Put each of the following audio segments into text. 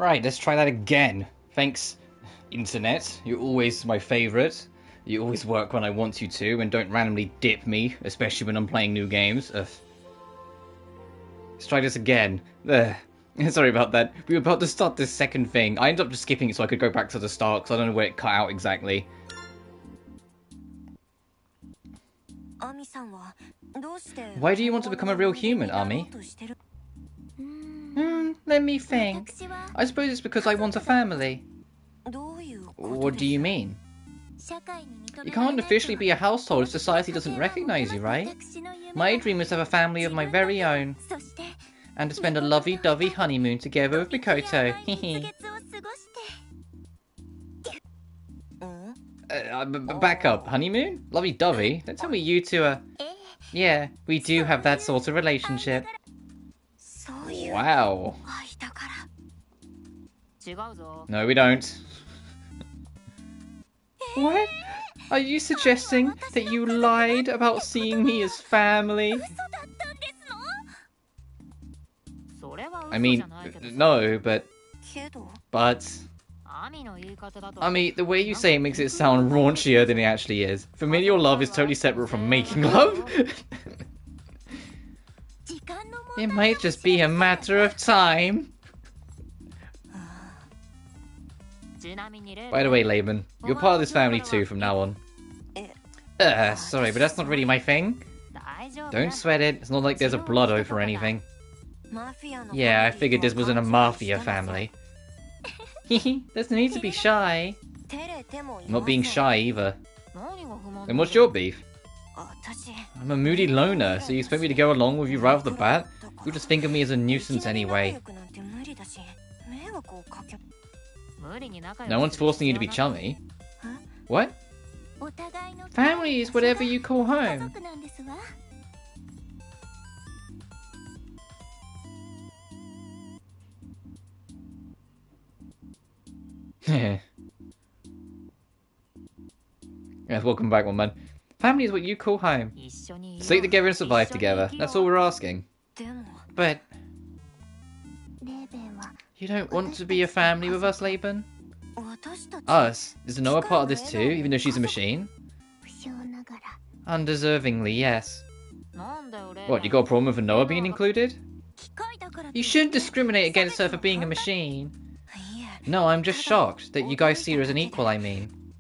Right, let's try that again. Thanks, Internet. You're always my favourite. You always work when I want you to, and don't randomly dip me, especially when I'm playing new games. Ugh. Let's try this again. Ugh. Sorry about that. We were about to start this second thing. I ended up just skipping it so I could go back to the start, because I don't know where it cut out exactly. Why do you want to become a real human, Ami? Let me think. I suppose it's because I want a family. What do you mean? You can't officially be a household if society doesn't recognize you, right? My dream is to have a family of my very own. And to spend a lovey-dovey honeymoon together with Mikoto. Back up. Honeymoon? Lovey-dovey? Don't tell me you two are... Yeah, we do have that sort of relationship. Wow. No, we don't. What? Are you suggesting that you lied about seeing me as family? I mean, no, but... I mean, the way you say it makes it sound raunchier than it actually is. Familial love is totally separate from making love. It might just be a matter of time. By the way, Leben, you're part of this family too from now on. Sorry, but that's not really my thing. Don't sweat it, it's not like there's a blood oath or anything. Yeah, I figured this wasn't a mafia family. There's no need to be shy. I'm not being shy either. Then what's your beef? I'm a moody loner, so you expect me to go along with you right off the bat? You'll just think of me as a nuisance anyway. No one's forcing you to be chummy. What? Family is whatever you call home. Yes, welcome back, one man. Family is what you call home. Sleep together and survive together. That's all we're asking. But... you don't want to be a family with us, Leben? Us? Is Noah part of this too, even though she's a machine? Undeservingly, yes. What, you got a problem with Noah being included? You shouldn't discriminate against her for being a machine. No, I'm just shocked that you guys see her as an equal, I mean.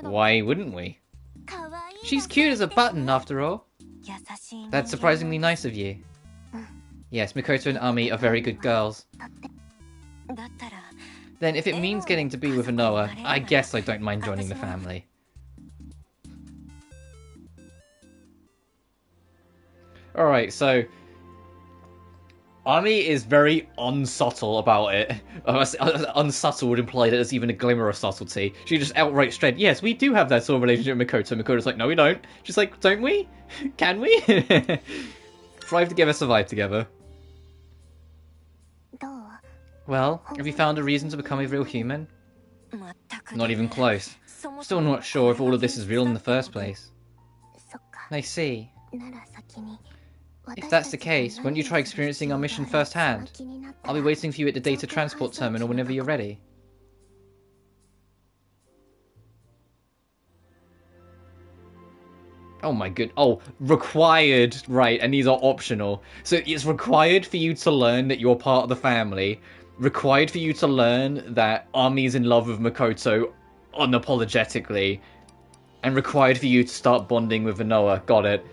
Why wouldn't we? She's cute as a button, after all. That's surprisingly nice of you. Yes, Mikoto and Ami are very good girls. Then if it means getting to be with Noah, I guess I don't mind joining the family. Alright, so... Ami is very unsubtle about it. Unsubtle would imply that there's even a glimmer of subtlety. She just outright straight, yes, we do have that sort of relationship with Mikoto. Mikoto's like, no we don't. She's like, don't we? Can we? Thrive together, survive together. Well, have you found a reason to become a real human? Not even close. Still not sure if all of this is real in the first place. I see. If that's the case, won't you try experiencing our mission firsthand? I'll be waiting for you at the data transport terminal whenever you're ready. Oh my good. Oh, required. Right, and these are optional. So it's required for you to learn that you're part of the family. Required for you to learn that Ami's in love with Mikoto unapologetically. And required for you to start bonding with Noah. Got it.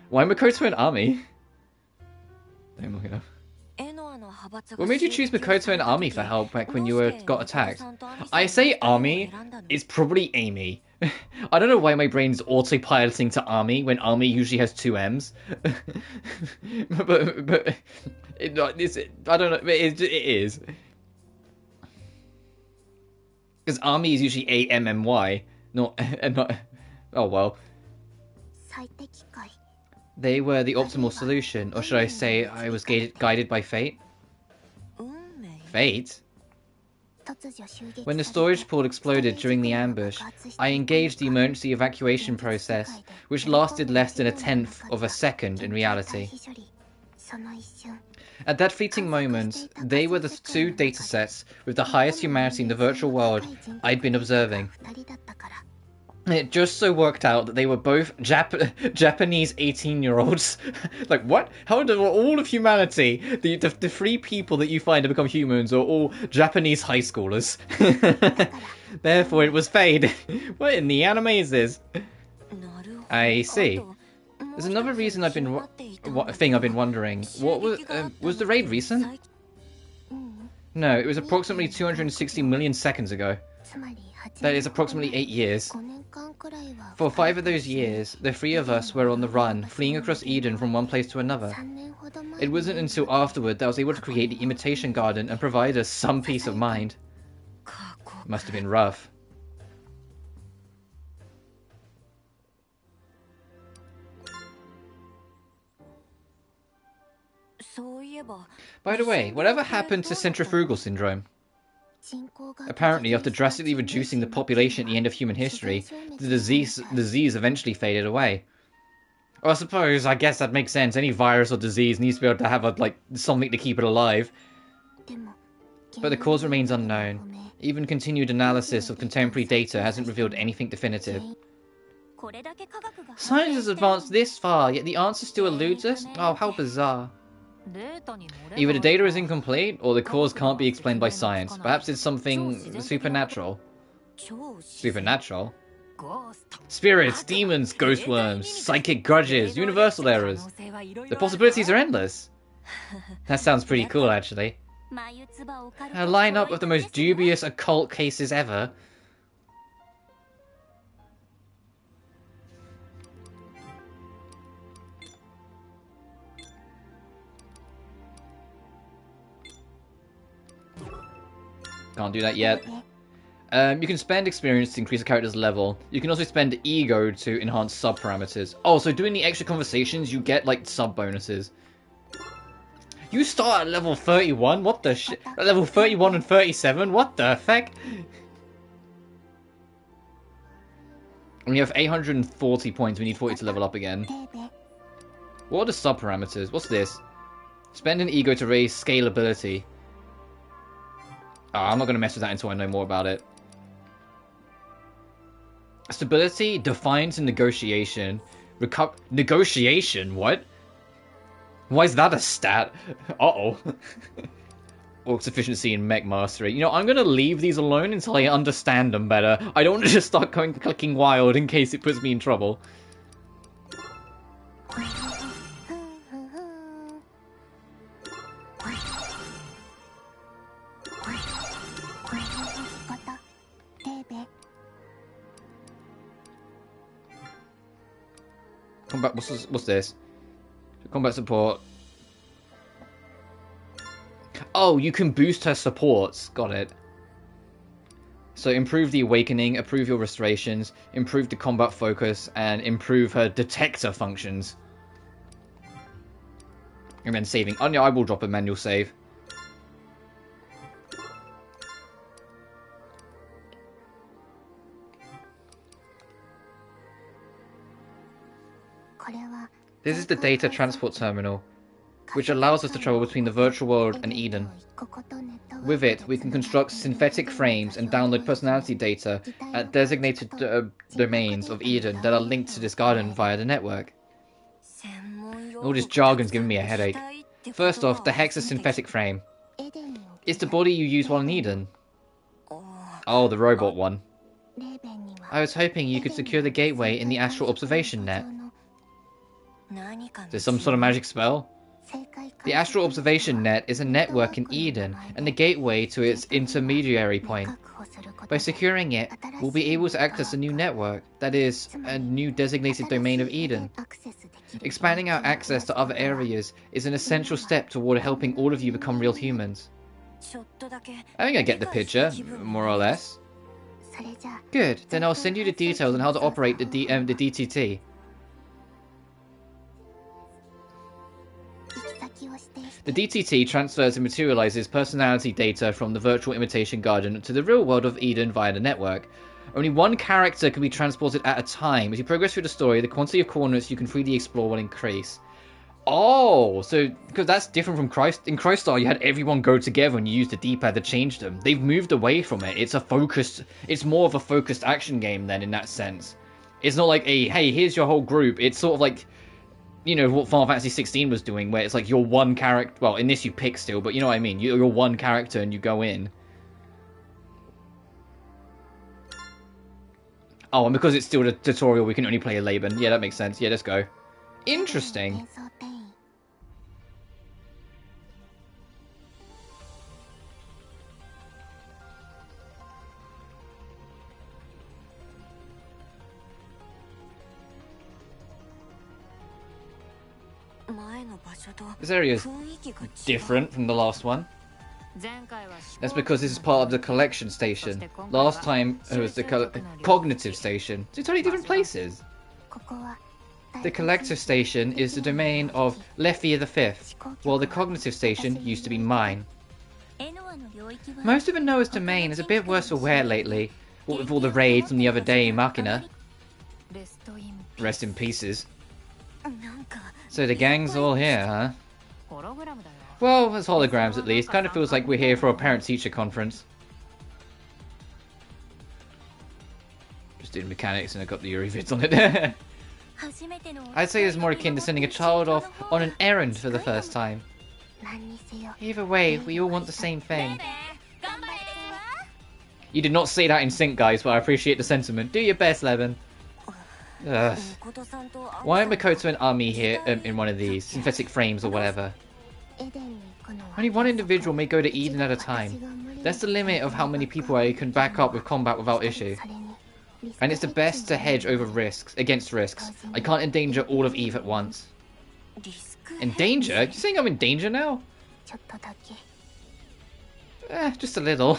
Why Mikoto and Ami? What made you choose Mikoto and Ami for help back when you got attacked? I say Ami, it's probably Amy. I don't know why my brain's autopiloting to Ami when Ami usually has two M's. but I don't know, it is. Because Ami is usually A-M-M-Y, not... oh well. They were the optimal solution, or should I say, I was guided by fate? Fate? When the storage pool exploded during the ambush, I engaged the emergency evacuation process, which lasted less than 1/10 of a second in reality. At that fleeting moment, they were the two datasets with the highest humanity in the virtual world I'd been observing. It just so worked out that they were both Japanese 18-year-olds. Like, what? How do all of humanity, the three people that you find to become humans, are all Japanese high schoolers? Therefore, it was fate. What in the anime is this? I see. There's another reason I've been wondering. What was the raid recent? No, it was approximately 260 million seconds ago. That is approximately 8 years. For 5 of those years, the 3 of us were on the run, fleeing across Eden from one place to another. It wasn't until afterward that I was able to create the imitation garden and provide us some peace of mind. It must have been rough. By the way, whatever happened to centrifugal syndrome? Apparently, after drastically reducing the population at the end of human history, the disease eventually faded away. Well, I guess that makes sense. Any virus or disease needs to be able to have something to keep it alive. But the cause remains unknown. Even continued analysis of contemporary data hasn't revealed anything definitive. Science has advanced this far, yet the answer still eludes us? Oh, how bizarre. Either the data is incomplete, or the cause can't be explained by science. Perhaps it's something supernatural. Supernatural? Spirits, demons, ghost worms, psychic grudges, universal errors. The possibilities are endless. That sounds pretty cool, actually. A lineup of the most dubious occult cases ever. Can't do that yet. You can spend experience to increase a character's level. You can also spend ego to enhance sub-parameters. Oh, so doing the extra conversations, you get, like, sub-bonuses. You start at level 31? What the shit? At level 31 and 37? What the heck? And you have 840 points. We need 40 to level up again. What are the sub-parameters? What's this? Spend an ego to raise scalability. Oh, I'm not going to mess with that until I know more about it. Stability, defiance, and negotiation. Negotiation? What? Why is that a stat? Uh-oh. Orc efficiency and mech mastery. You know, I'm going to leave these alone until I understand them better. I don't want to just start clicking wild in case it puts me in trouble. Combat, what's this? Combat support. Oh, you can boost her supports. Got it. So improve the awakening, improve your restorations, improve the combat focus, and improve her detector functions. And then saving. Oh no, I will drop a manual save. This is the data transport terminal, which allows us to travel between the virtual world and Eden. With it, we can construct synthetic frames and download personality data at designated domains of Eden that are linked to this garden via the network. All this jargon's giving me a headache. First off, the hex is synthetic frame. It's the body you use while in Eden. Oh, the robot one. I was hoping you could secure the gateway in the astral observation net. Is there some sort of magic spell? The astral observation net is a network in Eden, and the gateway to its intermediary point. By securing it, we'll be able to access a new network, that is, a new designated domain of Eden. Expanding our access to other areas is an essential step toward helping all of you become real humans. I think I get the picture, more or less. Good, then I'll send you the details on how to operate the DTT. The DTT transfers and materializes personality data from the virtual imitation garden to the real world of Eden via the network. Only one character can be transported at a time. As you progress through the story, the quantity of coordinates you can freely explore will increase. Oh, so because that's different from in Crystar, you had everyone go together and you used the D-pad to change them. They've moved away from it. It's more of a focused action game then in that sense. It's not like a, hey, here's your whole group. It's sort of like, you know, what Final Fantasy 16 was doing, where it's like you're one character. Well, in this you pick still, but you know what I mean. You're one character and you go in. Oh, and because it's still a tutorial, we can only play a Leben. Yeah, that makes sense. Yeah, let's go. Interesting. This area is different from the last one. That's because this is part of the collection station. Last time it was the cognitive station. Two totally different places. The collective station is the domain of Lefia V, while the cognitive station used to be mine. Most of it Noah's domain is a bit worse for wear lately, what with all the raids from the other day in Machina. Rest in pieces. So the gang's all here, huh? Well, as holograms at least. Kind of feels like we're here for a parent-teacher conference. Just doing mechanics and I got the Yuri vids on it. I'd say it's more akin to sending a child off on an errand for the first time. Either way, we all want the same thing. You did not say that in sync, guys, but I appreciate the sentiment. Do your best, Leben. Ugh. Why aren't Makoto and Ami here in one of these synthetic frames or whatever? Only one individual may go to Eden at a time. That's the limit of how many people I can back up with combat without issue. And it's the best to hedge against risks. I can't endanger all of Eve at once. In danger? You saying I'm in danger now? Just a little.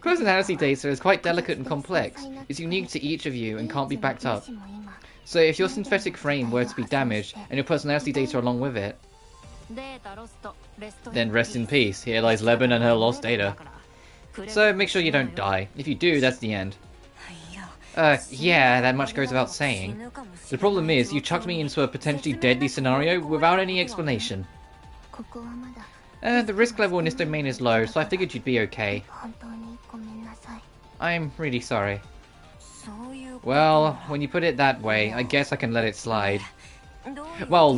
Personality data is quite delicate and complex. It's unique to each of you and can't be backed up. So if your synthetic frame were to be damaged and your personality data along with it, then rest in peace. Here lies Leben and her lost data. So make sure you don't die. If you do, that's the end. Yeah, that much goes without saying. The problem is, you chucked me into a potentially deadly scenario without any explanation. The risk level in this domain is low, so I figured you'd be okay. I'm really sorry. Well, when you put it that way, I guess I can let it slide. Well,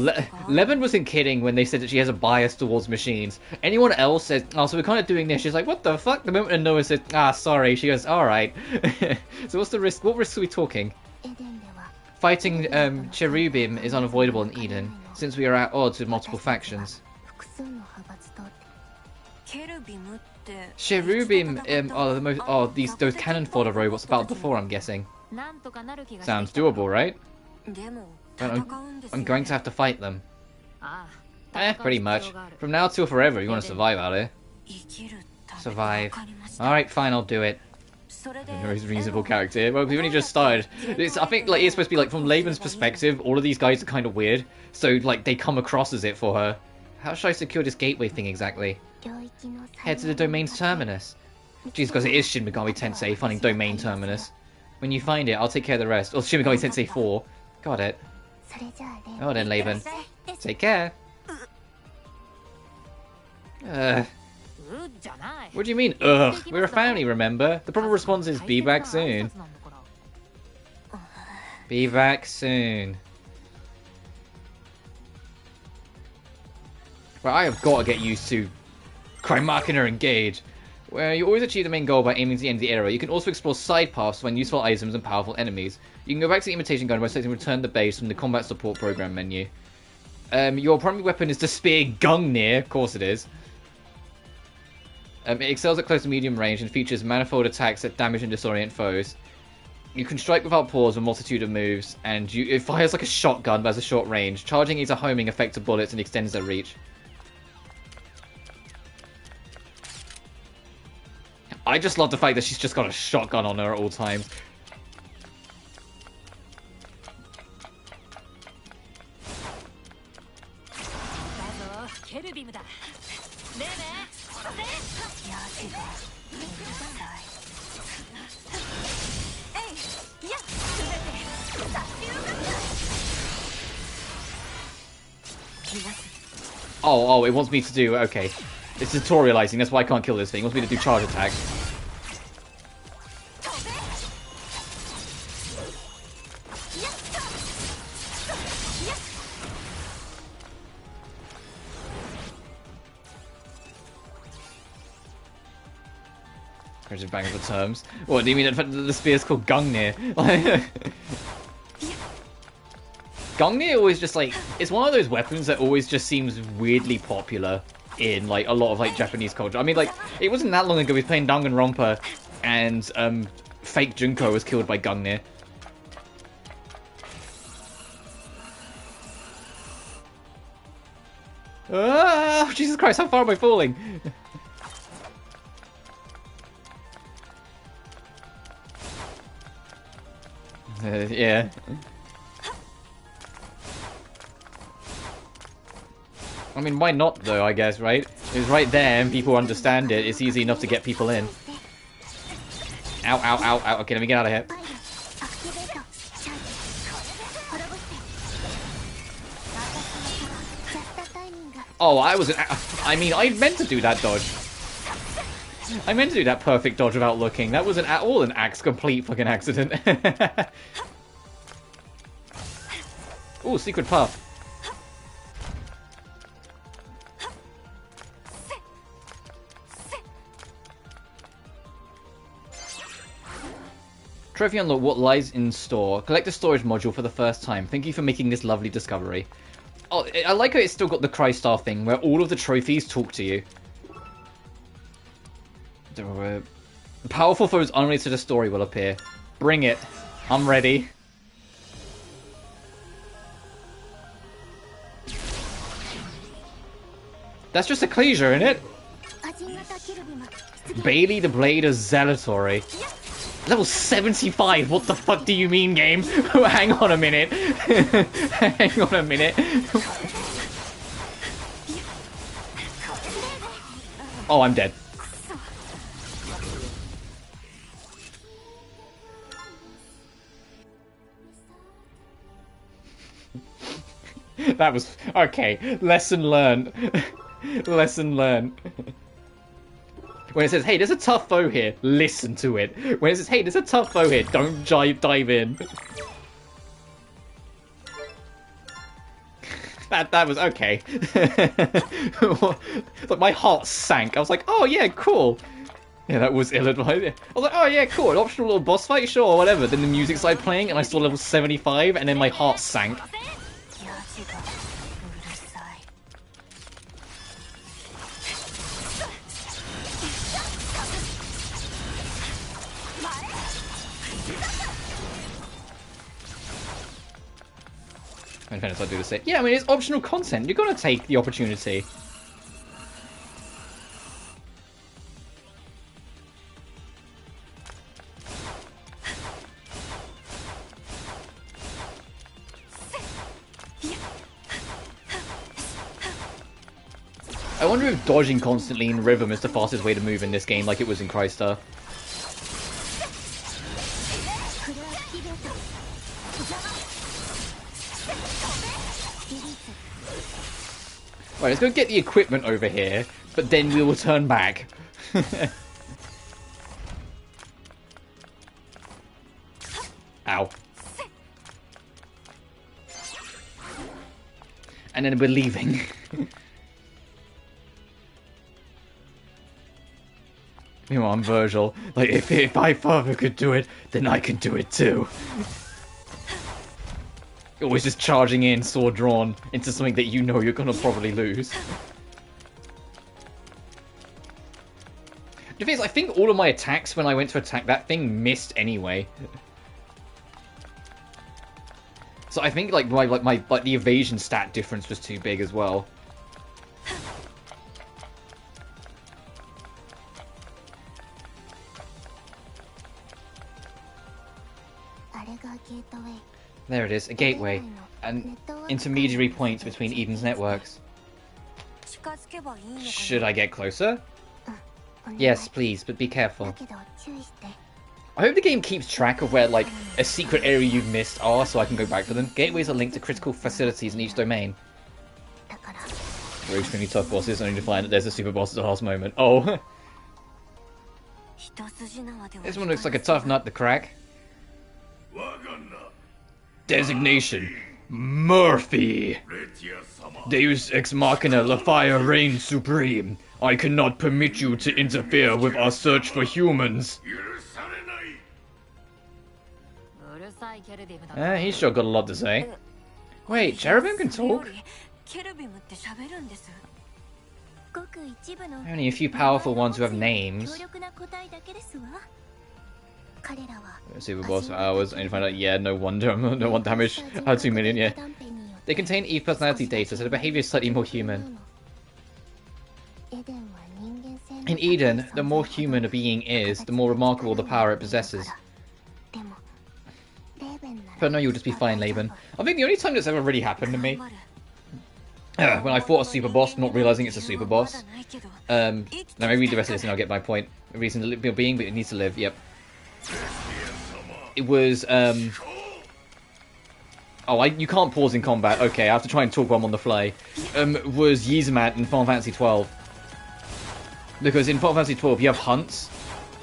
Leben wasn't kidding when they said that she has a bias towards machines. Anyone else says, oh, so we're kind of doing this. She's like, what the fuck? The moment Noah says, ah, sorry, she goes, alright. So what's the risk? What risks are we talking? Fighting Cherubim is unavoidable in Eden, since we are at odds with multiple factions. Cherubim are the most those cannon fodder robots about before, I'm guessing. Sounds doable, right? But I'm going to have to fight them. Pretty much. From now till forever, you want to survive out here. Survive. Alright, fine, I'll do it. Very reasonable character. Well, we've only just started. I think like it's supposed to be like from Leben's perspective, all of these guys are kind of weird. So like they come across as it for her. How should I secure this gateway thing exactly? Head to the domain's terminus. Jeez, because it is Shin Megami Tensei, finding domain terminus. When you find it, I'll take care of the rest. Or Shin Megami Tensei 4. Got it. Oh then, Leben. Take care. What do you mean, ugh? We're a family, remember? The proper response is, be back soon. Be back soon. Well, I have got to get used to Crymachina Engage, where you always achieve the main goal by aiming to the end of the area. You can also explore side paths to find useful items and powerful enemies. You can go back to the Imitation Gun by selecting Return to Base from the Combat Support Program menu. Your primary weapon is the Spear Gungnir, of course it is. It excels at close to medium range and features manifold attacks that damage and disorient foes. You can strike without pause with a multitude of moves, and it fires like a shotgun but has a short range. Charging is a homing effect to bullets and extends their reach. I just love the fact that she's just got a shotgun on her at all times. Oh, it wants me to do... Okay. It's tutorializing, that's why I can't kill this thing. It wants me to do charge attack. I'm just banging for terms. What, do you mean that the spear's called Gungnir? Gungnir always just like... It's one of those weapons that always just seems weirdly popular in like a lot of like Japanese culture. I mean, like, it wasn't that long ago we was playing Danganronpa and fake Junko was killed by Gungnir. Ah, Jesus Christ, how far am I falling? Yeah. I mean, why not, though, I guess, right? It's right there and people understand it. It's easy enough to get people in. Ow, ow, ow, ow. Okay, let me get out of here. Oh, I mean, I meant to do that dodge. I meant to do that perfect dodge without looking. That wasn't at all an complete fucking accident. Ooh, secret path. Trophy unlock, what lies in store. Collect the storage module for the first time. Thank you for making this lovely discovery. Oh, I like how it's still got the Crystar thing, where all of the trophies talk to you. Powerful foes unrelated to the story will appear. Bring it. I'm ready. That's just a Ecclesia, isn't it? Bailey the Blade of Zealatory. Level 75, what the fuck do you mean, game? Hang on a minute. Hang on a minute. Oh, I'm dead. That was... Okay, lesson learned. Lesson learned. When it says, hey, there's a tough foe here, listen to it. When it says, hey, there's a tough foe here, don't dive in. That was okay. Like, my heart sank. I was like, oh yeah, cool. Yeah, that was ill-advised. I was like, oh yeah, cool, an optional little boss fight, sure, whatever. Then the music started playing and I saw level 75 and then my heart sank. In fairness, I do the same. Yeah, I mean, it's optional content. You're gonna take the opportunity. I wonder if dodging constantly in rhythm is the fastest way to move in this game, like it was in Crystar. Right, let's go get the equipment over here, but then we will turn back. Ow. And then we're leaving. Meanwhile, I'm Virgil. Like, if my father could do it, then I can do it too. Always just charging in, sword drawn, into something that you know you're gonna probably lose. The thing is, I think all of my attacks when I went to attack that thing missed anyway. So I think like the evasion stat difference was too big as well. There it is, a gateway, an intermediary point between Eden's networks. Should I get closer? Yes, please, but be careful. I hope the game keeps track of where, like, a secret area you've missed are, so I can go back for them. Gateways are linked to critical facilities in each domain. We're extremely tough bosses, only to find that there's a super boss at the last moment. Oh! This one looks like a tough nut to crack. Designation: Murphy. Deus Ex Machina, the fire reigns supreme. I cannot permit you to interfere with our search for humans. He's sure got a lot to say. Wait, Cherubim can talk? Only a few powerful ones who have names. Super boss for hours, and you find out, yeah, no wonder, no one damage. 2 million, yeah. They contain Eve personality data, so the behavior is slightly more human. In Eden, the more human a being is, the more remarkable the power it possesses. But no, you'll just be fine, Leben. I think the only time that's ever really happened to me, when I fought a super boss, not realizing it's a super boss. Now maybe read the rest of this and I'll get my point. A reason to live, being, but it needs to live, yep. It was, oh, you can't pause in combat. Okay, I have to try and talk while I'm on the fly. Was Yzmat in Final Fantasy 12. Because in Final Fantasy 12 you have hunts,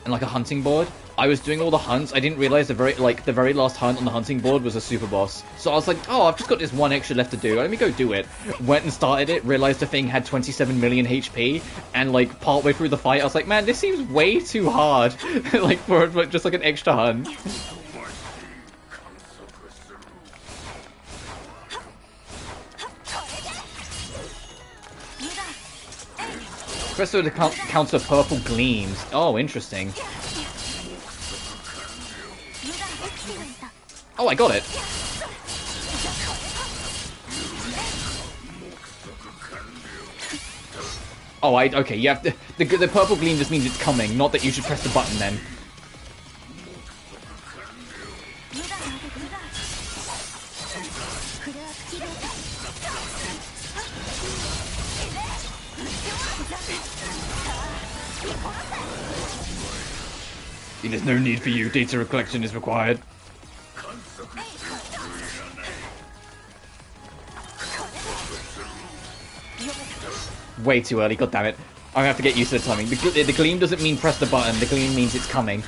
and like a hunting board. I was doing all the hunts, I didn't realize the very last hunt on the hunting board was a super boss. So I was like, oh, I've just got this one extra left to do, let me go do it. Went and started it, realized the thing had 27 million HP, and like partway through the fight I was like, man, this seems way too hard. Like for just like an extra hunt. Crystar to counter purple gleams. Oh, interesting. Oh, I got it. Oh, okay, you have to, the purple gleam just means it's coming, not that you should press the button then. There's no need for you, data collection is required. Way too early, god damn it. I'm gonna have to get used to the timing. The gleam doesn't mean press the button, the gleam means it's coming.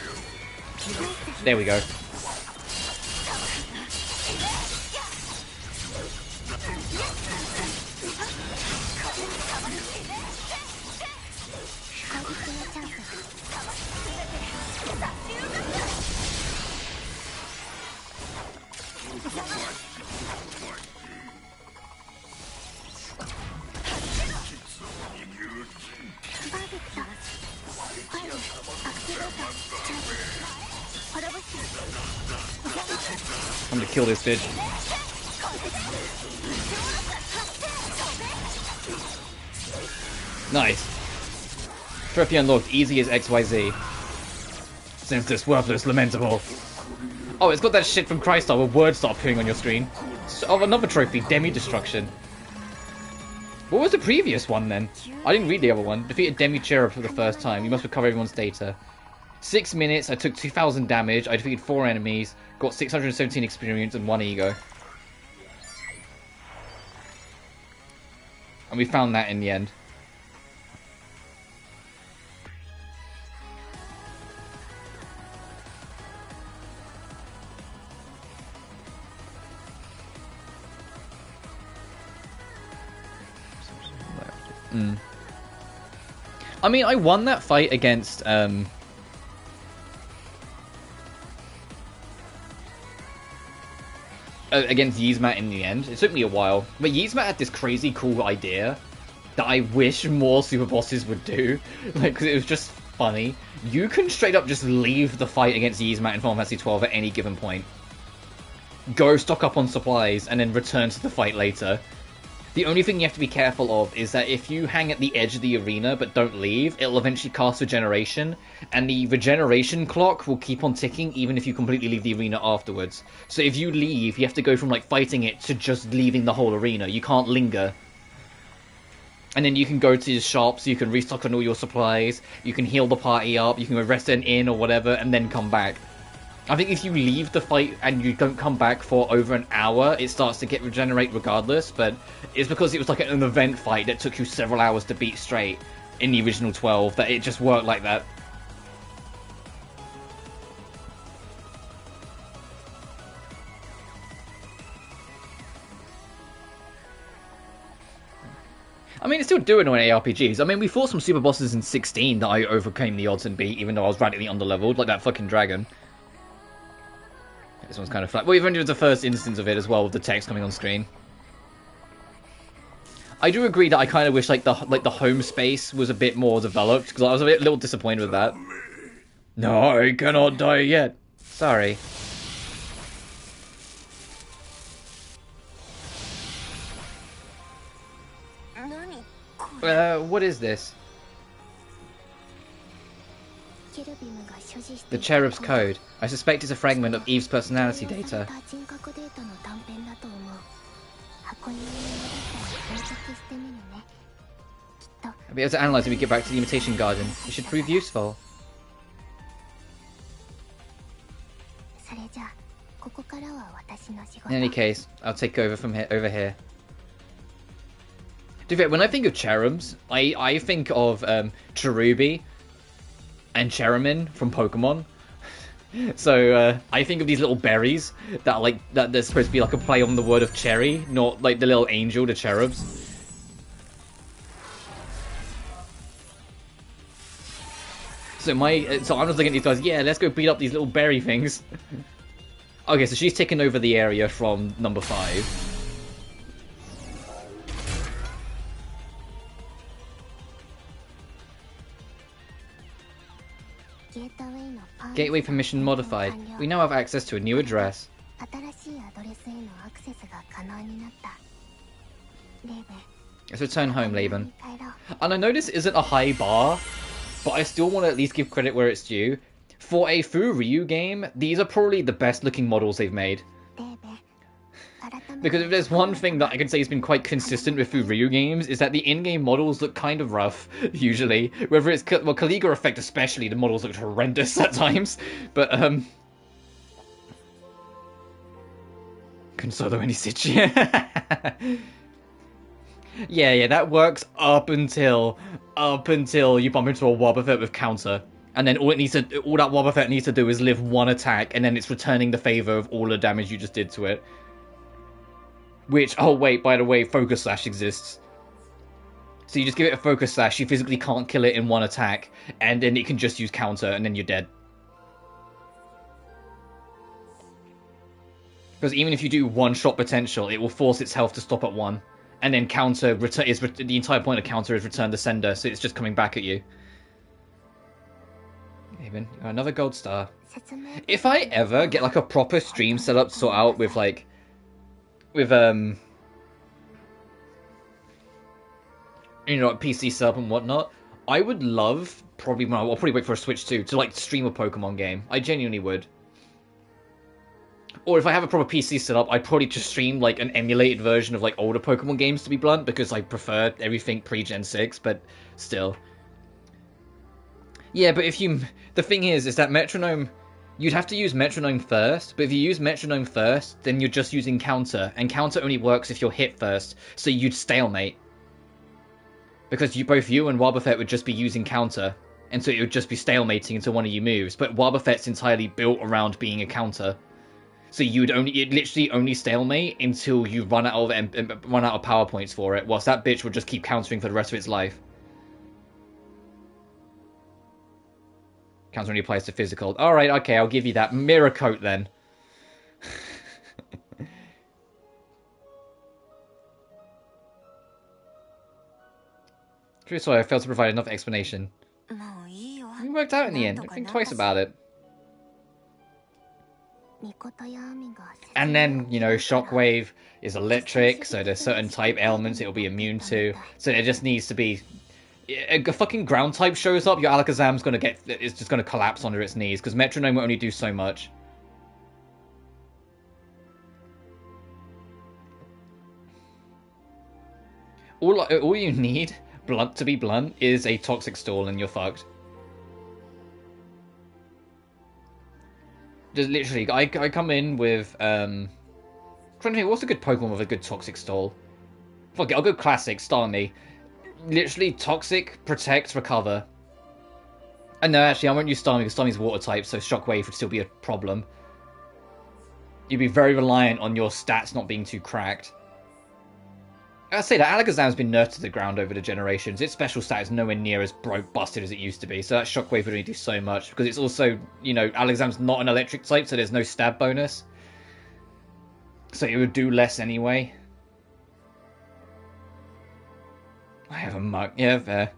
There we go. I'm gonna kill this bitch. Nice. Trophy unlocked, easy as XYZ. Since this worthless, lamentable. Oh, it's got that shit from Crystar where words start appearing on your screen. Oh, another trophy, Demi-Destruction. What was the previous one then? I didn't read the other one. Defeated Demi-Cherub for the first time. You must recover everyone's data. 6 minutes, I took 2,000 damage, I defeated 4 enemies, got 617 experience and 1 ego. And we found that in the end. I mean, I won that fight against, against Yzmat in the end. It took me a while, but Yzmat had this crazy cool idea that I wish more super bosses would do, like, because it was just funny. You can straight up just leave the fight against Yzmat in Final Fantasy 12 at any given point. Go stock up on supplies, and then return to the fight later. The only thing you have to be careful of is that if you hang at the edge of the arena but don't leave, it'll eventually cast regeneration, and the regeneration clock will keep on ticking even if you completely leave the arena afterwards. So if you leave, you have to go from like fighting it to just leaving the whole arena. You can't linger. And then you can go to the shops, you can restock on all your supplies, you can heal the party up, you can rest in an inn or whatever, and then come back. I think if you leave the fight and you don't come back for over an hour, it starts to get regenerate regardless, but it's because it was like an event fight that took you several hours to beat straight in the original 12 that it just worked like that. I mean, it's still doing on ARPGs. I mean, we fought some super bosses in 16 that I overcame the odds and beat, even though I was radically underleveled, like that fucking dragon. This one's kind of flat. Well, even the first instance of it as well, with the text coming on screen. I do agree that I kind of wish like the home space was a bit more developed, because I was a little disappointed with that. No, I cannot die yet. Sorry. What is this? The Cherub's Code. I suspect it's a fragment of Eve's personality data. I'll be able to analyze it when we get back to the Imitation Garden. It should prove useful. In any case, I'll take over from over here. When I think of Cherubs, I think of Cherubi and Cherumin from Pokemon. So I think of these little berries that are like that. They're supposed to be like a play on the word of cherry, not like the little angel, the cherubs. So I'm just looking at these guys. Yeah, let's go beat up these little berry things. Okay, so she's taken over the area from number 5. Gateway permission modified. We now have access to a new address. Let's return home, Leben. And I know this isn't a high bar, but I still want to at least give credit where it's due. For a Fu-Ryu game, these are probably the best looking models they've made. Because if there's one thing that I can say has been quite consistent with Fu-Ryu games, is that the in-game models look kind of rough, usually. Whether it's, well, Kaliga Effect especially, the models looked horrendous at times. But, Consolo Anisichi. Yeah, that works up until you bump into a Wobbuffet with counter. And then all that Wobbuffet needs to do is live one attack, and then it's returning the favor of all the damage you just did to it. Which, oh wait, by the way, Focus Slash exists. So you just give it a Focus Slash, you physically can't kill it in one attack, and then it can just use counter, and then you're dead. Because even if you do one-shot potential, it will force its health to stop at 1. And then counter, the entire point of counter is return the sender, so it's just coming back at you. Even another gold star. If I ever get like a proper stream set up to sort out with like... with you know, like PC sub and whatnot, I would love I'll probably wait for a Switch 2 to like stream a Pokemon game. I genuinely would. Or if I have a proper PC set up, I'd probably just stream like an emulated version of like older Pokemon games, to be blunt, because I prefer everything pre-Gen 6, but still. Yeah, but the thing is that Metronome, you'd have to use Metronome first, but if you use Metronome first, then you're just using counter, and counter only works if you're hit first, so you'd stalemate. Because both you and Wobbuffet would just be using counter, and so it would just be stalemating until one of you moves, but Wobbuffet's entirely built around being a counter. So you'd literally only stalemate until you run out of power points for it, whilst that bitch would just keep countering for the rest of its life. Counter only applies to physical. Alright, okay, I'll give you that. Mirror Coat, then. True, sorry, I failed to provide enough explanation. We worked out in the end. Don't think twice about it. And then, you know, Shockwave is electric, so there's certain type ailments it'll be immune to. So it just needs to be... A fucking ground type shows up, your Alakazam's it's just gonna collapse under its knees, because Metronome will only do so much. All you need, to be blunt, is a Toxic Stall and you're fucked. Just literally, I come in with, trying to think, what's a good Pokemon with a good Toxic Stall? Fuck it, I'll go Classic, Starmie. Literally, Toxic, Protect, Recover. And no, actually, I won't use Starmie because Starmie's Water type, so Shockwave would still be a problem. You'd be very reliant on your stats not being too cracked. I say that Alakazam's been nerfed to the ground over the generations. Its special stat is nowhere near as busted as it used to be, so that Shockwave would only do so much, because it's also, you know, Alakazam's not an electric type, so there's no stab bonus. So it would do less anyway. I have a mug. Yeah, fair.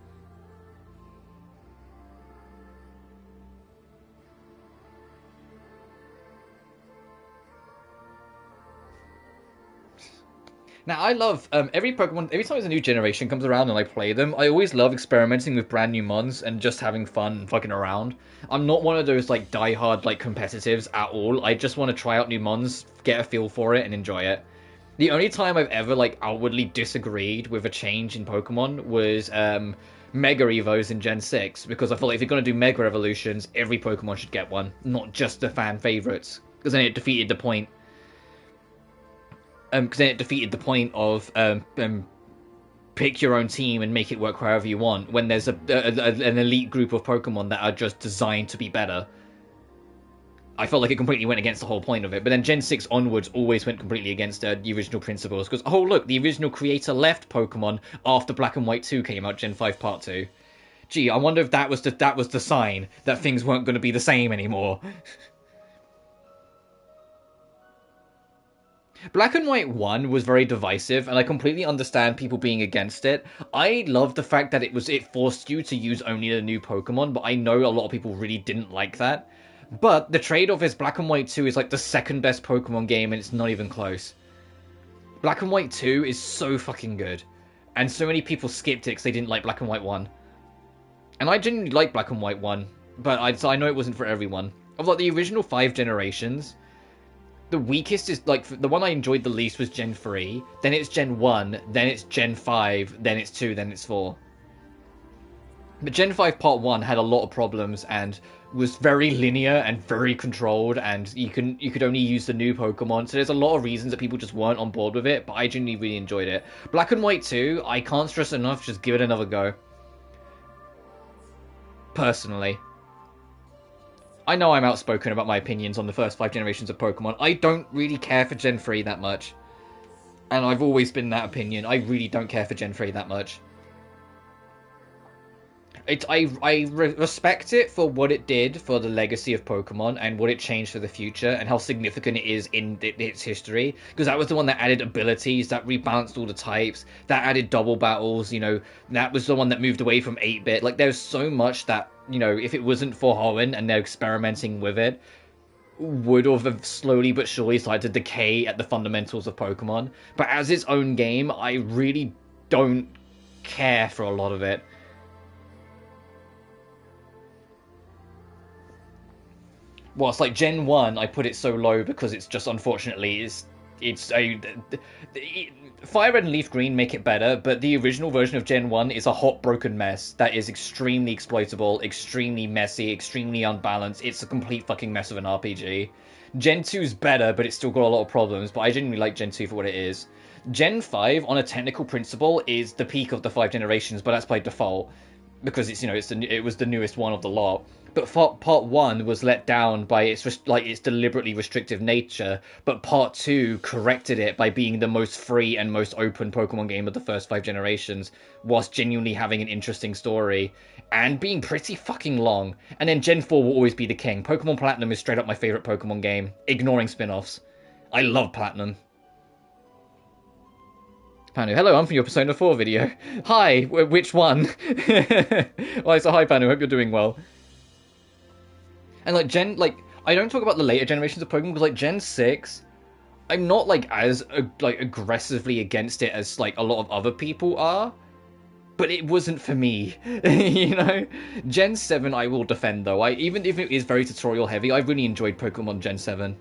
Now, I love, every Pokemon, every time there's a new generation comes around and I play them, I always love experimenting with brand new mons and just having fun and fucking around. I'm not one of those, like, die-hard, like, competitives at all. I just want to try out new mons, get a feel for it, and enjoy it. The only time I've ever, like, outwardly disagreed with a change in Pokemon was, Mega Evos in Gen 6, because I feel like if you're going to do Mega Evolutions, every Pokemon should get one, not just the fan favourites, because then it defeated the point. Because then it defeated the point of pick your own team and make it work however you want, when there's an elite group of Pokemon that are just designed to be better. I felt like it completely went against the whole point of it, but then Gen 6 onwards always went completely against the original principles, because, oh look, the original creator left Pokemon after Black and White 2 came out, Gen 5 Part 2. Gee, I wonder if that was the sign that things weren't going to be the same anymore. Black and White 1 was very divisive, and I completely understand people being against it. I love the fact that it forced you to use only the new Pokemon, but I know a lot of people really didn't like that. But the trade-off is Black and White 2 is like the second best Pokemon game, and it's not even close. Black and White 2 is so fucking good, and so many people skipped it because they didn't like Black and White 1. And I genuinely like Black and White 1, but I know it wasn't for everyone. Of like the original 5 generations, the weakest is, like, the one I enjoyed the least was Gen 3, then it's Gen 1, then it's Gen 5, then it's 2, then it's 4. But Gen 5 Part 1 had a lot of problems and was very linear and very controlled, and you could only use the new Pokemon, so there's a lot of reasons that people just weren't on board with it, but I genuinely really enjoyed it. Black and White 2, I can't stress enough, just give it another go. Personally. I know I'm outspoken about my opinions on the first 5 generations of Pokemon. I don't really care for Gen 3 that much. And I've always been that opinion. I really don't care for Gen 3 that much. I respect it for what it did for the legacy of Pokemon and what it changed for the future and how significant it is in its history. Because that was the one that added abilities, that rebalanced all the types, that added double battles, you know, that was the one that moved away from 8-bit. Like, there's so much that, you know, if it wasn't for Hoenn and they're experimenting with it, would have slowly but surely started to decay at the fundamentals of Pokemon. But as its own game, I really don't care for a lot of it. Well, it's like Gen 1, I put it so low because it's just, unfortunately, Fire Red and Leaf Green make it better, but the original version of Gen 1 is a hot, broken mess that is extremely exploitable, extremely messy, extremely unbalanced. It's a complete fucking mess of an RPG. Gen 2's better, but it's still got a lot of problems, but I genuinely like Gen 2 for what it is. Gen 5, on a technical principle, is the peak of the 5 generations, but that's by default, because it's, you know, it was the newest one of the lot. But Part 1 was let down by its deliberately restrictive nature, but Part 2 corrected it by being the most free and most open Pokemon game of the first 5 generations, whilst genuinely having an interesting story, and being pretty fucking long. And then Gen 4 will always be the king. Pokemon Platinum is straight up my favourite Pokemon game, ignoring spin-offs. I love Platinum. Panu, hello, I'm from your Persona 4 video. Hi, which one? Well, so hi Panu, hope you're doing well. And like I don't talk about the later generations of Pokemon because like Gen 6, I'm not like as aggressively against it as like a lot of other people are, but it wasn't for me. You know, Gen 7 I will defend though. Even if it is very tutorial heavy, I really enjoyed Pokemon Gen 7.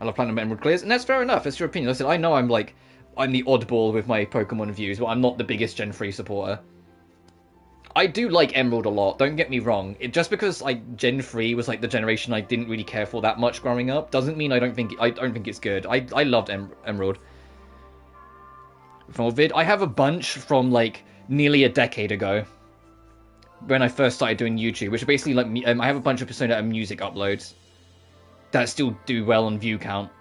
I love Platinum Emerald clears, and that's fair enough. That's your opinion. Listen, I know I'm the oddball with my Pokemon views, but I'm not the biggest Gen 3 supporter. I do like Emerald a lot, don't get me wrong. Just because Gen 3 was like the generation I didn't really care for that much growing up, doesn't mean I don't think it's good. I loved Emerald. From a vid, I have a bunch from like nearly a decade ago, when I first started doing YouTube, which are basically like I have a bunch of Persona music uploads that still do well on view count.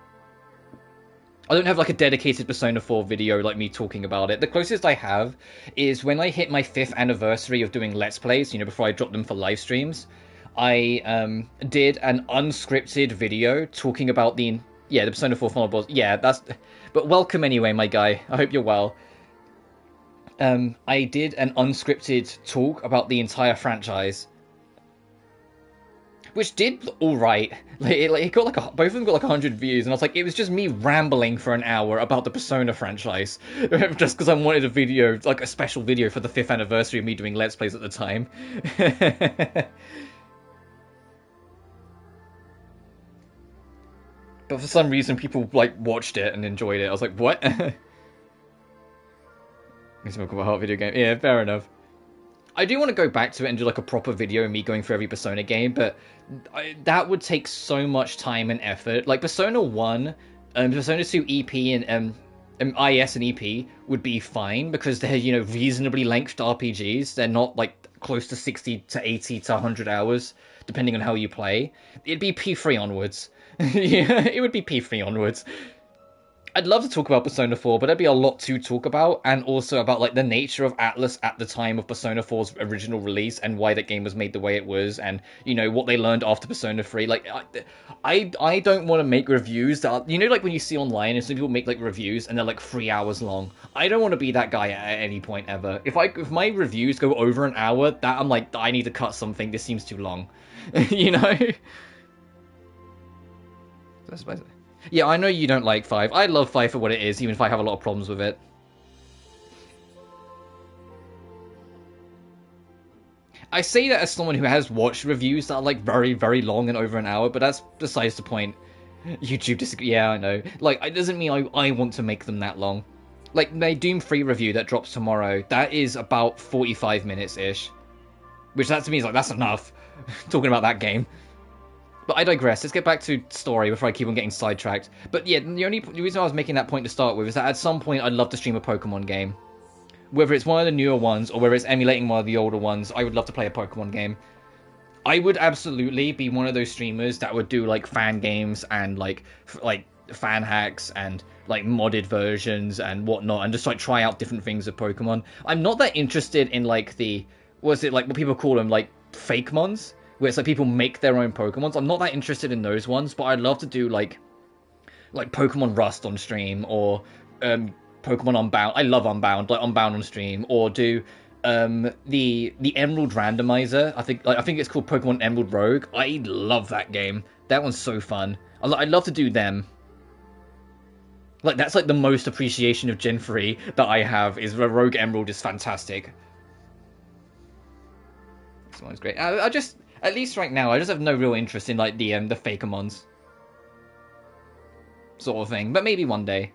I don't have like a dedicated Persona 4 video like me talking about it. The closest I have is when I hit my 5th anniversary of doing Let's Plays, you know, before I dropped them for live streams. I did an unscripted video talking about the Persona 4 Final Boss. Yeah, but welcome anyway, my guy. I hope you're well. I did an unscripted talk about the entire franchise, which did alright. It got like both of them got like 100 views, and I was like, it was just me rambling for an hour about the Persona franchise, just because I wanted a video, like a special video for the 5th anniversary of me doing Let's Plays at the time. But for some reason, people like watched it and enjoyed it. I was like, what? Video game. Yeah, fair enough. I do want to go back to it and do like a proper video of me going through every Persona game, but that would take so much time and effort. Like Persona 1, Persona 2 EP and IS and EP would be fine because they're, you know, reasonably lengthed RPGs. They're not like close to 60 to 80 to 100 hours, depending on how you play. It'd be P3 onwards. Yeah, it would be P3 onwards. I'd love to talk about Persona 4, but there'd be a lot to talk about, and also about like the nature of Atlus at the time of Persona 4's original release, and why that game was made the way it was, and, you know, what they learned after Persona 3. Like, I don't want to make reviews that are, you know, like when you see online, and some people make like reviews, and they're like 3 hours long. I don't want to be that guy at any point ever. If my reviews go over an hour, that I'm like, I need to cut something. This seems too long, you know. That's basically. Yeah, I know you don't like 5. I love 5 for what it is, even if I have a lot of problems with it. I say that as someone who has watched reviews that are like very, very long and over an hour, but that's besides the point. YouTube disagree. Yeah, I know. Like, it doesn't mean I want to make them that long. Like, my Doom 3 review that drops tomorrow, that is about 45 minutes-ish. Which that to me is like, that's enough. Talking about that game. But I digress. Let's get back to story before I keep on getting sidetracked. But yeah, the reason I was making that point to start with is that at some point I'd love to stream a Pokemon game. Whether it's one of the newer ones or whether it's emulating one of the older ones, I would love to play a Pokemon game. I would absolutely be one of those streamers that would do like fan games and like fan hacks and like modded versions and whatnot, and just like try out different things of Pokemon. I'm not that interested in like what people call them, like fake mons, where it's like people make their own Pokemons. I'm not that interested in those ones, but I'd love to do like Pokemon Rust on stream, or Pokemon Unbound. I love Unbound, like Unbound on stream, or do the Emerald Randomizer. I think it's called Pokemon Emerald Rogue. I love that game. That one's so fun. I'd love to do them. Like, that's like the most appreciation of Gen 3 that I have, is Rogue Emerald is fantastic. This one's great. I just, at least right now, I just have no real interest in like the Fakermons sort of thing. But maybe one day.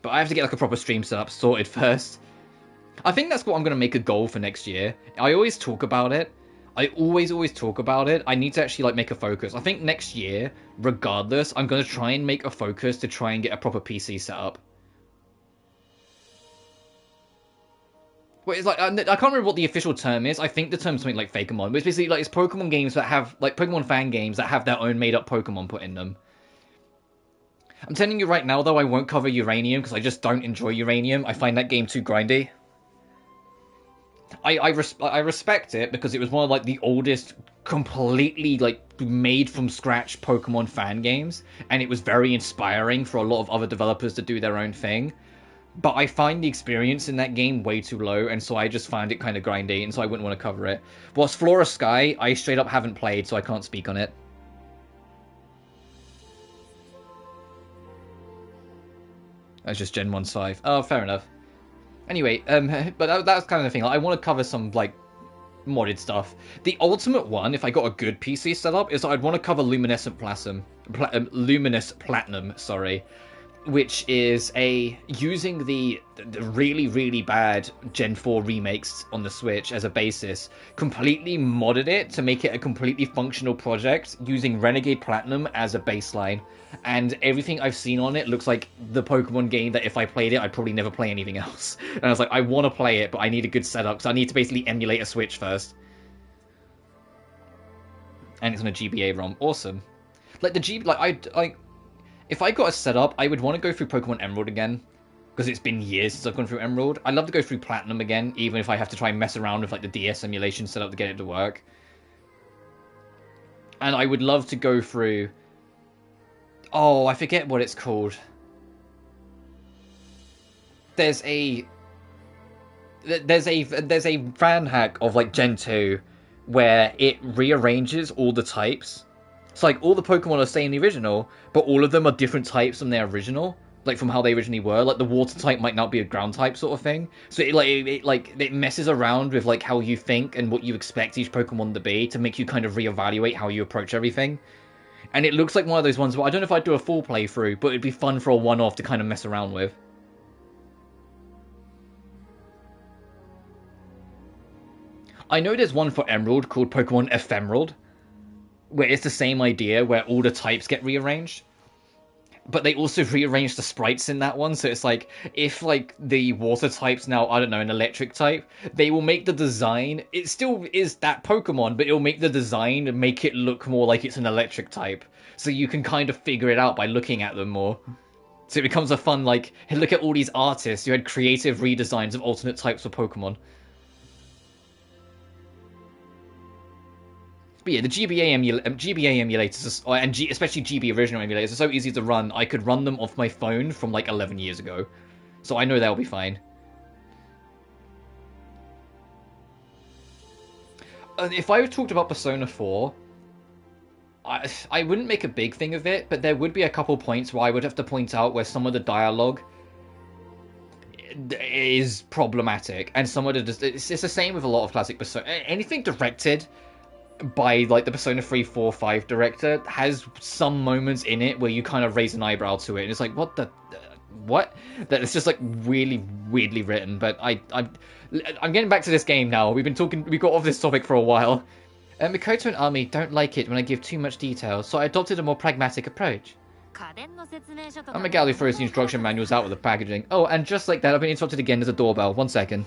But I have to get like a proper stream setup sorted first. I think that's what I'm going to make a goal for next year. I always talk about it. I always talk about it. I need to actually like make a focus. I think next year, regardless, I'm going to try and make a focus to try and get a proper PC set up. Wait, it's like, I can't remember what the official term is. I think the term's something like Fakermon. But it's basically like, it's Pokemon games that have, like Pokemon fan games that have their own made up Pokemon put in them. I'm telling you right now though, I won't cover Uranium because I just don't enjoy Uranium. I find that game too grindy. I respect it because it was one of like the oldest completely like made from scratch Pokemon fan games, and it was very inspiring for a lot of other developers to do their own thing. But I find the experience in that game way too low, and so I just find it kind of grindy, and so I wouldn't want to cover it. Whilst Flora Sky, I straight up haven't played, so I can't speak on it. That's just Gen 1's 5. Oh, fair enough. Anyway, but that's kind of the thing. I want to cover some, like, modded stuff. The ultimate one, if I got a good PC setup, is I'd want to cover Luminous Platinum, sorry. which is using the really, really bad Gen 4 remakes on the Switch as a basis, completely modded it to make it a completely functional project using Renegade Platinum as a baseline. And everything I've seen on it looks like the Pokemon game that if I played it, I'd probably never play anything else. And I was like, I want to play it, but I need a good setup, so I need to basically emulate a Switch first. And it's on a GBA ROM. Awesome. If I got a setup, I would want to go through Pokemon Emerald again, because it's been years since I've gone through Emerald. I'd love to go through Platinum again, even if I have to try and mess around with like the DS emulation setup to get it to work. And I would love to go through... Oh, I forget what it's called. There's a fan hack of like Gen 2 where it rearranges all the types. It's like all the Pokemon are staying the original, but all of them are different types from their original, like from how they originally were. Like the water type might not be a ground type sort of thing. So it messes around with like how you think and what you expect each Pokemon to be to make you kind of reevaluate how you approach everything. And it looks like one of those ones where I don't know if I'd do a full playthrough, but it'd be fun for a one-off to kind of mess around with. I know there's one for Emerald called Pokemon Ephemerald, where it's the same idea, where all the types get rearranged. But they also rearrange the sprites in that one, so it's like, if like the water type's now, I don't know, an electric type, they will make the design, it still is that Pokemon, but it'll make the design and make it look more like it's an electric type. So you can kind of figure it out by looking at them more. So it becomes a fun, like, hey, look at all these artists who had creative redesigns of alternate types for Pokemon. But yeah, the GBA emulators, and especially GB original emulators, are so easy to run. I could run them off my phone from like 11 years ago. So I know that'll be fine. If I talked about Persona 4, I wouldn't make a big thing of it, but there would be a couple points where I would have to point out where some of the dialogue is problematic. And some of the... It's the same with a lot of classic Persona. Anything directed by like the Persona 3, 4, 5 director has some moments in it where you kind of raise an eyebrow to it, and it's like, what the what? That it's just like really weirdly written. But I'm getting back to this game now. We got off this topic for a while. Mikoto and Ami don't like it when I give too much detail, so I adopted a more pragmatic approach. I'm a gal who throws the instruction manuals out with the packaging. Oh, and just like that, I've been interrupted again. There's a doorbell. 1 second.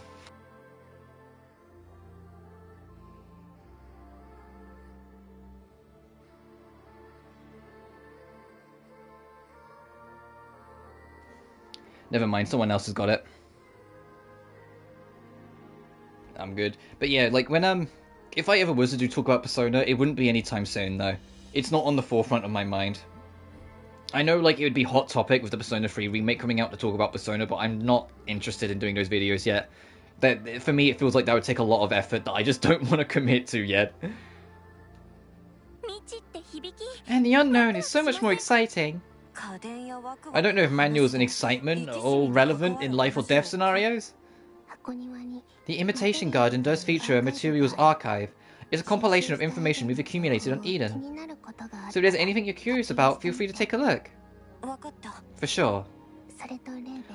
Never mind, someone else has got it. I'm good. But yeah, like when if I ever was to talk about Persona, it wouldn't be anytime soon though. It's not on the forefront of my mind. I know like it would be hot topic with the Persona 3 remake coming out to talk about Persona, but I'm not interested in doing those videos yet. That for me it feels like that would take a lot of effort that I just don't want to commit to yet. And the unknown is so much more exciting. I don't know if manuals and excitement are all relevant in life or death scenarios. The Imitation Garden does feature a materials archive. It's a compilation of information we've accumulated on Eden. So if there's anything you're curious about, feel free to take a look. For sure.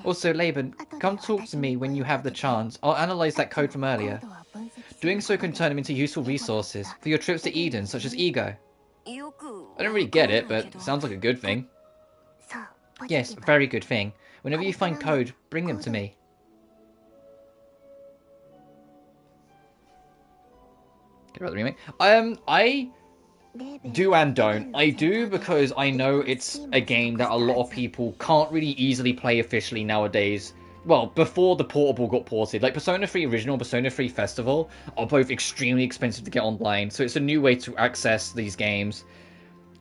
Also, Leben, come talk to me when you have the chance. I'll analyze that code from earlier. Doing so can turn them into useful resources for your trips to Eden, such as Ego. I don't really get it, but it sounds like a good thing. Yes, very good thing. Whenever you find code, bring them to me. Get about the remake. I do and don't. I do because I know it's a game that a lot of people can't really easily play officially nowadays. Well, before the portable got ported. Like Persona 3 Original, Persona 3 Festival are both extremely expensive to get online. So it's a new way to access these games.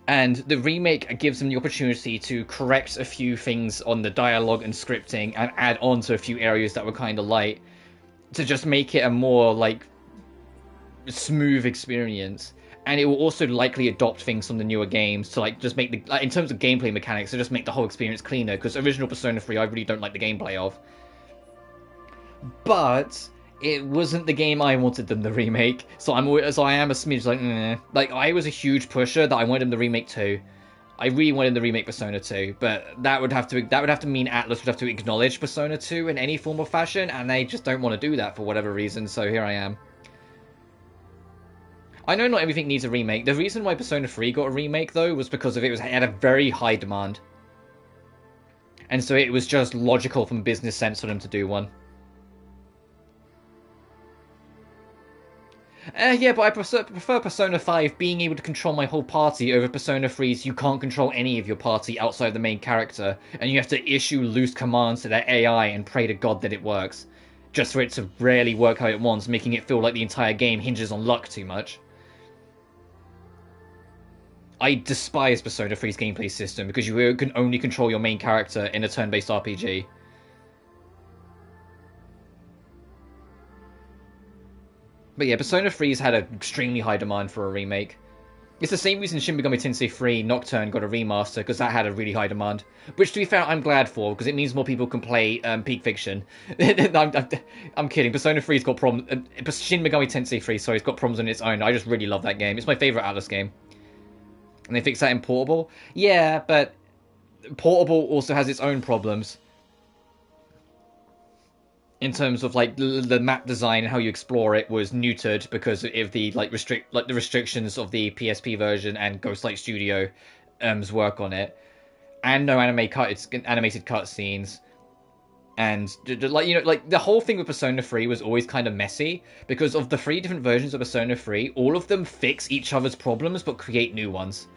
And the remake gives them the opportunity to correct a few things on the dialogue and scripting and add on to a few areas that were kind of light to just make it a more, like, smooth experience. And it will also likely adopt things from the newer games to, like, just make the... Like, in terms of gameplay mechanics, to just make the whole experience cleaner. Because original Persona 3, I really don't like the gameplay of. But it wasn't the game I wanted them to remake, so I am a smidge like, Like, I was a huge pusher that I wanted them to remake too. I really wanted the remake Persona 2, but that would have to mean Atlus would have to acknowledge Persona 2 in any form or fashion, and they just don't want to do that for whatever reason, so here I am. I know not everything needs a remake. The reason why Persona 3 got a remake, though, was because it had a very high demand. And so it was just logical from a business sense for them to do one. Yeah, but I prefer Persona 5 being able to control my whole party over Persona 3's you can't control any of your party outside the main character, and you have to issue loose commands to their AI and pray to God that it works. Just for it to rarely work how it wants, making it feel like the entire game hinges on luck too much. I despise Persona 3's gameplay system because you can only control your main character in a turn-based RPG. But yeah, Persona 3's had an extremely high demand for a remake. It's the same reason Shin Megami Tensei 3 Nocturne got a remaster, because that had a really high demand. Which, to be fair, I'm glad for, because it means more people can play Peak Fiction. I'm kidding, Persona 3's got problems. Shin Megami Tensei 3, sorry, it's got problems on its own. I just really love that game. It's my favourite Atlus game. And they fixed that in Portable? Yeah, but Portable also has its own problems. In terms of like the map design and how you explore it was neutered because of the the restrictions of the PSP version and Ghostlight Studio's work on it, and no animated cutscenes, and like the whole thing with Persona 3 was always kind of messy because of the 3 different versions of Persona 3. All of them fix each other's problems but create new ones,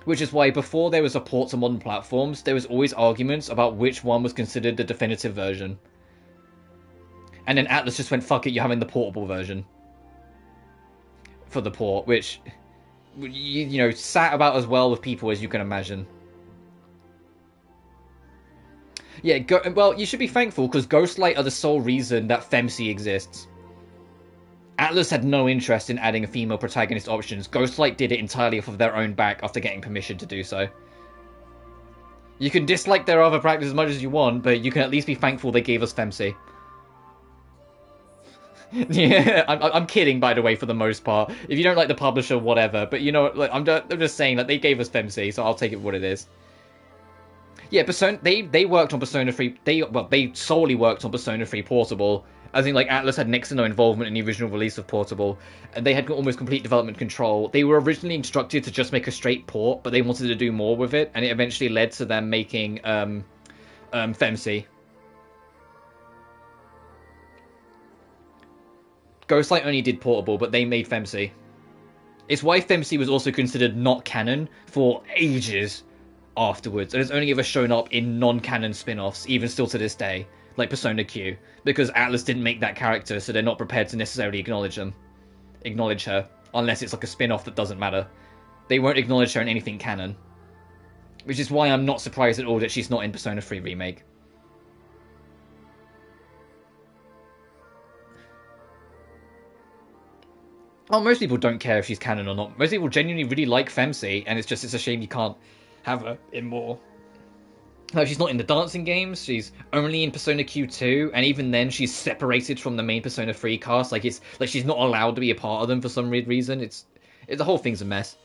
which is why before there was a port to modern platforms, there was always arguments about which one was considered the definitive version. And then Atlus just went, fuck it, you're having the portable version for the port, which, you know, sat about as well with people as you can imagine. Yeah, well, you should be thankful, because Ghostlight are the sole reason that Femc exists. Atlus had no interest in adding a female protagonist options. Ghostlight did it entirely off of their own back after getting permission to do so. You can dislike their other practice as much as you want, but you can at least be thankful they gave us Femc. Yeah, I'm kidding, by the way, for the most part. If you don't like the publisher, whatever. But you know, like, I'm just saying that they gave us Femc, so I'll take it for what it is. Yeah, Persona. They worked on Persona 3. They solely worked on Persona 3 Portable. I think like Atlus had next to no involvement in the original release of Portable, and they had almost complete development control. They were originally instructed to just make a straight port, but they wanted to do more with it, and it eventually led to them making Femc. Ghostlight only did Portable, but they made Femc. It's why Femc was also considered not canon for ages afterwards, and it's only ever shown up in non-canon spin-offs, even still to this day, like Persona Q, because Atlus didn't make that character, so they're not prepared to necessarily acknowledge her, unless it's like a spin-off that doesn't matter. They won't acknowledge her in anything canon, which is why I'm not surprised at all that she's not in Persona 3 Remake. Well, most people don't care if she's canon or not. Most people genuinely really like Femc, and it's a shame you can't have her in more. Like, she's not in the dancing games, she's only in Persona Q2, and even then she's separated from the main Persona 3 cast. Like, it's like she's not allowed to be a part of them for some weird reason. The whole thing's a mess.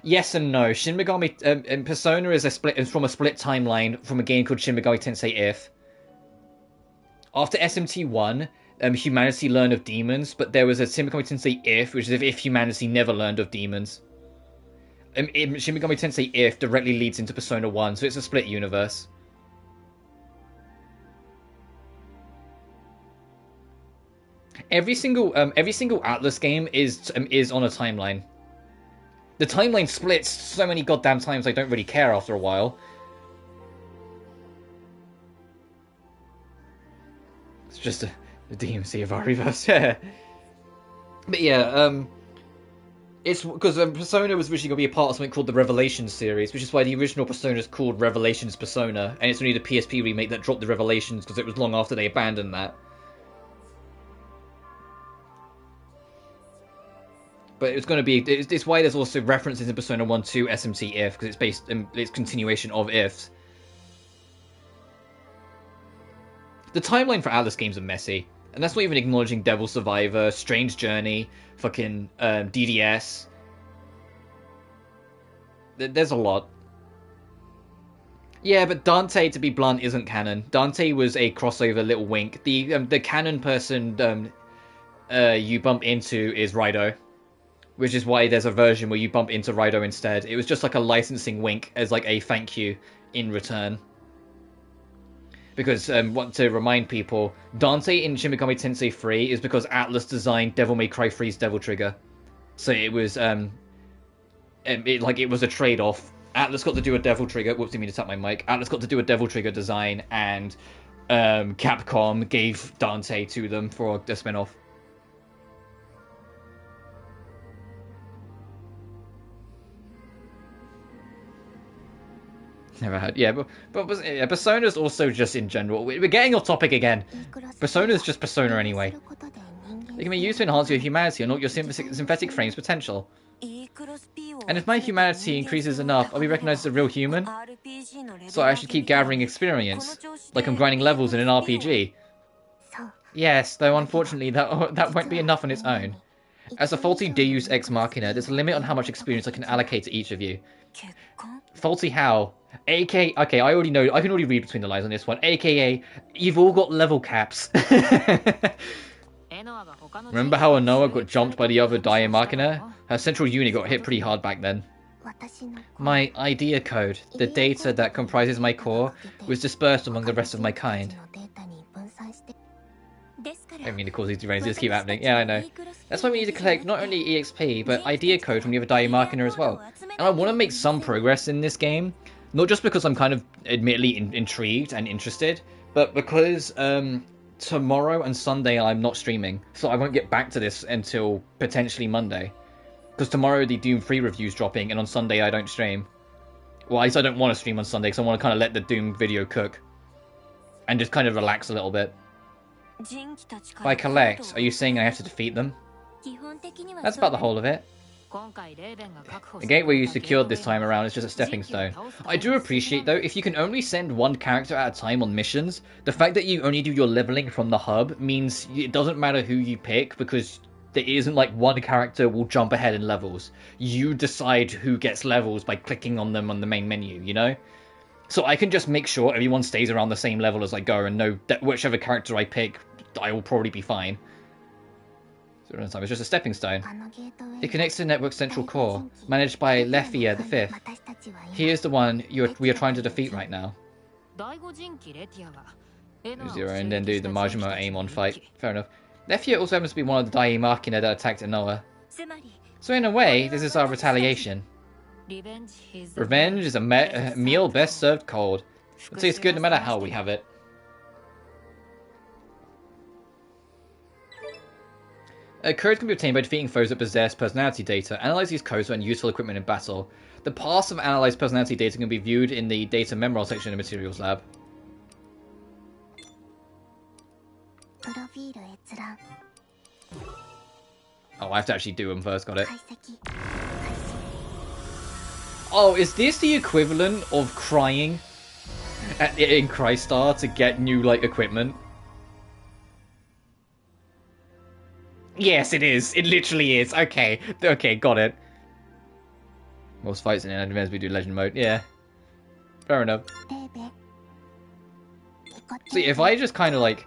Yes and no. Shin Megami Persona is from a split timeline from a game called Shin Megami Tensei If. After SMT1, humanity learned of demons, but there was a Shin Megami Tensei If, which is if humanity never learned of demons. Shin Megami Tensei If directly leads into Persona 1, so it's a split universe. Every single Atlus game is on a timeline. The timeline splits so many goddamn times I don't really care after a while. It's just a DMC of our reverse, yeah. But yeah, it's because Persona was originally going to be a part of something called the Revelations series, which is why the original Persona is called Revelations Persona, and it's only the PSP remake that dropped the Revelations because it was long after they abandoned that. But it's going to be... It's why there's also references in Persona 1 to SMT If, because it's based in its continuation of Ifs. The timeline for Atlus games are messy. And that's not even acknowledging Devil Survivor, Strange Journey, fucking DDS. There's a lot. Yeah, but Dante, to be blunt, isn't canon. Dante was a crossover little wink. The canon person you bump into is Raido, which is why there's a version where you bump into Raido instead. It was just like a licensing wink as like a thank you in return. Because, want to remind people, Dante in Shin Megami Tensei 3 is because Atlus designed Devil May Cry 3's Devil Trigger. So it was, it was a trade-off. Atlus got to do a Devil Trigger. Whoops, I mean to tap my mic. Atlus got to do a Devil Trigger design, and Capcom gave Dante to them for a spin-off. Never heard. Yeah, but Persona's also just in general. We're getting off topic again. Persona's just Persona anyway. It can be used to enhance your humanity or not your synthetic frame's potential. And if my humanity increases enough, I'll be recognized as a real human. So I should keep gathering experience, like I'm grinding levels in an RPG. Yes, though unfortunately that won't be enough on its own. As a faulty Deus Ex Machina, there's a limit on how much experience I can allocate to each of you. Faulty how? Okay, I can already read between the lines on this one. AKA, you've all got level caps. Remember how Anoa got jumped by the other Die Machina? Her central unit got hit pretty hard back then. My idea code, the data that comprises my core, was dispersed among the rest of my kind. I mean, of course these derails just keep happening. Yeah, I know. That's why we need to collect not only EXP, but idea code from the other Die Machina as well. And I want to make some progress in this game. Not just because I'm kind of admittedly intrigued and interested, but because tomorrow and Sunday I'm not streaming. So I won't get back to this until potentially Monday. Because tomorrow the Doom 3 review's dropping, and on Sunday I don't stream. Well, at least I don't want to stream on Sunday, because I want to kind of let the Doom video cook. And just kind of relax a little bit. By collect, are you saying I have to defeat them? That's about the whole of it. The gateway you secured this time around is just a stepping stone. I do appreciate though, if you can only send one character at a time on missions, the fact that you only do your leveling from the hub means it doesn't matter who you pick, because there isn't like one character will jump ahead in levels. You decide who gets levels by clicking on them on the main menu, you know? So I can just make sure everyone stays around the same level as I go and know that whichever character I pick, I will probably be fine. So it's just a stepping stone. It connects to the network's central core, managed by Lefia the Fifth. He is the one we are trying to defeat right now. Zero, and then do the Majima aim-on fight. Fair enough. Lefia also happens to be one of the Die Machina that attacked Anoa. So in a way, this is our retaliation. Revenge is a meal best served cold. It tastes good no matter how we have it. Codes can be obtained by defeating foes that possess personality data. Analyze these codes and useful equipment in battle. The paths of analyzed personality data can be viewed in the data memoir section of the materials lab. Oh, I have to actually do them first, got it. Oh, is this the equivalent of crying in Crystar to get new, like, equipment? Yes, it is. It literally is. Okay. Okay, got it. Most fights in anime as we do legend mode. Yeah. Fair enough. See, if I just kind of, like,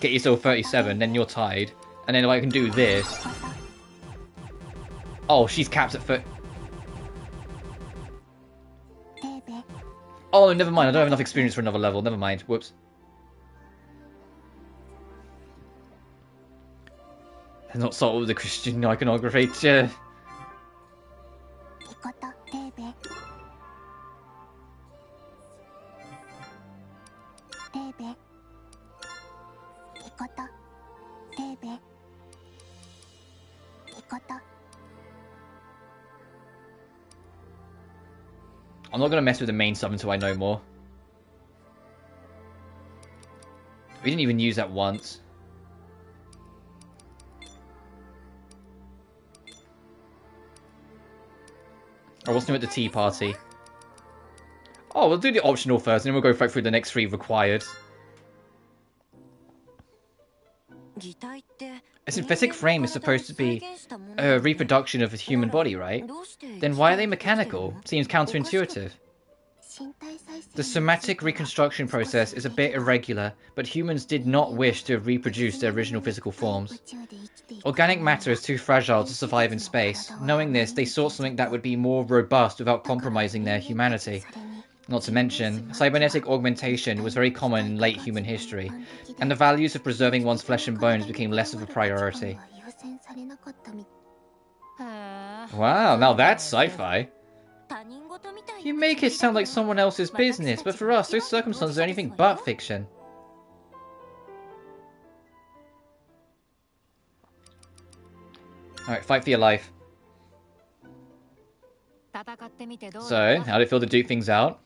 get yourself 37, then you're tied. And then if I can do this... Oh, she's capped at 30... Oh, never mind. I don't have enough experience for another level. Never mind. Whoops. They're not subtle with the Christian iconography. Yeah. I'm not going to mess with the main sub until I know more. We didn't even use that once. Or what's new at the tea party? Oh, we'll do the optional first, and then we'll go through the next 3 required. A synthetic frame is supposed to be a reproduction of a human body, right? Then why are they mechanical? Seems counterintuitive. The somatic reconstruction process is a bit irregular, but humans did not wish to reproduce their original physical forms. Organic matter is too fragile to survive in space. Knowing this, they sought something that would be more robust without compromising their humanity. Not to mention, cybernetic augmentation was very common in late human history, and the values of preserving one's flesh and bones became less of a priority. Wow, now that's sci-fi. You make it sound like someone else's business, but for us, those circumstances are anything but fiction. Alright, fight for your life. So, how did it feel to duke things out?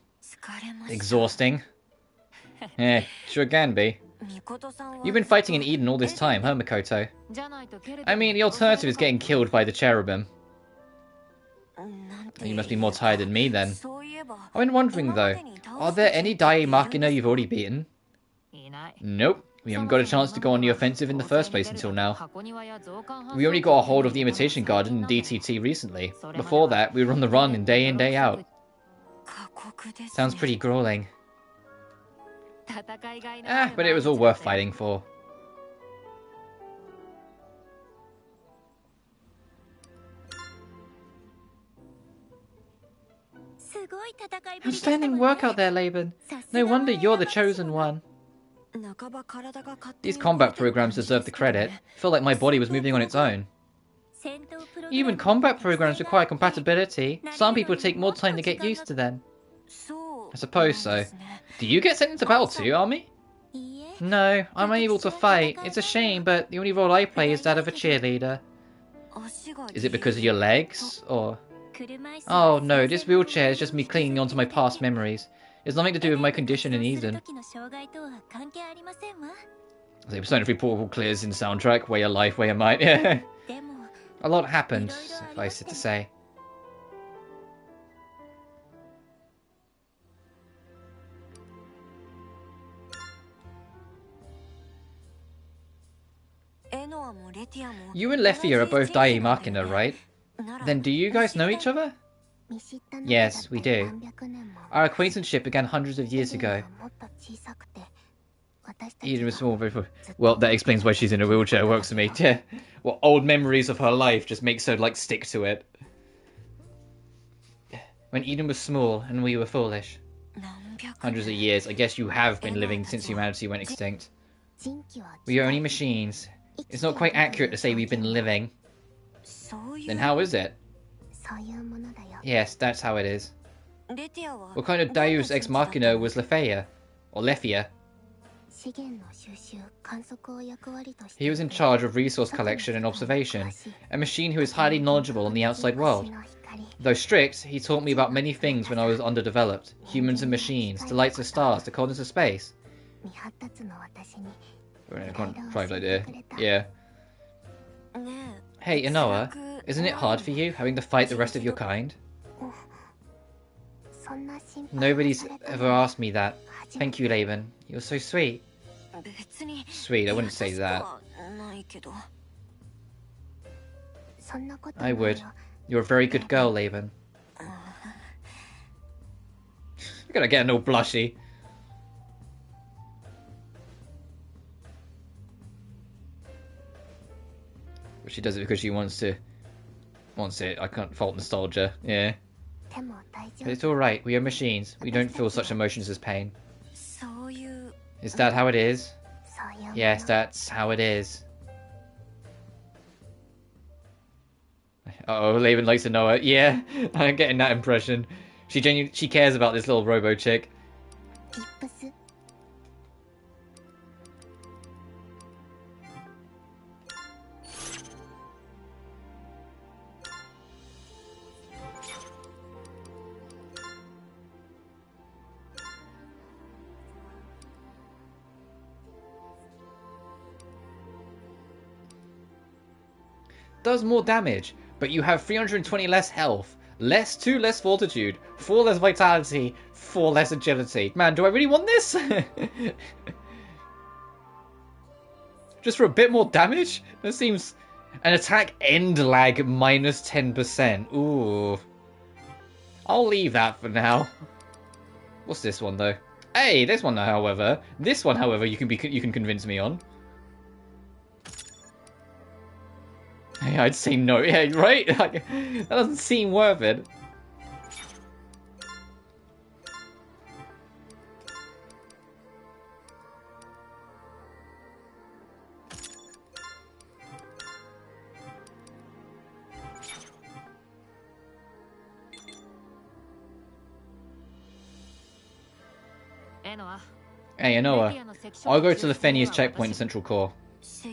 Exhausting. Yeah, sure can be. You've been fighting in Eden all this time, huh, Mikoto? I mean, the alternative is getting killed by the cherubim. You must be more tired than me, then. I've been wondering, though, are there any Dai Machina you've already beaten? Nope. We haven't got a chance to go on the offensive in the first place until now. We only got a hold of the Imitation Garden in DTT recently. Before that, we were on the run in, day out. Sounds pretty grueling. But it was all worth fighting for. Outstanding work out there, Leben. No wonder you're the chosen one. These combat programs deserve the credit. I feel like my body was moving on its own. Even combat programs require compatibility. Some people take more time to get used to them. I suppose so. Do you get sent into battle too, Army? No, I'm unable to fight. It's a shame, but the only role I play is that of a cheerleader. Is it because of your legs, or...? Oh no, this wheelchair is just me clinging onto my past memories. It's nothing to do with my condition in Eden. The Persona 3 Portable clears in the soundtrack. Way of life, way of might. Yeah. A lot happened, suffice it to say. You and Leffia are both Dai Machina, right? Then do you guys know each other? Yes, we do. Our acquaintanceship began hundreds of years ago. Eden was small, very... Well, that explains why she's in a wheelchair. Works for me. Yeah. Well, old memories of her life just makes her, like, stick to it. When Eden was small and we were foolish. Hundreds of years. I guess you have been living since humanity went extinct. We are only machines. It's not quite accurate to say we've been living. Then how is it? Yes, that's how it is. What kind of Deus Ex Machina was Leffia? Or Leffia? He was in charge of resource collection and observation, a machine who is highly knowledgeable on the outside world. Though strict, he taught me about many things when I was underdeveloped. Humans and machines, the lights of stars, the coldness of space. Private idea. Yeah. Hey, Inoa, isn't it hard for you, having to fight the rest of your kind? Nobody's ever asked me that. Thank you, Leben. You're so sweet. Sweet, I wouldn't say that. I would. You're a very good girl, Leben. Look at her getting all blushy. But she does it because she wants it. I can't fault nostalgia. Yeah. But it's alright. We are machines. We don't feel such emotions as pain. Is that how it is? Yes, that's how it is. Uh-oh, Leben likes to know it. Yeah, I'm getting that impression. She cares about this little robo chick. Does more damage, but you have 320 less health, 2 less fortitude, 4 less vitality, 4 less agility. Man, do I really want this? Just for a bit more damage? That seems... An attack end lag minus 10%. Ooh. I'll leave that for now. What's this one, though? Hey, this one, however. This one, however, you can convince me on. Hey, I'd say no. Yeah, right? Like, that doesn't seem worth it. Hey, Anoa. I'll go to the Fenia's checkpoint in Central Core.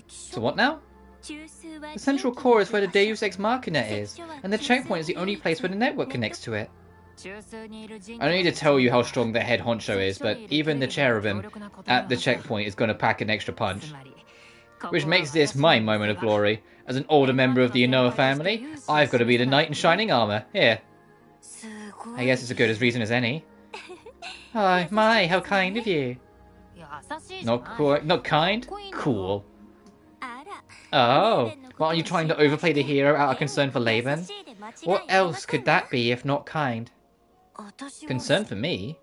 So what now? The Central Core is where the Deus Ex Machina is, and the checkpoint is the only place where the network connects to it. I don't need to tell you how strong the head honcho is, but even the cherubim at the checkpoint is going to pack an extra punch. Which makes this my moment of glory. As an older member of the Anoa family, I've got to be the knight in shining armor. Here. I guess it's as good a reason as any. Oh, my, how kind of you. Not kind? Cool. Oh, well, are you trying to overplay the hero out of concern for Leben? What else could that be if not kind? Concern for me?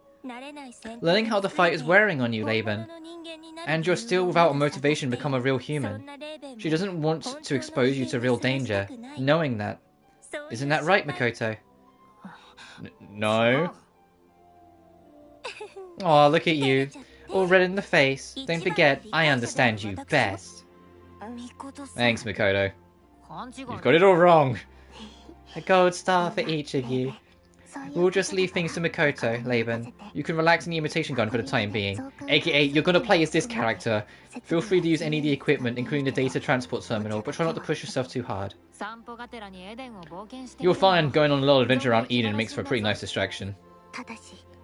Learning how the fight is wearing on you, Leben. And you're still without a motivation to become a real human. She doesn't want to expose you to real danger, knowing that. Isn't that right, Makoto? No. Oh, look at you. All red in the face. Don't forget, I understand you best. Thanks, Makoto. You've got it all wrong. A gold star for each of you. We'll just leave things to Makoto, Leben. You can relax in the imitation gun for the time being. AKA, you're gonna play as this character. Feel free to use any of the equipment, including the data transport terminal, but try not to push yourself too hard. You'll find going on a little adventure around Eden makes for a pretty nice distraction.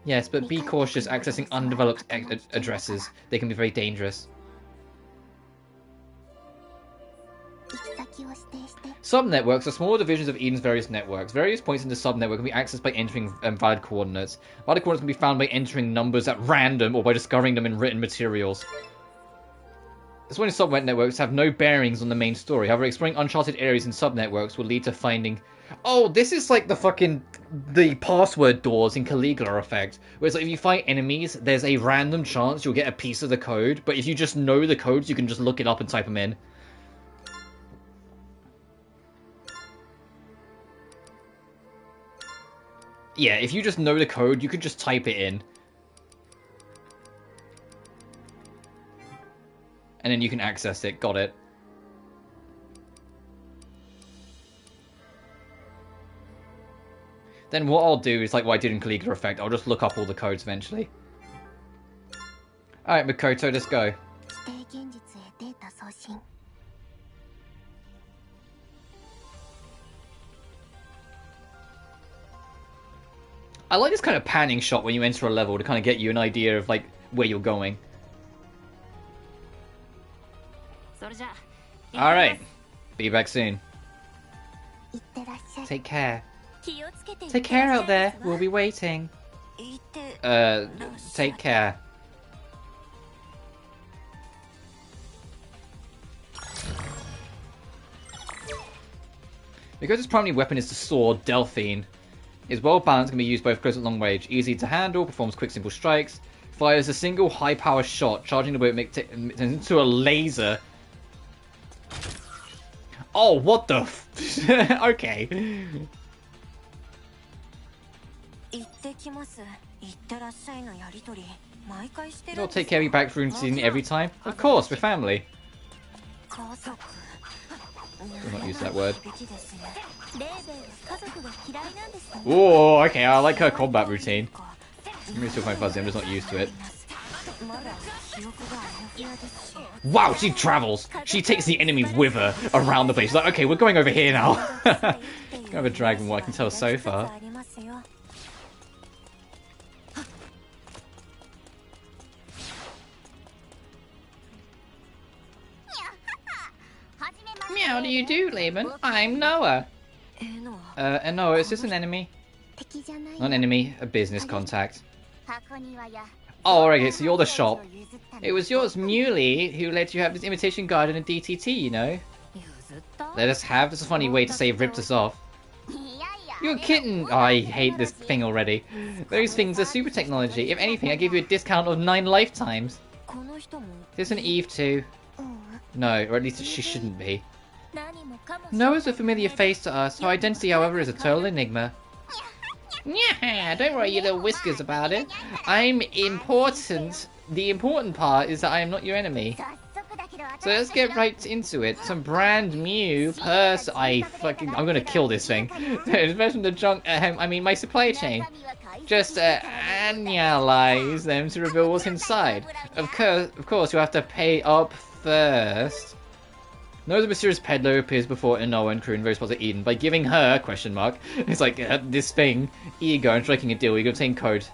Yes, but be cautious accessing undeveloped addresses. They can be very dangerous. Subnetworks are smaller divisions of Eden's various networks. Various points in the subnetwork can be accessed by entering valid coordinates. Valid coordinates can be found by entering numbers at random or by discovering them in written materials. This one in subnetworks have no bearings on the main story. However, exploring uncharted areas in subnetworks will lead to finding... Oh, this is like the password doors in Caligula effect. Where it's like if you fight enemies, there's a random chance you'll get a piece of the code. But if you just know the codes, you can just look it up and type them in. Yeah, if you just know the code, you can just type it in. And then you can access it. Got it. Then what I'll do is like what I did in Caligula Effect. I'll just look up all the codes eventually. Alright, Makoto, let's go. I like this kind of panning shot when you enter a level to kind of get you an idea of like where you're going. Alright. Be back soon. Take care. Take care out there. We'll be waiting. Take care. Because its primary weapon is the sword, Delphine. It's well balanced, can be used both close and long range. Easy to handle, performs quick simple strikes. Fires a single high power shot, charging the boat into a laser. Oh, what the f... Okay. You'll take care of your back routine every time? Of course, we're family. Do not use that word. Oh, okay, I like her combat routine. I'm still quite fuzzy, I'm just not used to it. Wow, she travels! She takes the enemy with her around the place. She's like, okay, we're going over here now. Kind of a dragon, what I can tell so far. How do you do, Leben? I'm Noah. Noah, is this an enemy? Not an enemy, a business contact. Oh, okay, so you're the shop. It was yours, Muley, who let you have this imitation garden and DTT, you know? Let us have? That's a funny way to say ripped us off. You're a kitten! Oh, I hate this thing already. Those things are super technology. If anything, I give you a discount of 9 lifetimes. There's an Eve too. No, or at least she shouldn't be. Noah's a familiar face to us. Her identity, however, is a total enigma. Yeah, don't worry your little whiskers about it. I'm important. The important part is that I am not your enemy. So let's get right into it. Some brand new purse. I'm gonna kill this thing. Especially from the junk. I mean, my supply chain. Just analyze them to reveal what's inside. Of course, you have to pay up first. No, the mysterious peddler appears before Inoa and crew in various parts of Eden by giving her, question mark, it's like, this thing, ego, and striking a deal. You can obtain code.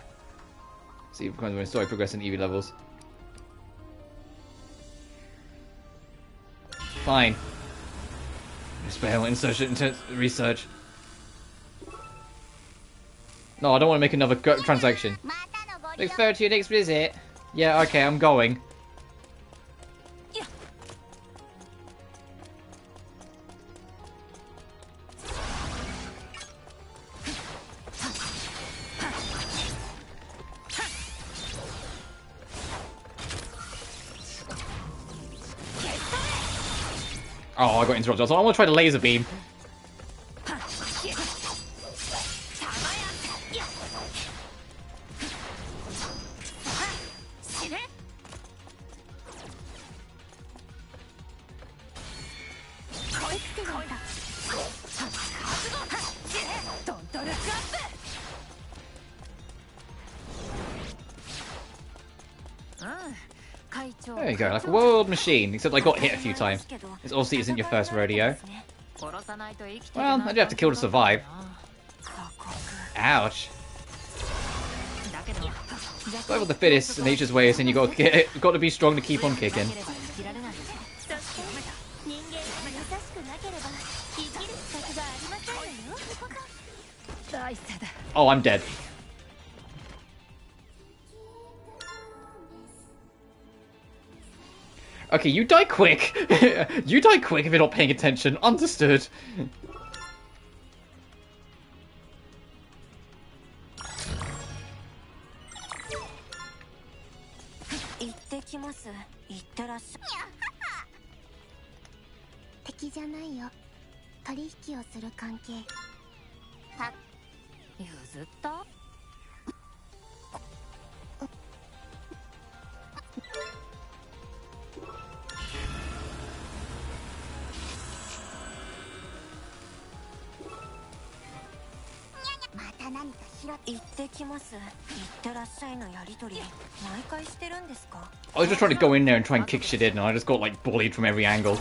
See if when story progress in EV levels. Fine. Spell insertion research. No, I don't want to make another transaction. Look forward to your next visit. Yeah, okay, I'm going. Oh, I got interrupted. I want to try the laser beam. There you go, like a world machine, except I got hit a few times. This obviously isn't your first rodeo. Well, I do have to kill to survive. Ouch. Survival of the fittest, nature's way, and you got to be strong to keep on kicking. Oh, I'm dead. Okay, you die quick. You die quick if you're not paying attention. Understood. I was just trying to go in there and try and kick shit in, and I just got like bullied from every angle.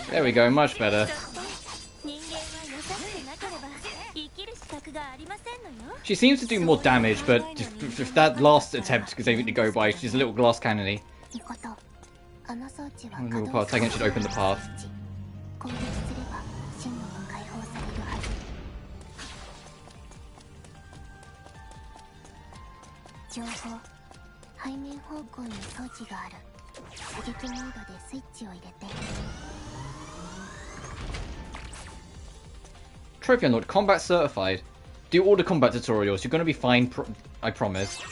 There we go, much better. She seems to do more damage, but if that last attempt because anything to go by, she's a little glass cannony. I think it should open the path. Trophy unlocked, combat certified. Do all the combat tutorials, you're gonna be fine, I promise.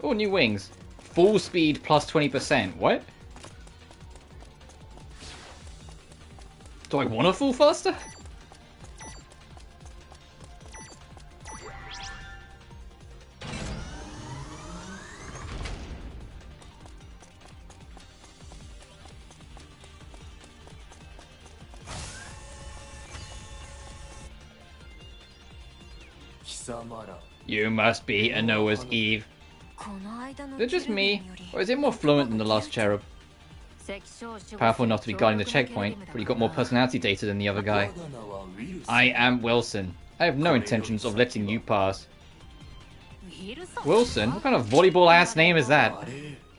Oh, new wings. Full speed plus 20%, what? Do I want to fall faster? You must be a Noah's Eve. Is it just me, or is it more fluent than the last cherub? Powerful enough to be guarding the checkpoint, but he got more personality data than the other guy. I am Wilson. I have no intentions of letting you pass. Wilson? What kind of volleyball-ass name is that?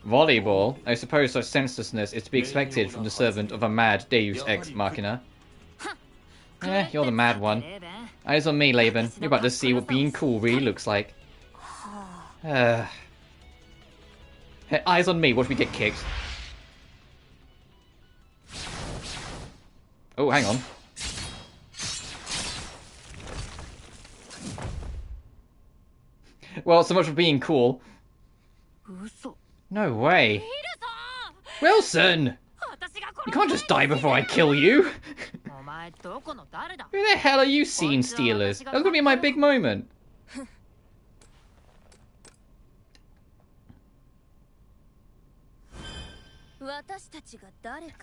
Volleyball? I suppose such senselessness is to be expected from the servant of a mad Deus Ex Machina. You're the mad one. Eyes on me, Leben. You're about to see what being cool really looks like. Hey, eyes on me, watch me get kicked. Oh, hang on. Well, so much for being cool. No way. Wilson! You can't just die before I kill you! Who the hell are you, scene stealers? That's gonna be my big moment.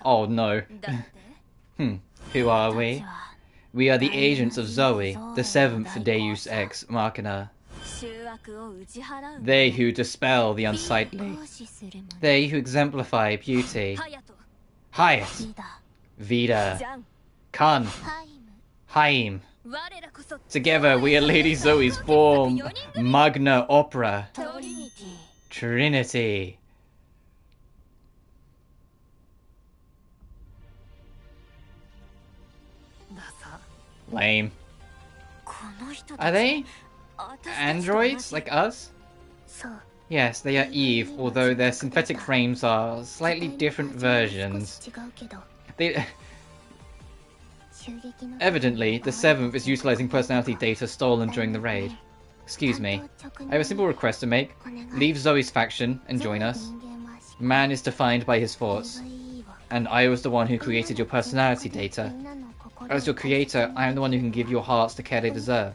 Oh no. Who are we? We are the agents of Zoe, the seventh Deus Ex Machina. They who dispel the unsightly. They who exemplify beauty. Hayat. Vida. Kan. Haim. Together we are Lady Zoe's form magna opera. Trinity. Lame. Are they androids like us? Yes, they are Eve, although their synthetic frames are slightly different versions. Evidently, the seventh is utilizing personality data stolen during the raid. Excuse me. I have a simple request to make. Leave Zoe's faction and join us. Man is defined by his thoughts. And I was the one who created your personality data. As your creator, I am the one who can give your hearts the care they deserve.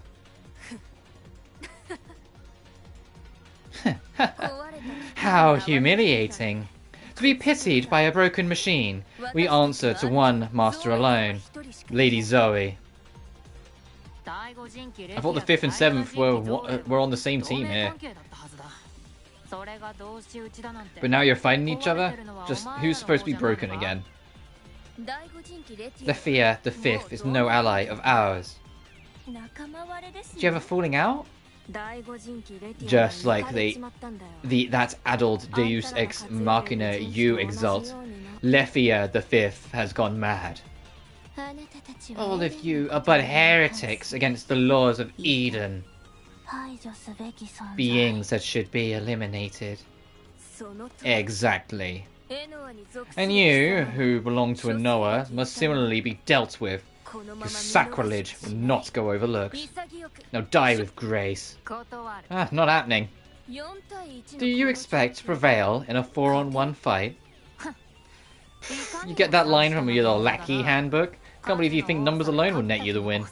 How humiliating. To be pitied by a broken machine, we answer to one master alone, Lady Zoe. I thought the 5th and 7th were on the same team here. But now you're fighting each other? Just who's supposed to be broken again? Lefia, the 5th, is no ally of ours. Did you have a falling out? Just like that adult Deus Ex Machina you exalt, Lefia the 5th has gone mad. All of you are but heretics against the laws of Eden. Beings that should be eliminated. Exactly. And you, who belong to a Noah, must similarly be dealt with. Your sacrilege will not go overlooked. Now die with grace. Not happening. Do you expect to prevail in a 4-on-1 fight? You get that line from your lackey handbook? Can't believe you think numbers alone will net you the win.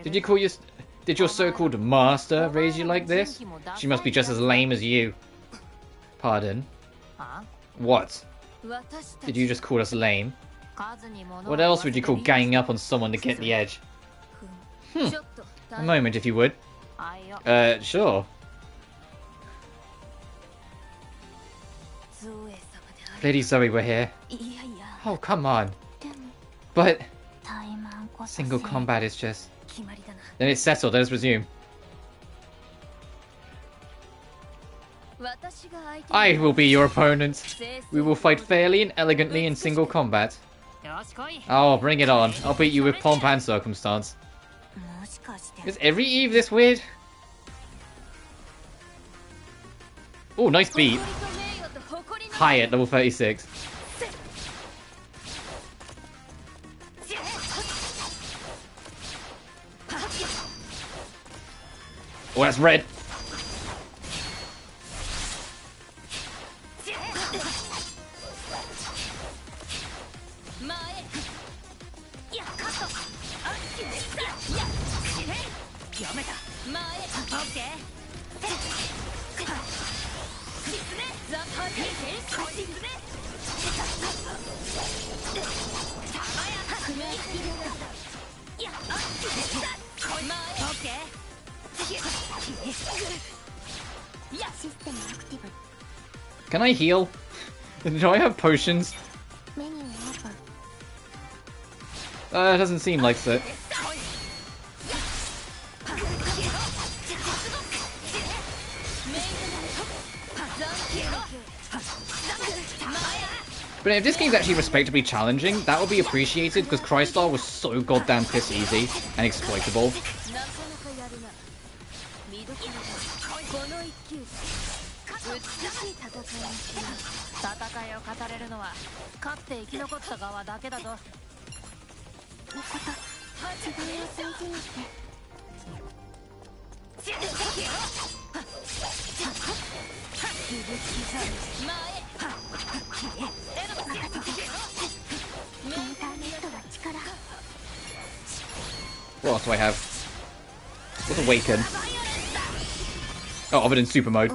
Did your so-called master raise you like this? She must be just as lame as you. Pardon? What? Did you just call us lame? What else would you call ganging up on someone to get the edge? A moment, if you would. Sure. Lady Zoe, we're here. Oh, come on. But single combat is just... Then it's settled, let us resume. I will be your opponent. We will fight fairly and elegantly in single combat. Oh, bring it on. I'll beat you with pomp and circumstance. Is every Eve this weird? Oh, nice beat. High at level 36. Oh, that's red. Can I heal? Do I have potions? It doesn't seem like it. But if this game's actually respectably challenging, that would be appreciated, because Crystar was so goddamn piss easy and exploitable. What else do I have? What's Awaken? Oh, other than Super Mode.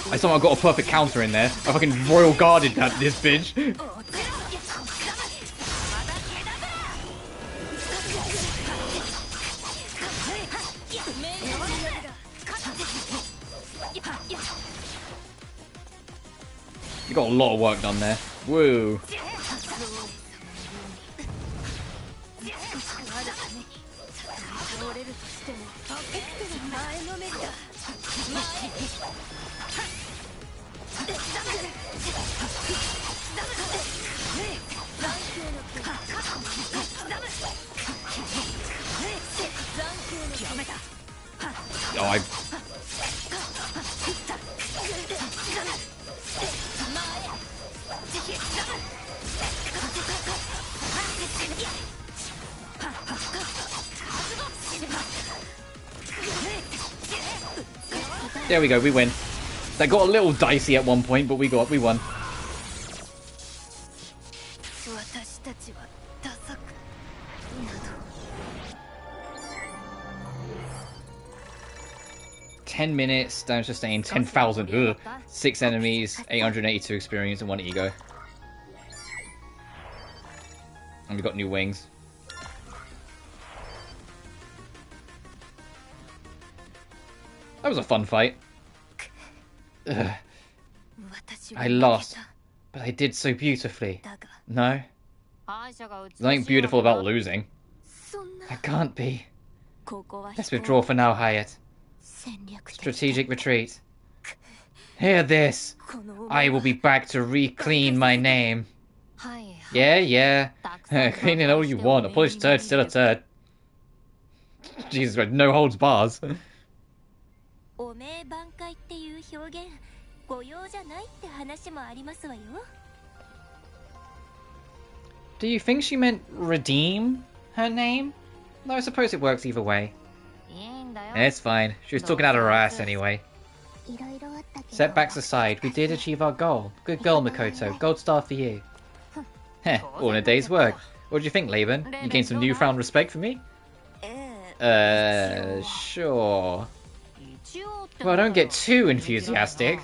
I somehow got a perfect counter in there. I fucking royal guarded this bitch. You got a lot of work done there. Woo. Oh, there we go, we win. That got a little dicey at one point, but we won. $10 minutes, damage sustained, 10,000. 6 enemies, 882 experience, and 1 ego. And we got new wings. That was a fun fight. Ugh. I lost, but I did so beautifully. No? There's nothing beautiful about losing. I can't be. Let's withdraw for now, Hyatt. Strategic retreat. Hear this. I will be back to re-clean my name. Yeah. Clean it all you want. A polished turd, still a turd. Jesus Christ, no holds bars. Do you think she meant redeem her name? No, I suppose it works either way. It's fine. She was talking out of her ass anyway. Setbacks aside, we did achieve our goal. Good goal, Mikoto. Gold star for you. Heh, all in a day's work. What do you think, Leben? You gained some newfound respect for me? Sure. Well, don't get too enthusiastic.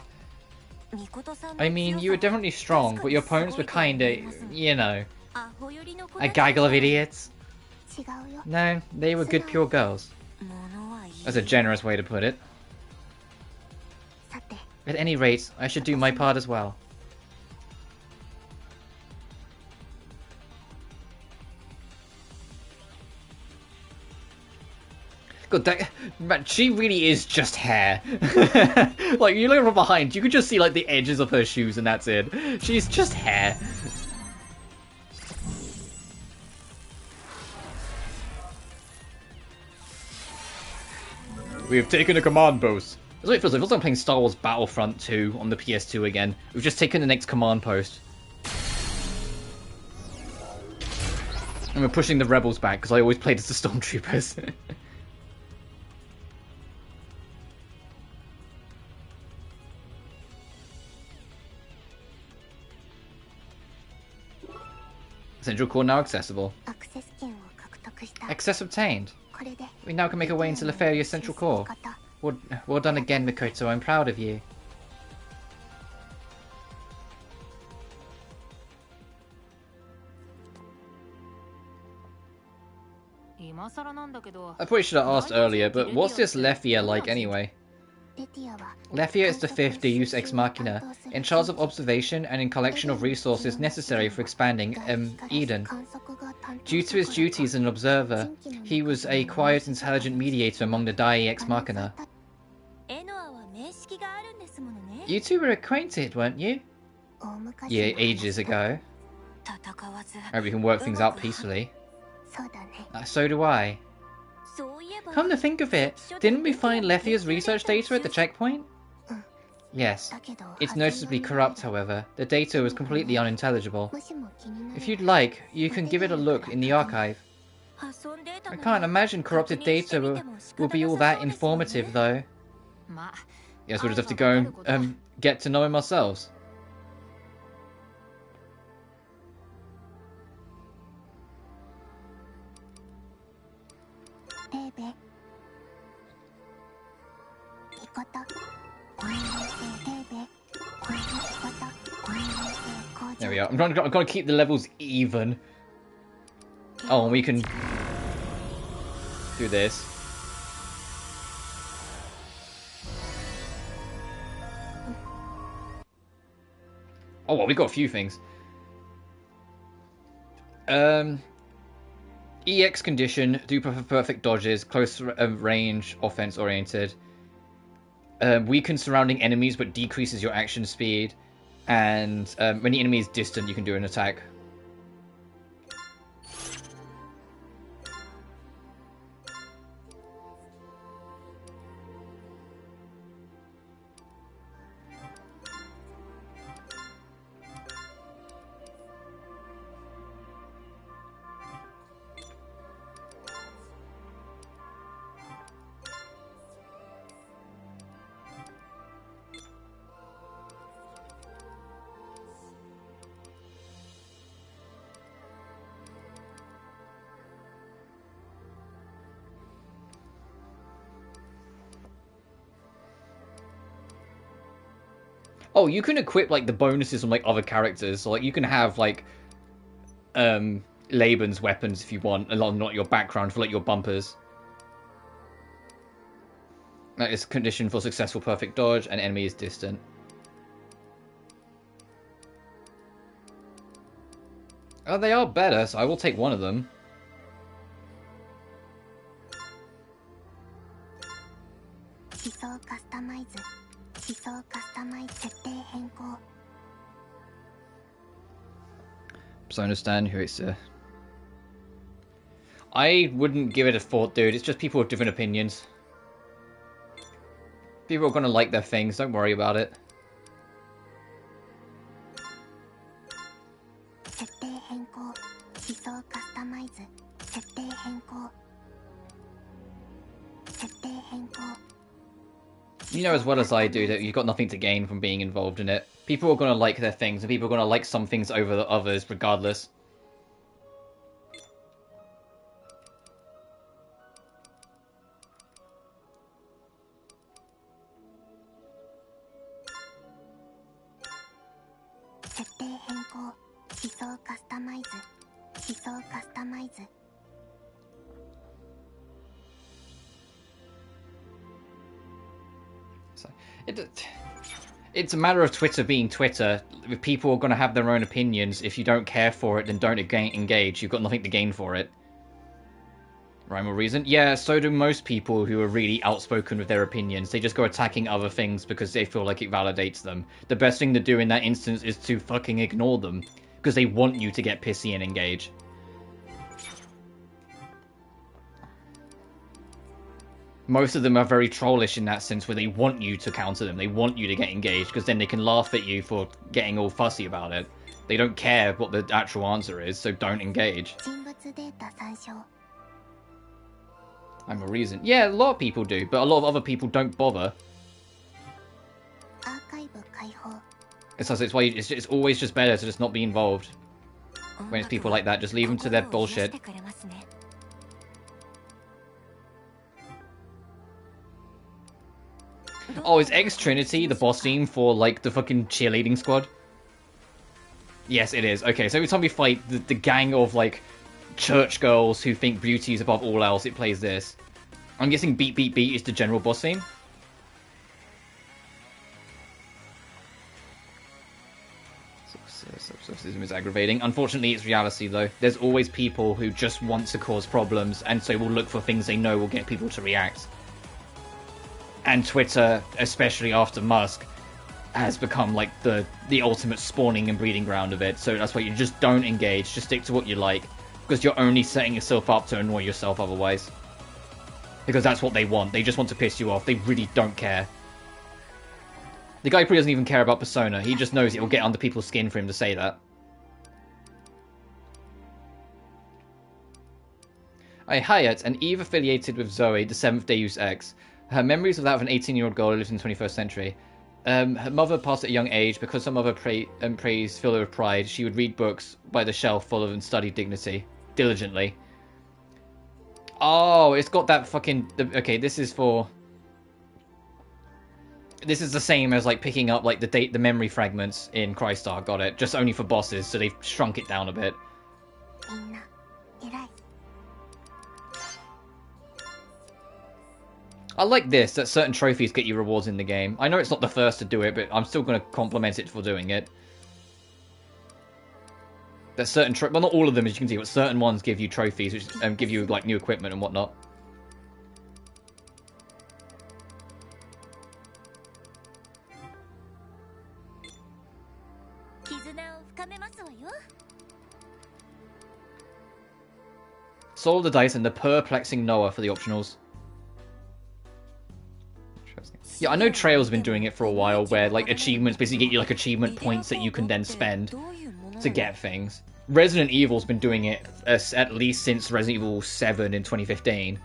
I mean, you were definitely strong, but your opponents were kinda, you know, a gaggle of idiots. No, they were good pure girls. That's a generous way to put it. At any rate, I should do my part as well. God, man, she really is just hair. Like, you look from behind, you could just see, like, the edges of her shoes and that's it. She's just hair. We have taken a command post. That's what it feels like. It feels like I'm playing Star Wars Battlefront 2 on the PS2 again. We've just taken the next command post. And we're pushing the rebels back, because I always played as the stormtroopers. Central core now accessible. Success obtained. We now can make our way into Leferia's central core. Well done again, Mikoto. I'm proud of you. I probably should have asked earlier, but what's this Lefia like anyway? Lefia is the fifth Deus Ex Machina, in charge of observation and in collection of resources necessary for expanding Eden. Due to his duties as an observer, he was a quiet, intelligent mediator among the Dai Ex Machina. You two were acquainted, weren't you? Yeah, ages ago. I hope we can work things out peacefully. So do I. Come to think of it, didn't we find Lefia's research data at the checkpoint? Yes. It's noticeably corrupt, however. The data was completely unintelligible. If you'd like, you can give it a look in the archive. I can't imagine corrupted data will be all that informative, though. Guess we'll just have to go and get to know him ourselves. There we are. I'm going to keep the levels even. Oh, and we can do this. Oh, well, we got a few things. EX condition, do perfect dodges, close range, offense oriented. Weaken surrounding enemies but decreases your action speed. And when the enemy is distant, you can do an attack. Oh, you can equip like the bonuses on like other characters. So like you can have like Leben's weapons if you want, along not your background for like your bumpers. That is condition for successful perfect dodge and enemy is distant. Oh, they are better, so I will take one of them. So I understand who it's I wouldn't give it a thought, dude. It's just people with different opinions. People are gonna like their things, don't worry about it. You know as well as I do that you've got nothing to gain from being involved in it. People are going to like their things, and people are going to like some things over the others, regardless. It's a matter of Twitter being Twitter. People are going to have their own opinions. If you don't care for it, then don't engage. You've got nothing to gain for it. Rhyme or reason? Yeah, so do most people who are really outspoken with their opinions. They just go attacking other things because they feel like it validates them. The best thing to do in that instance is to fucking ignore them. Because they want you to get pissy and engage. Most of them are very trollish in that sense, where they want you to counter them. They want you to get engaged, because then they can laugh at you for getting all fussy about it. They don't care what the actual answer is, so don't engage. I'm a reason. Yeah, a lot of people do, but a lot of other people don't bother. It's why it's always just better to just not be involved. When it's people like that, just leave them to their bullshit. Oh, is X Trinity the boss theme for, like, the fucking cheerleading squad? Yes, it is. Okay, so every time we fight the gang of, like, church girls who think beauty is above all else, it plays this. I'm guessing Beat Beat Beat is the general boss theme. Subsystem is aggravating. Unfortunately, it's reality, though. There's always people who just want to cause problems, and so will look for things they know will get people to react. And Twitter, especially after Musk, has become like the ultimate spawning and breeding ground of it. So that's why you just don't engage. Just stick to what you like, because you're only setting yourself up to annoy yourself otherwise. Because that's what they want. They just want to piss you off. They really don't care. The guy probably doesn't even care about Persona. He just knows it will get under people's skin for him to say that. I hired an Eve affiliated with Zoe, the 7th Deus Ex. Her memories of that of an 18-year-old girl who lives in the 21st century. Her mother passed at a young age. Because her mother praised filled her with pride, she would read books by the shelf full of and study diligently. Oh, it's got that fucking... Okay, this is for... This is the same as, like, picking up, like, the memory fragments in Crystar. Got it. Just only for bosses, so they've shrunk it down a bit. I like this, that certain trophies get you rewards in the game. I know it's not the first to do it, but I'm still going to compliment it for doing it. That certain well, not all of them, as you can see, but certain ones give you trophies, which give you, like, new equipment and whatnot. Soul of the Dice and the Perplexing Noah for the optionals. Yeah, I know Trail's been doing it for a while, where, like, achievements basically get you, like, achievement points that you can then spend to get things. Resident Evil's been doing it at least since Resident Evil 7 in 2015,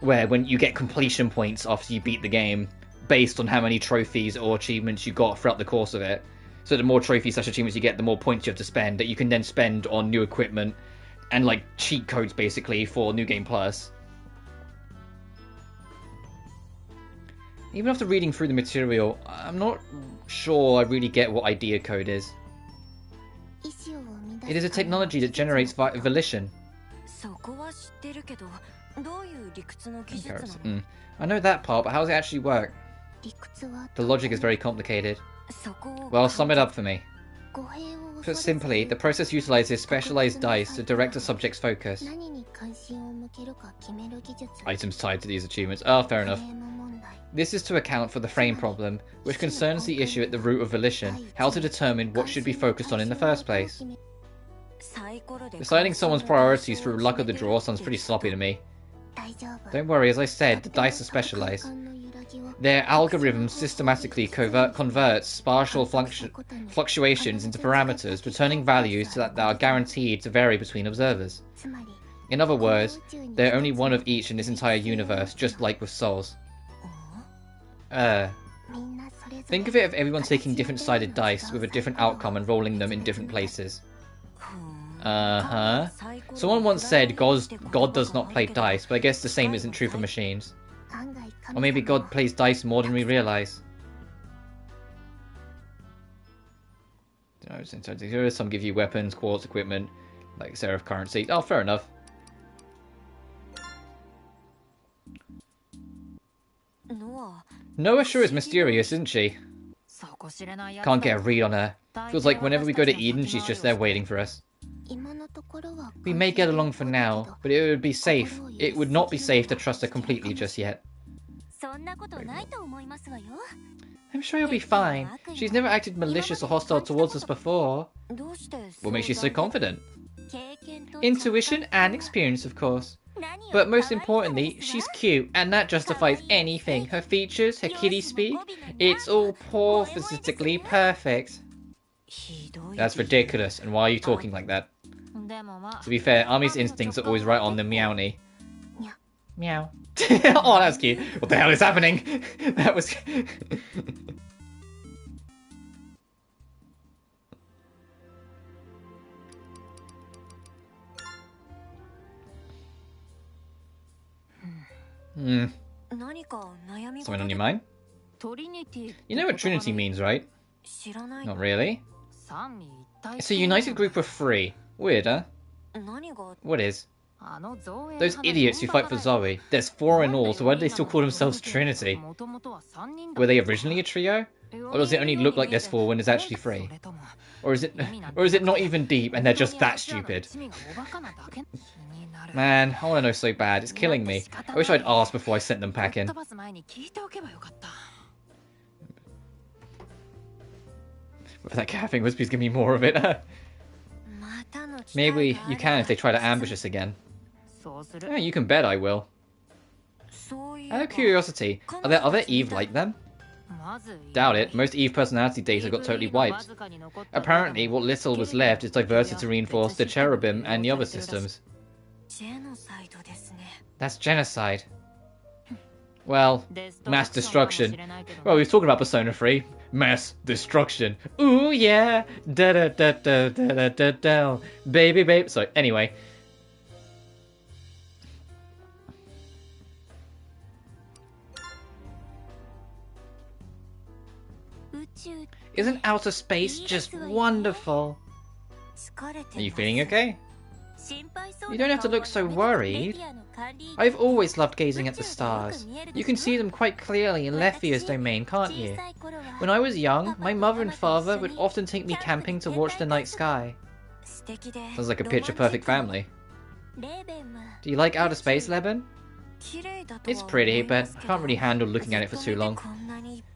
where when you get completion points after you beat the game, based on how many trophies or achievements you got throughout the course of it. So the more trophies / achievements you get, the more points you have to spend, that you can then spend on new equipment and, like, cheat codes, basically, for New Game Plus. Even after reading through the material, I'm not sure I really get what idea code is. It is a technology that generates volition. I know that part, but how does it actually work? The logic is very complicated. Well, sum it up for me. Put simply, the process utilizes specialized dice to direct a subject's focus. Items tied to these achievements. Oh, fair enough. This is to account for the frame problem, which concerns the issue at the root of volition, how to determine what should be focused on in the first place. Deciding someone's priorities through luck of the draw sounds pretty sloppy to me. Don't worry, as I said, the dice are specialized. Their algorithm systematically converts spatial fluctuations into parameters, returning values that are guaranteed to vary between observers. In other words, there are only one of each in this entire universe, just like with souls. Think of it of everyone taking different-sided dice with a different outcome and rolling them in different places. Someone once said God does not play dice, but I guess the same isn't true for machines. Or maybe God plays dice more than we realize. Some give you weapons, quartz, equipment, like Seraph currency. Oh, fair enough. Noah sure is mysterious, isn't she? Can't get a read on her. Feels like whenever we go to Eden, she's just there waiting for us. We may get along for now, but it would be safe. It would not be safe to trust her completely just yet. I'm sure you'll be fine. She's never acted malicious or hostile towards us before. What makes you so confident? Intuition and experience, of course. But most importantly, she's cute, and that justifies anything. Her features, her kiddie speak, it's all porphysically perfect. That's ridiculous, and why are you talking like that? To be fair, Army's instincts are always right on the meowny. Meow. Oh, that's cute. What the hell is happening? That was... Something on your mind? You know what Trinity means, right? Not really. It's a united group of three. Weird, huh? What is? Those idiots who fight for Zoe. There's four in all, so why do they still call themselves Trinity? Were they originally a trio? Or does it only look like there's four when there's actually three? Or is it not even deep and they're just that stupid? Man, I want to know so bad. It's killing me. I wish I'd asked before I sent them packing. But that cat thing was please give me more of it. Maybe you can if they try to ambush us again. Oh, you can bet I will. Out of curiosity, are there other Eve like them? Doubt it. Most Eve personality data got totally wiped. Apparently, what little was left is diverted to reinforce the Cherubim and the other systems. That's genocide. Well, mass destruction. Well, we were talking about Persona 3. Mass destruction. Ooh, yeah! Da-da-da-da-da-da-da. Baby, baby. Sorry, anyway. Isn't outer space just wonderful? Are you feeling okay? You don't have to look so worried. I've always loved gazing at the stars. You can see them quite clearly in Lefia's domain, can't you? When I was young, my mother and father would often take me camping to watch the night sky. Sounds like a picture-perfect family. Do you like outer space, Leben? It's pretty, but I can't really handle looking at it for too long.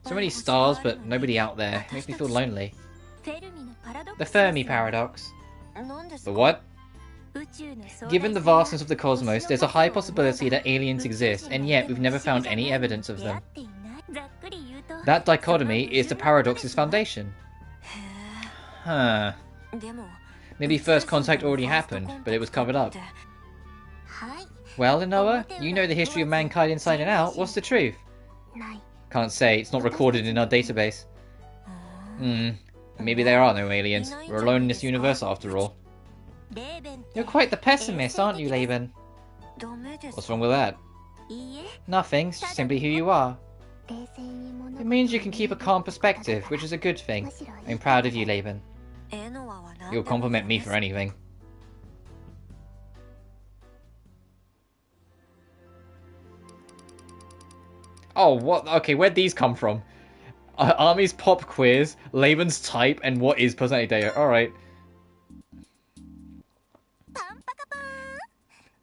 So many stars, but nobody out there. It makes me feel lonely. The Fermi paradox. The what? Given the vastness of the cosmos, there's a high possibility that aliens exist, and yet we've never found any evidence of them. That dichotomy is the paradox's foundation. Huh. Maybe first contact already happened, but it was covered up. Well, Noah, you know the history of mankind inside and out. What's the truth? Can't say. It's not recorded in our database. Maybe there are no aliens. We're alone in this universe after all. You're quite the pessimist, aren't you, Leben? What's wrong with that? Nothing, simply who you are. It means you can keep a calm perspective, which is a good thing. I'm proud of you, Leben. You'll compliment me for anything. Oh, what? Okay, where'd these come from? Army's pop quiz, Leben's type, and what is personality data? Alright.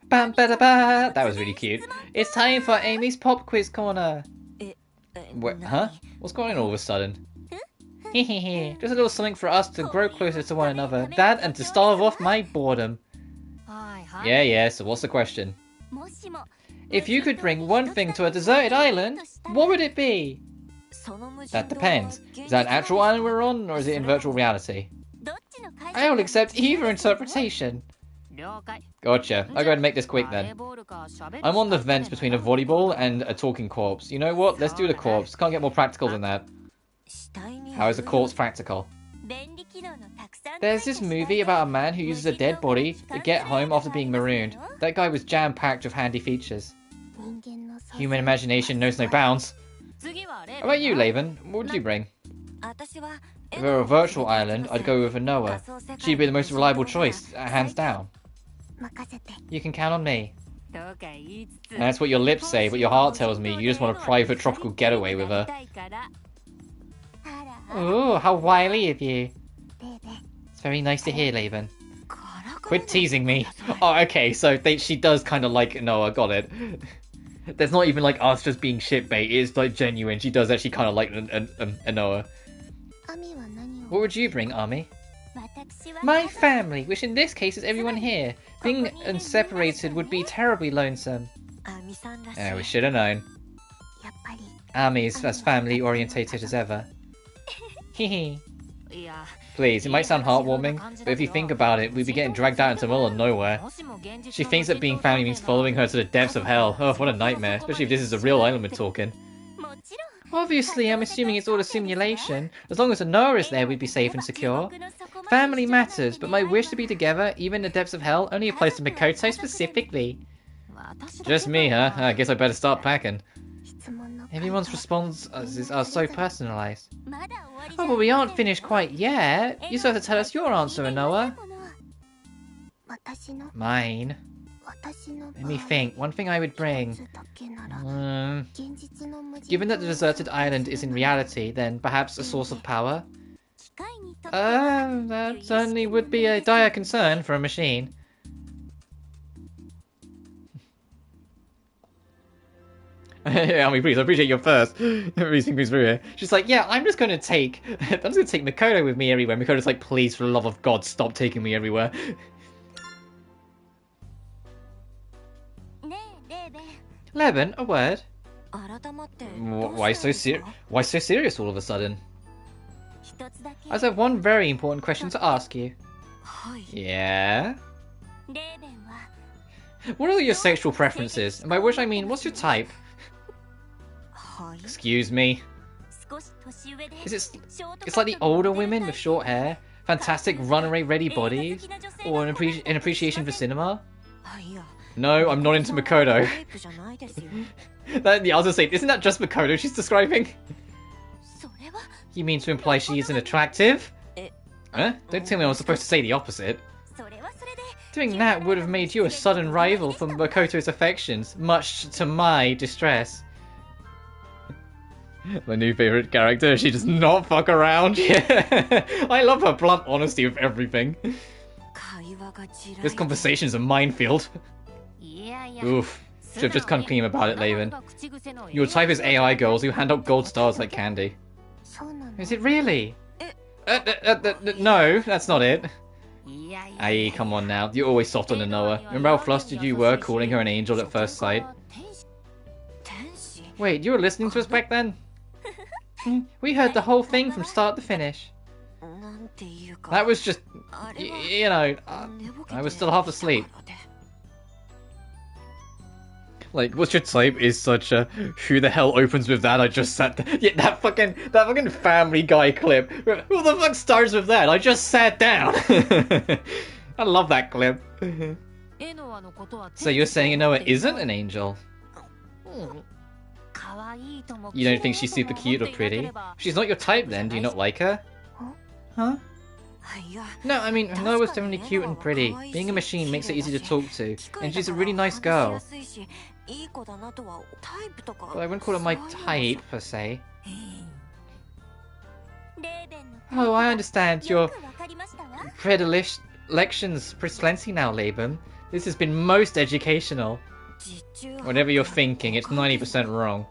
That was really cute. It's time for Amy's pop quiz corner. What? Huh? What's going on all of a sudden? Hehehe. Just a little something for us to grow closer to one another. That and to starve off my boredom. Yeah, so what's the question? If you could bring one thing to a deserted island, what would it be? That depends. Is that an actual island we're on, or is it in virtual reality? I will accept either interpretation. Gotcha. I'll go ahead and make this quick then. I'm on the fence between a volleyball and a talking corpse. You know what? Let's do the corpse. Can't get more practical than that. How is a corpse practical? There's this movie about a man who uses a dead body to get home after being marooned. That guy was jam-packed with handy features. Human imagination knows no bounds. How about you, Leben? What would you bring? If it were a virtual island, I'd go with a Noah. She'd be the most reliable choice, hands down. You can count on me. And that's what your lips say, but your heart tells me you just want a private tropical getaway with her. Ooh, how wily of you. It's very nice to hear, Leben. Quit teasing me. Oh, okay, so she does kind of like Noah, got it. There's not even like us just being shitbait, it's like genuine. She does actually kind of like a Noah. What would you bring, Ami? My family, which in this case is everyone here. Being unseparated would be terribly lonesome. We should have known. Ami is as family orientated as ever. Hehe. Please, it might sound heartwarming, but if you think about it, we'd be getting dragged out into the middle of nowhere. She thinks that being family means following her to the depths of hell. Oh, what a nightmare, especially if this is a real island we're talking. Obviously, I'm assuming it's all a simulation. As long as Noah is there, we'd be safe and secure. Family matters, but my wish to be together, even in the depths of hell, only applies to Makoto specifically. Just me, huh? I guess I better start packing. Everyone's responses are so personalized. Oh, but we aren't finished quite yet. You still have to tell us your answer, Anoa. Mine. Let me think. One thing I would bring. Given that the deserted island is in reality, then perhaps a source of power? That certainly would be a dire concern for a machine. Yeah, I mean, please, I appreciate your first reasoning through here. She's like, yeah, I'm just gonna take Makoto with me everywhere. Makoto's like, please, for the love of God, stop taking me everywhere. Leben, a word? Why so serious all of a sudden? I just have one very important question to ask you. Yeah? What are your sexual preferences? And by which I mean, what's your type? Excuse me? Is it slightly older women with short hair? Fantastic runaway ready bodies? Or an appreciation for cinema? No, I'm not into Makoto. Yeah, I was gonna say, isn't that just Makoto she's describing? You mean to imply she isn't attractive? Huh? Don't tell me I was supposed to say the opposite. Doing that would have made you a sudden rival for Makoto's affections, much to my distress. My new favourite character, she does not fuck around. Yeah. I love her blunt honesty with everything. This conversation's a minefield. Oof. Should have just come clean about it, Leben. Your type is AI girls who hand out gold stars like candy. Is it really? No, that's not it. Aye, come on now. You're always soft on Anoa. Remember how flustered you were calling her an angel at first sight? Wait, you were listening to us back then? We heard the whole thing from start to finish. That was just... you know, I was still half asleep. Like, what's your type is such a... Who the hell opens with that? I just sat there. Yeah, that fucking Family Guy clip. Who the fuck starts with that? I just sat down. I love that clip. So you're saying Anoa isn't an angel? You don't think she's super cute or pretty? She's not your type then, do you not like her? Huh? No, I mean, Anoa's definitely cute and pretty. Being a machine makes her easy to talk to, and she's a really nice girl. But I wouldn't call her my type, per se. Oh, I understand your predilections plenty now, Leben. This has been most educational. Whatever you're thinking, it's 90% wrong.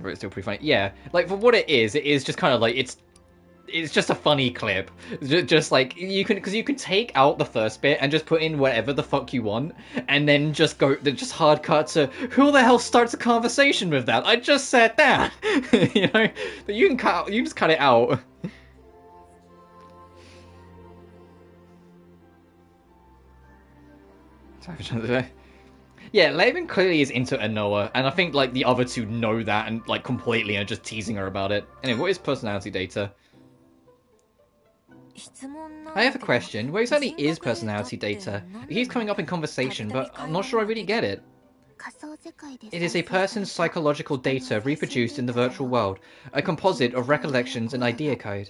It's still pretty funny. Yeah, like for what it is just kind of like it's just a funny clip. Just like you can take out the first bit and just put in whatever the fuck you want, and then just hard cut to who the hell starts a conversation with that? I just sat down, you know. But you can just cut it out. Yeah, Leben clearly is into Anoa, and I think like the other two know that and like completely are just teasing her about it. Anyway, what is personality data? I have a question. What exactly is personality data? It keeps coming up in conversation, but I'm not sure I really get it. It is a person's psychological data reproduced in the virtual world, a composite of recollections and idea code.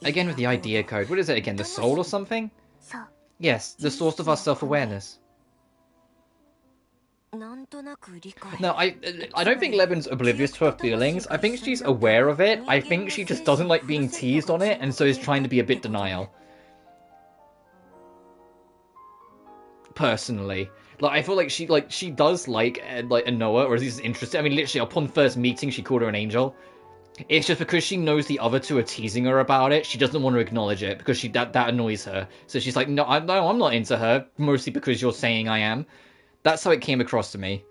Again with the idea code, what is it again, the soul or something? Yes, the source of our self-awareness. No, I don't think Leben's oblivious to her feelings. I think she's aware of it. I think she just doesn't like being teased on it, and so is trying to be a bit denial. Personally. Like, I feel like she does like Anoa, or at least is interested. I mean, literally, upon first meeting, she called her an angel. It's just because she knows the other two are teasing her about it, she doesn't want to acknowledge it, because that annoys her. So she's like, no, I'm not into her, mostly because you're saying I am. That's how it came across to me.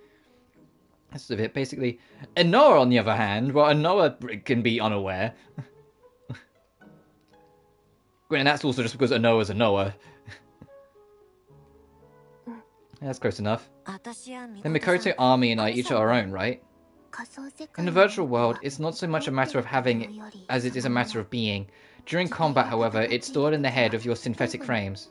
That's of it, basically. Anoa, on the other hand, well, Anoa can be unaware. And that's also just because Anoa's Anoa. That's close enough. Then Makoto, Army, and I each are our own, right? In the virtual world, it's not so much a matter of having as it is a matter of being. During combat, however, it's stored in the head of your synthetic frames.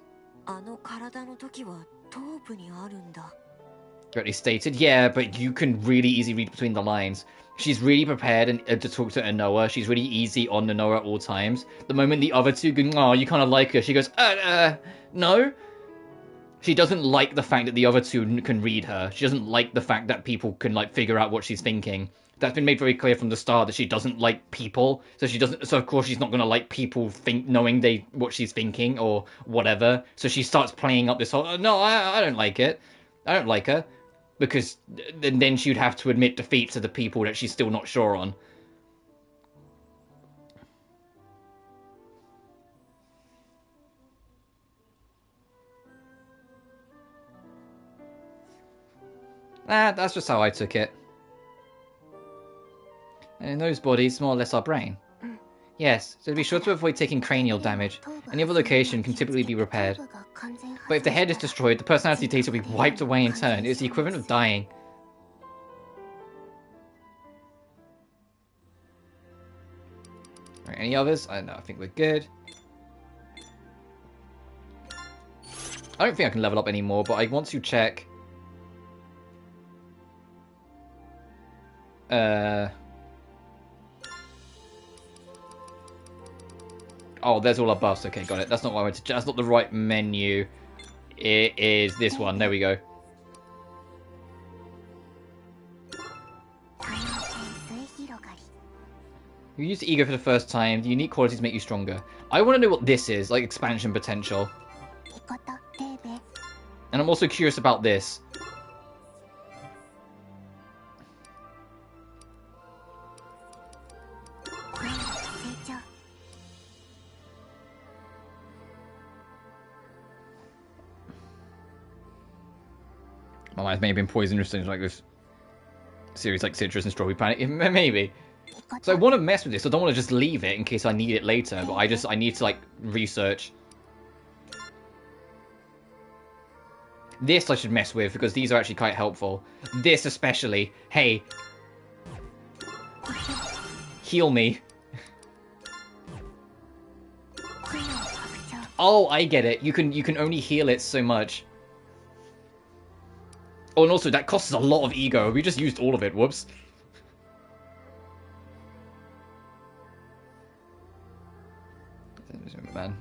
Correctly stated. Yeah, but you can really easily read between the lines. She's really prepared to talk to Anoa. She's really easy on Anoa at all times. The moment the other two go, oh, you kind of like her, she goes, no. She doesn't like the fact that the other two can read her. She doesn't like the fact that people can, like, figure out what she's thinking. That's been made very clear from the start that she doesn't like people. So of course she's not going to like people knowing what she's thinking or whatever. So she starts playing up this whole, oh, no, I don't like it. I don't like her. Because then she'd have to admit defeat to the people that she's still not sure on. That's just how I took it. And in those bodies, more or less our brain. Yes, so be sure to avoid taking cranial damage. Any other location can typically be repaired. But if the head is destroyed, the personality data will be wiped away in turn. It is the equivalent of dying. Right, any others? I don't know, I think we're good. I don't think I can level up anymore, but I want to check... Oh, there's all our buffs. Okay, got it. That's not what I went to. That's not the right menu. It is this one. There we go. You use Ego for the first time. The unique qualities make you stronger. I want to know what this is, like expansion potential. And I'm also curious about this. My mind may have been poisoned with things like this series like Citrus and Strawberry Planet. Maybe. So I want to mess with this. I don't want to just leave it in case I need it later. But I need to like research. This I should mess with because these are actually quite helpful. This especially. Hey. Heal me. Oh, I get it. You can only heal it so much. Oh, and also, that costs a lot of ego. We just used all of it. Whoops. Man.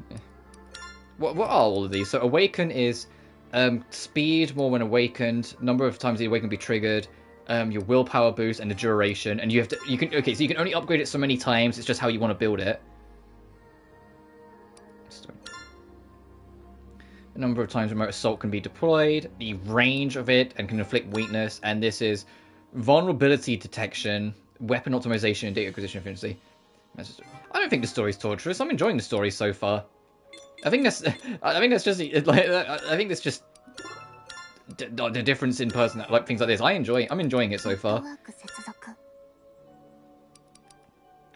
What are all of these? So, Awaken is speed more when awakened, number of times the Awaken be triggered, your willpower boost, and the duration. And so you can only upgrade it so many times. It's just how you want to build it. The number of times remote assault can be deployed, the range of it, and can inflict weakness, and this is vulnerability detection, weapon optimization, and data acquisition efficiency. I don't think the story's torturous. I'm enjoying the story so far. I think that's just the difference in person, like things like this. I'm enjoying it so far.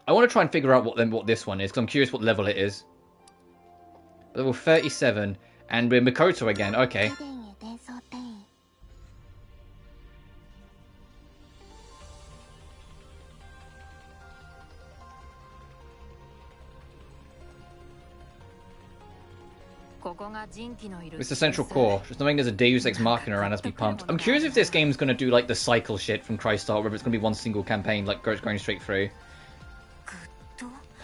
I want to try and figure out what this one is, because I'm curious what level it is. Level 37. And we're Mikoto again, okay. It's the central core. Just knowing there's a Deus Ex Machina around has me pumped. I'm curious if this game's going to do like the cycle shit from Crystar, whether it's going to be one single campaign, like going straight through.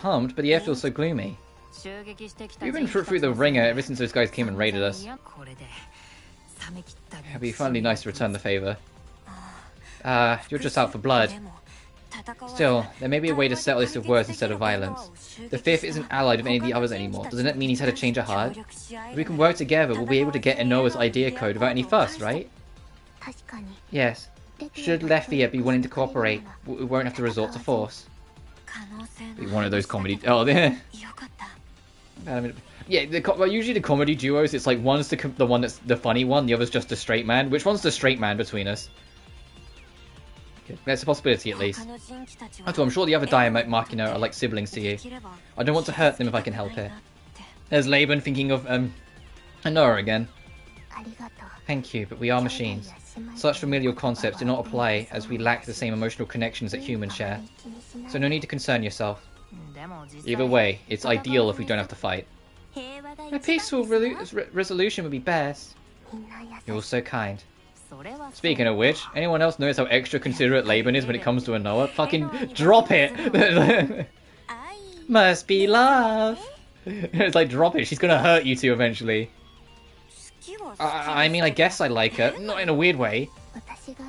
Pumped, but the air feels so gloomy. We've been through the ringer ever since those guys came and raided us. It'd be finally nice to return the favour. You're just out for blood. Still, there may be a way to settle this with words instead of violence. The Fifth isn't allied with any of the others anymore. Doesn't that mean he's had a change of heart? If we can work together, we'll be able to get Inoa's idea code without any fuss, right? Yes. Should Lefia be willing to cooperate, we won't have to resort to force. Be one of those comedy... Oh, yeah. Yeah, usually the comedy duos, it's like one's the one that's the funny one, the other's just the straight man. Which one's the straight man between us? That's a possibility, at least. Also, I'm sure the other Diamond Machina are like siblings to you. I don't want to hurt them if I can help it. There's Leben thinking of Anoa again. Thank you, but we are machines. Such familial concepts do not apply as we lack the same emotional connections that humans share. So no need to concern yourself. Either way, it's ideal if we don't have to fight. A peaceful resolution would be best. You're so kind. Speaking of which, anyone else notice how extra considerate Leben is when it comes to Anoa? Fucking drop it! Must be love! It's like, drop it, she's gonna hurt you two eventually. I mean, I guess I like her. Not in a weird way.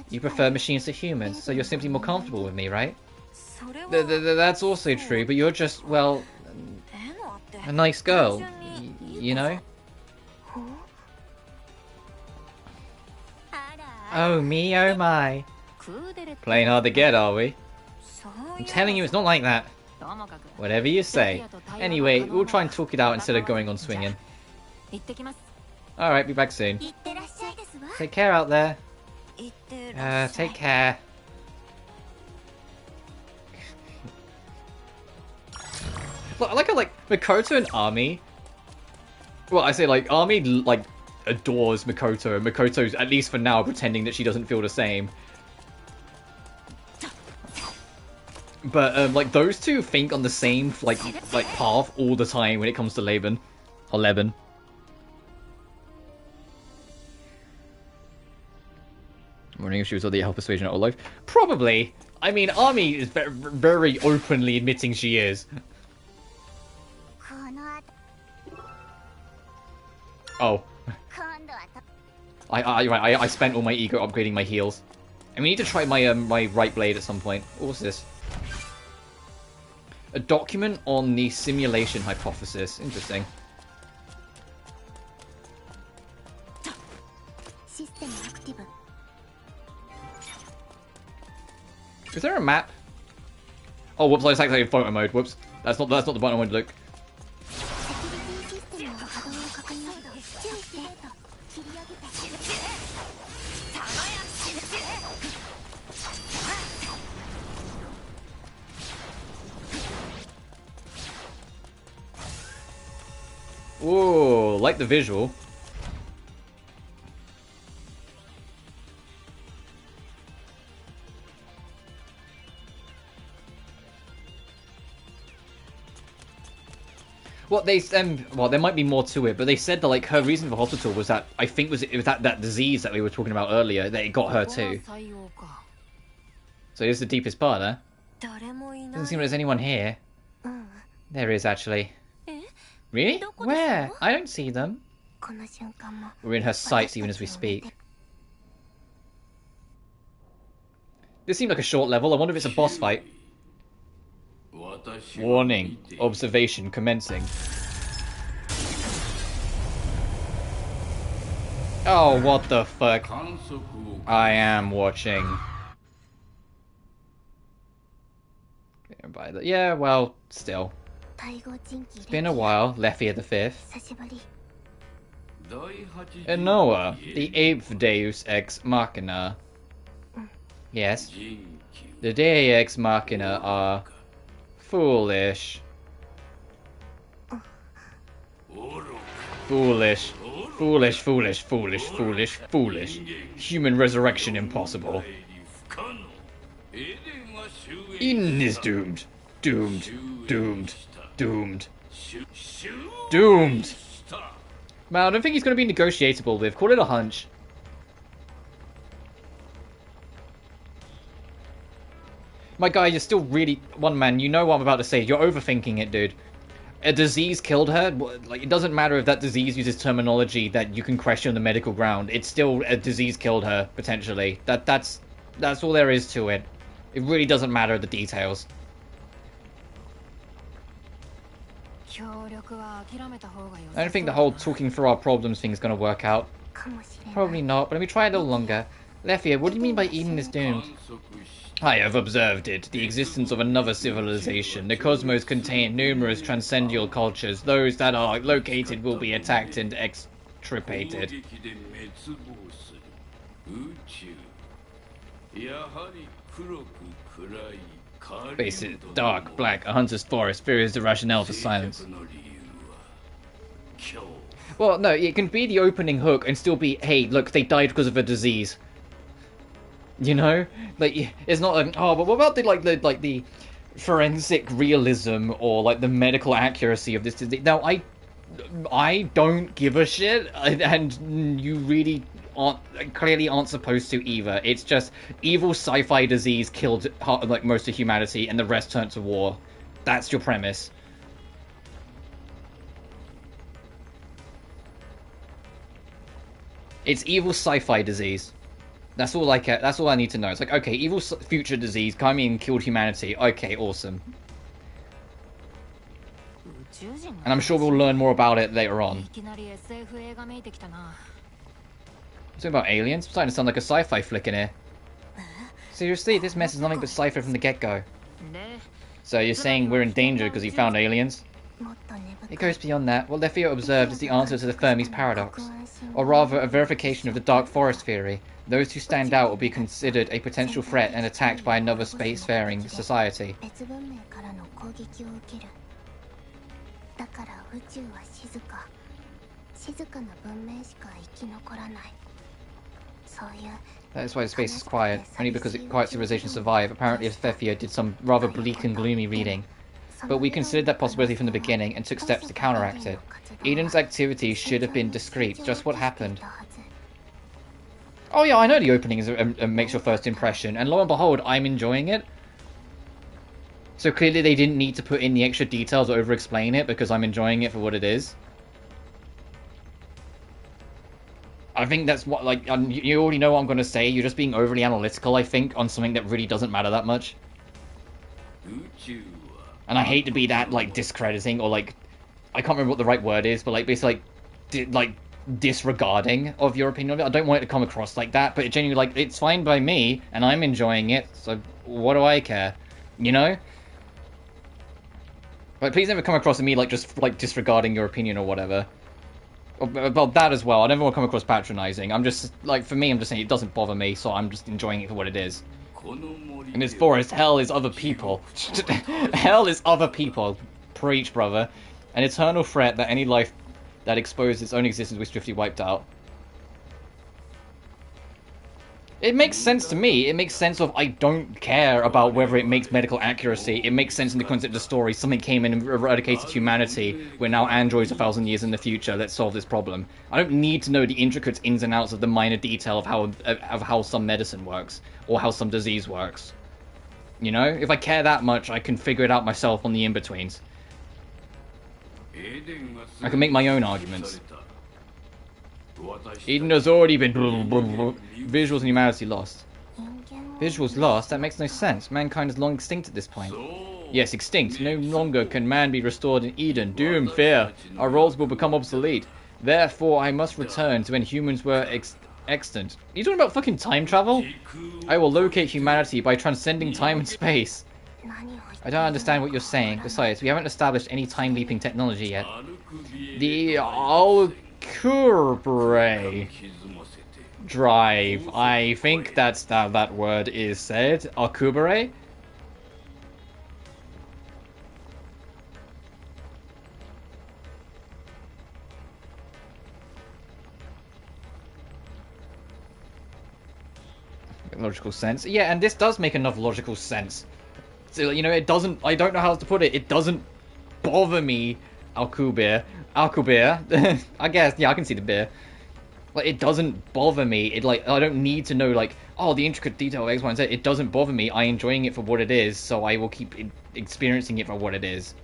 You prefer machines to humans, so you're simply more comfortable with me, right? That's also true, but you're just, well, a nice girl, you know? Oh me, oh my. Playing hard to get, are we? I'm telling you, it's not like that. Whatever you say. Anyway, we'll try and talk it out instead of going on swinging. Alright, be back soon. Take care out there. Take care. Look, I like how, like, Makoto and Ami... Well, I say, like, Ami, like, adores Makoto, and Makoto's, at least for now, pretending that she doesn't feel the same. But, like, those two think on the same, like path all the time when it comes to Leben. Or Leben. I'm wondering if she was already a help persuasion all life. Probably! I mean, Ami is very openly admitting she is. Oh. I spent all my ego upgrading my heals. And we need to try my my right blade at some point. What's this? A document on the simulation hypothesis. Interesting. Is there a map? Oh, whoops! I activated photo mode. Whoops. That's not the button I wanted to look. Ooh, like the visual. Well, well, there might be more to it, but they said that, like, her reason for hospital was that, I think it was that disease that we were talking about earlier, that it got her too. So this is the deepest part, huh? Doesn't seem like there's anyone here. There is, actually. Really? Where? I don't see them. We're in her sights even as we speak. This seemed like a short level. I wonder if it's a boss fight. Warning. Observation commencing. Oh, what the fuck? I am watching. Yeah, well, still. It's been a while, Lefia the Fifth. Enoa, the 8th Deus Ex Machina. Yes. The Deus Ex Machina are foolish. Foolish. Foolish, foolish, foolish, foolish, foolish. Human resurrection impossible. Eden is doomed. Doomed. Doomed. Doomed. Doomed! Man, I don't think he's going to be negotiable with. Call it a hunch. My guy, you're still really... One man, you know what I'm about to say. You're overthinking it, dude. A disease killed her? Like, it doesn't matter if that disease uses terminology that you can question on the medical ground. It's still a disease killed her, potentially. That's all there is to it. It really doesn't matter the details. I don't think the whole talking through our problems thing is going to work out. Probably not, but let me try a little longer. Lefia, what do you mean by Eden is doomed? I have observed it, the existence of another civilization. The cosmos contain numerous transcendental cultures. Those that are located will be attacked and extirpated. Face it, dark, black, a hunter's forest. Fear is the rationale for silence. Well, no, it can be the opening hook and still be, hey, look, they died because of a disease. You know, like, it's not an, oh, but what about the forensic realism or like the medical accuracy of this disease. No, I don't give a shit, and you really clearly aren't supposed to either. It's just evil sci-fi disease killed like most of humanity, and the rest turned to war. That's your premise. It's evil sci-fi disease. That's all I care. That's all I need to know. It's like, okay, evil future disease came in and killed humanity. Okay, awesome. And I'm sure we'll learn more about it later on. Something about aliens? I'm starting to sound like a sci-fi flick in here. Seriously, this mess is nothing but sci-fi from the get-go. So you're saying we're in danger because he found aliens? It goes beyond that. What Lefio observed is the answer to the Fermi's paradox. Or rather, a verification of the Dark Forest theory. Those who stand out will be considered a potential threat and attacked by another spacefaring society. That is why space is quiet, only because quiet civilizations survive. Apparently Lefio did some rather bleak and gloomy reading. But we considered that possibility from the beginning and took steps to counteract it. Eden's activities should have been discreet. Just what happened? Oh yeah, I know the opening is makes your first impression, and lo and behold, I'm enjoying it. So clearly they didn't need to put in the extra details or over-explain it because I'm enjoying it for what it is. I think that's what, like, you already know what I'm going to say. You're just being overly analytical, I think, on something that really doesn't matter that much. And I hate to be that, like, discrediting, or, like, I can't remember what the right word is, but, like, basically, like, disregarding of your opinion of it. I don't want it to come across like that, but it genuinely, like, it's fine by me, and I'm enjoying it, so what do I care? You know? Like, please never come across to me, like, just, like, disregarding your opinion or whatever. Well, that as well. I never want to come across patronizing. I'm just, like, for me, I'm just saying it doesn't bother me, so I'm just enjoying it for what it is. In this forest, hell is other people. Hell is other people. Preach, brother. An eternal threat that any life that exposed its own existence was swiftly wiped out. It makes sense to me. It makes sense of I don't care about whether it makes medical accuracy. It makes sense in the concept of the story. Something came in and eradicated humanity. We're now androids 1,000 years in the future. Let's solve this problem. I don't need to know the intricate ins and outs of the minor detail of how some medicine works or how some disease works. You know, if I care that much, I can figure it out myself on the in-betweens. I can make my own arguments. Eden has already been... Visuals and humanity lost. Visuals lost? That makes no sense. Mankind is long extinct at this point. Yes, extinct. No longer can man be restored in Eden. Doom, fear. Our roles will become obsolete. Therefore, I must return to when humans were extant. Are you talking about fucking time travel? I will locate humanity by transcending time and space. I don't understand what you're saying. Besides, we haven't established any time-leaping technology yet. The Kurumi drive. I think that's how that word is said. Akubare? Logical sense. Yeah, and this does make enough logical sense. So, you know, it doesn't... I don't know how to put it. It doesn't bother me, Alcubierre. I guess, yeah, I can see the beer. Like, it doesn't bother me. It, like, I don't need to know, like, oh, the intricate detail of X, Y, and Z. It doesn't bother me. I'm enjoying it for what it is, so I will keep experiencing it for what it is.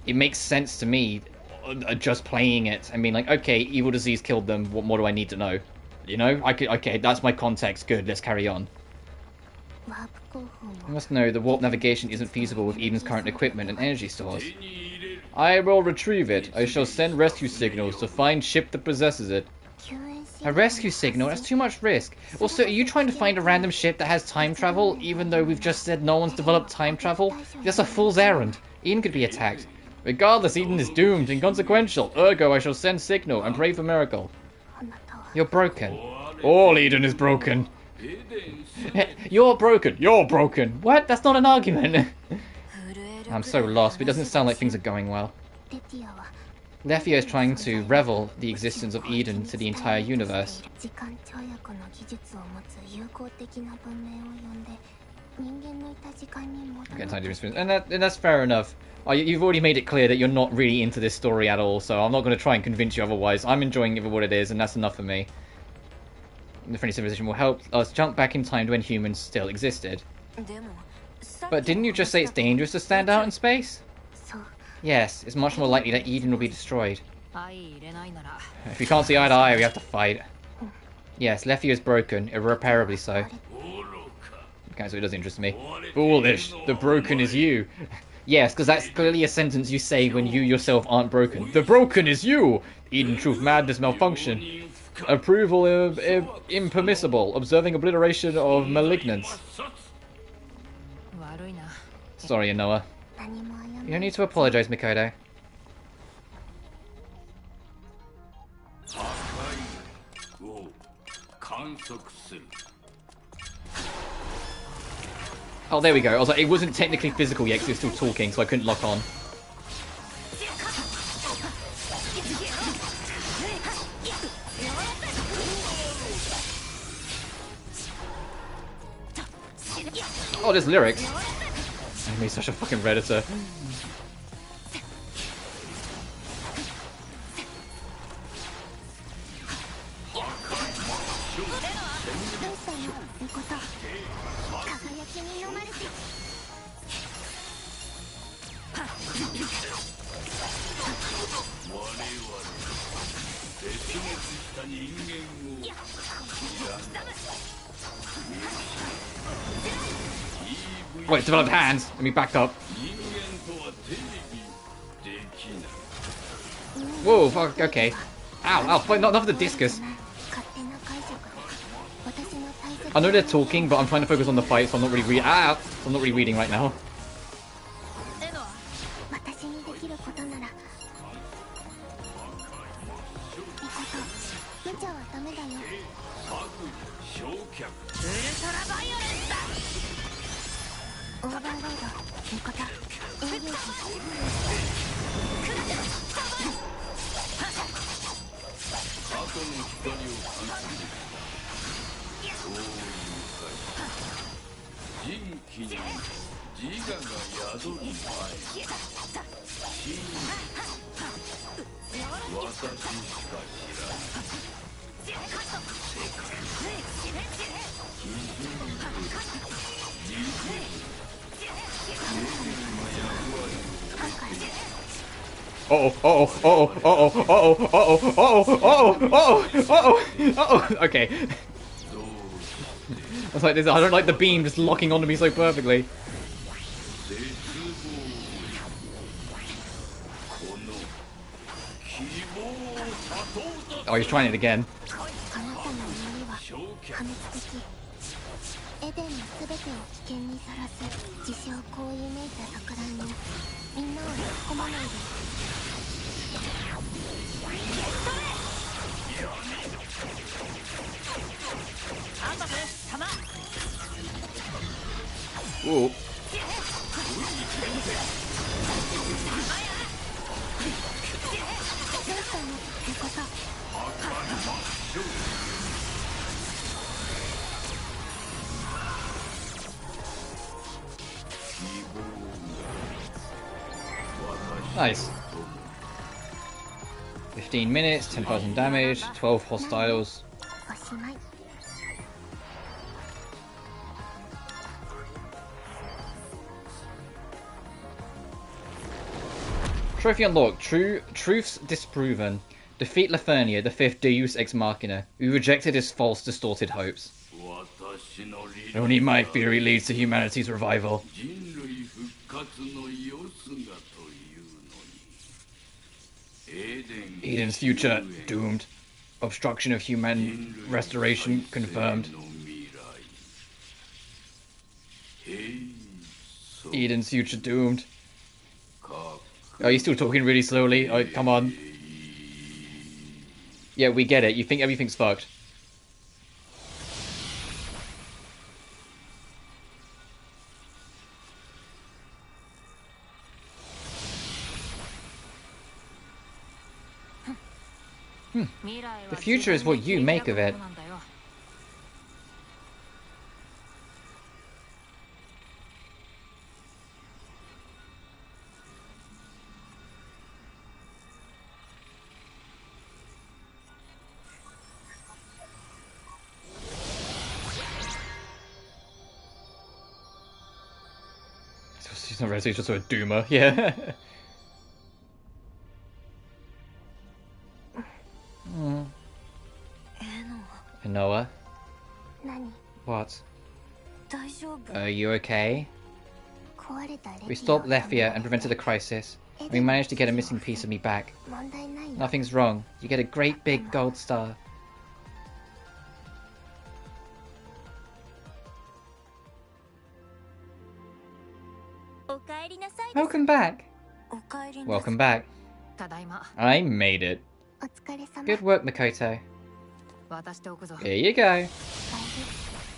It makes sense to me, just playing it. I mean, like, okay, evil disease killed them. What more do I need to know? You know? Okay, that's my context. Good, let's carry on. You must know the warp navigation isn't feasible with Eden's current equipment and energy stores. I will retrieve it. I shall send rescue signals to find ship that possesses it. A rescue signal? That's too much risk. Also, are you trying to find a random ship that has time travel, even though we've just said no one's developed time travel? That's a fool's errand. Eden could be attacked. Regardless, Eden is doomed, inconsequential. Ergo, I shall send signal and pray for miracle. You're broken. All Eden is broken. You're broken. You're broken. What? That's not an argument. I'm so lost, but it doesn't sound like things are going well. Lefio is trying to revel the existence of Eden to the entire universe. Okay, time to and that's fair enough. You've already made it clear that you're not really into this story at all, so I'm not going to try and convince you otherwise. I'm enjoying it for what it is, and that's enough for me. The friendly civilization will help us jump back in time to when humans still existed. But didn't you just say it's dangerous to stand out in space? Yes, it's much more likely that Eden will be destroyed. If we can't see eye to eye, we have to fight. Yes, left ear is broken, irreparably so. Okay, so it does interest me. Foolish, the broken is you. Yes, because that's clearly a sentence you say when you yourself aren't broken. The broken is you! Eden truth madness malfunction. Approval impermissible. Observing obliteration of malignance. Sorry, Noah. You don't need to apologize, Mikoto. Oh, there we go. I was like, it wasn't technically physical yet because it was still talking, so I couldn't lock on. Oh, there's lyrics. I made such a fucking Redditor. Oh, it's developed hands. Let me back up. Whoa, fuck, okay. Ow, ow, not the discus. I know they're talking, but I'm trying to focus on the fight, so I'm not really reading right now. Okay. I was like, I don't like the beam just locking onto me so perfectly. Oh, he's trying it again. Ooh. Nice. 15 minutes, 10,000 damage, 12 hostiles. Trophy unlocked. Truths disproven. Defeat Lafernia, the fifth Deus Ex Machina, who rejected his false, distorted hopes. Only my theory leads to humanity's revival. Eden's future doomed. Obstruction of human restoration confirmed. Eden's future doomed. Oh, you're still talking really slowly? Oh, come on. Yeah, we get it. You think everything's fucked. The future is what you make of it. She's not really, she's just a doomer, yeah. Noah? What? Are you okay? We stopped Lefia and prevented the crisis. We managed to get a missing piece of me back. Nothing's wrong. You get a great big gold star. Welcome back. Welcome back. I made it. Good work, Makoto. Here you go.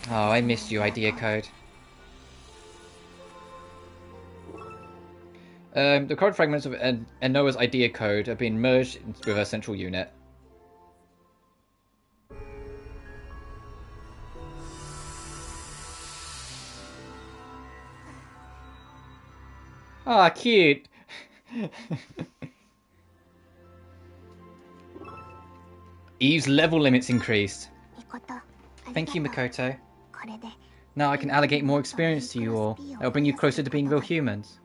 Oh, I missed you, idea code. The code fragments of Noah's idea code have been merged with her central unit. Ah, cute. Eve's level limits increased. Thank you, Makoto. Now I can allocate more experience to you all. That will bring you closer to being real humans.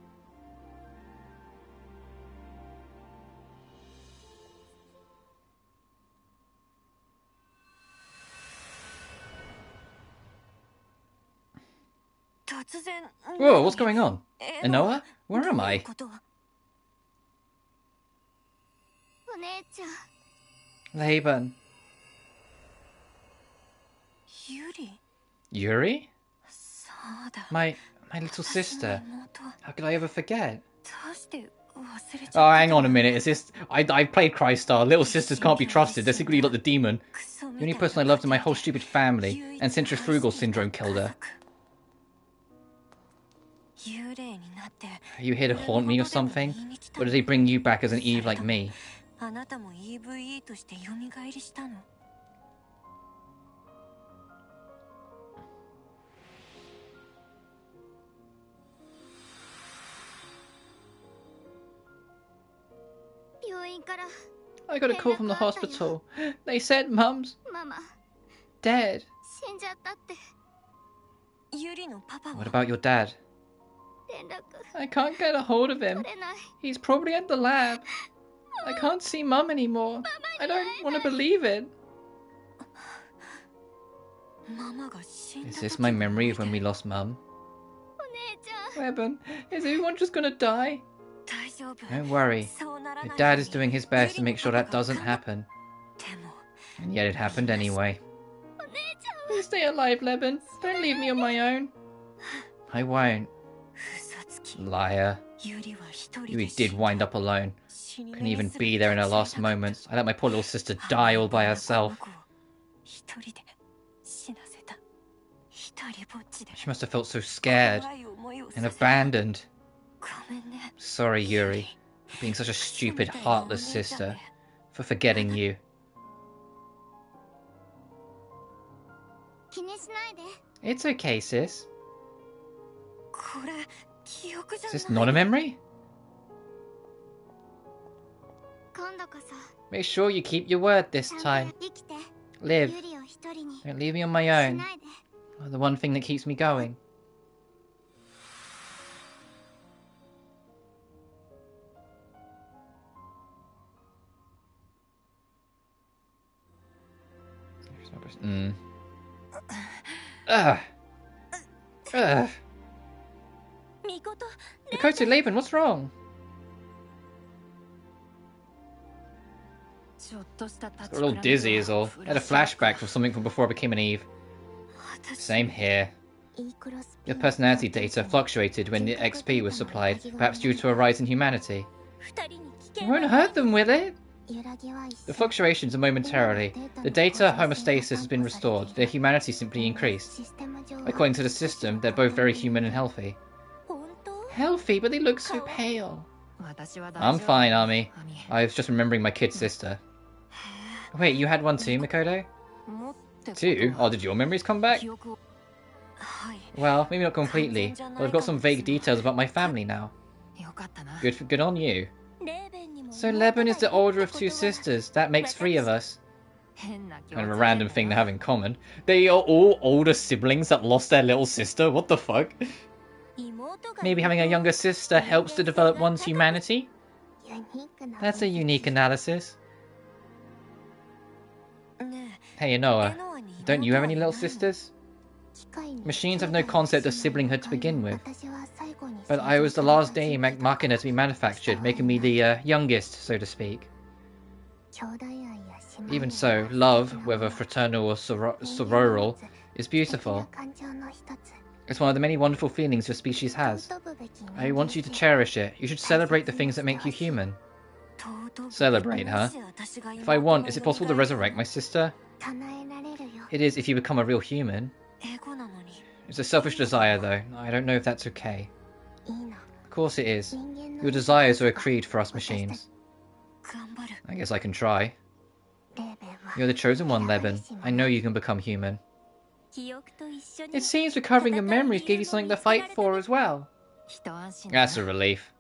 Whoa, what's going on? Noah? Where am I? Leben. Yuri? My little sister. How could I ever forget? Oh, hang on a minute. Is this... I played Crystar. Little sisters can't be trusted. They're secretly like the demon. The only person I loved in my whole stupid family. And centrifugal syndrome killed her. Are you here to haunt me or something? Or did they bring you back as an Eve like me? I got a call from the hospital. They said Mum's dead. What about your dad? I can't get a hold of him. He's probably at the lab. I can't see Mum anymore. I don't want to believe it. Is this my memory of when we lost Mum? Leben, is everyone just gonna die? Don't worry. Your dad is doing his best to make sure that doesn't happen. And yet it happened anyway. Please stay alive, Leben. Don't leave me on my own. I won't. Liar. Yuri did wind up alone. Couldn't even be there in her last moments. I let my poor little sister die all by herself. She must have felt so scared and abandoned. Sorry, Yuri, for being such a stupid, heartless sister. For forgetting you. It's okay, sis. Is this not a memory? Make sure you keep your word this time. Live. Don't leave me on my own. The one thing that keeps me going. Makoto, Leben, what's wrong? A little dizzy is all. I had a flashback from something from before I became an Eve. Same here. Your personality data fluctuated when the XP was supplied, perhaps due to a rise in humanity. It won't hurt them, will it? The fluctuations are momentarily. The data homeostasis has been restored. Their humanity simply increased. According to the system, they're both very human and healthy. Healthy, but they look so pale. I'm fine, Ami. I was just remembering my kid sister. Wait, you had one too, Makoto? Two? Oh, did your memories come back? Well, maybe not completely, but I've got some vague details about my family now. Good on you. So Leben is the older of two sisters. That makes three of us. Kind of a random thing to have in common. They are all older siblings that lost their little sister. What the fuck? Maybe having a younger sister helps to develop one's humanity? That's a unique analysis. Hey, Inoa, don't you have any little sisters? Machines have no concept of siblinghood to begin with. But I was the last Dei Machina to be manufactured, making me the youngest, so to speak. Even so, love, whether fraternal or sororal, is beautiful. It's one of the many wonderful feelings your species has. I want you to cherish it. You should celebrate the things that make you human. Celebrate, huh? If I want, is it possible to resurrect my sister? It is if you become a real human. It's a selfish desire, though. I don't know if that's okay. Of course it is. Your desires are a creed for us machines. I guess I can try. You're the chosen one, Leben. I know you can become human. It seems recovering your memories gave you something to fight for as well. That's a relief.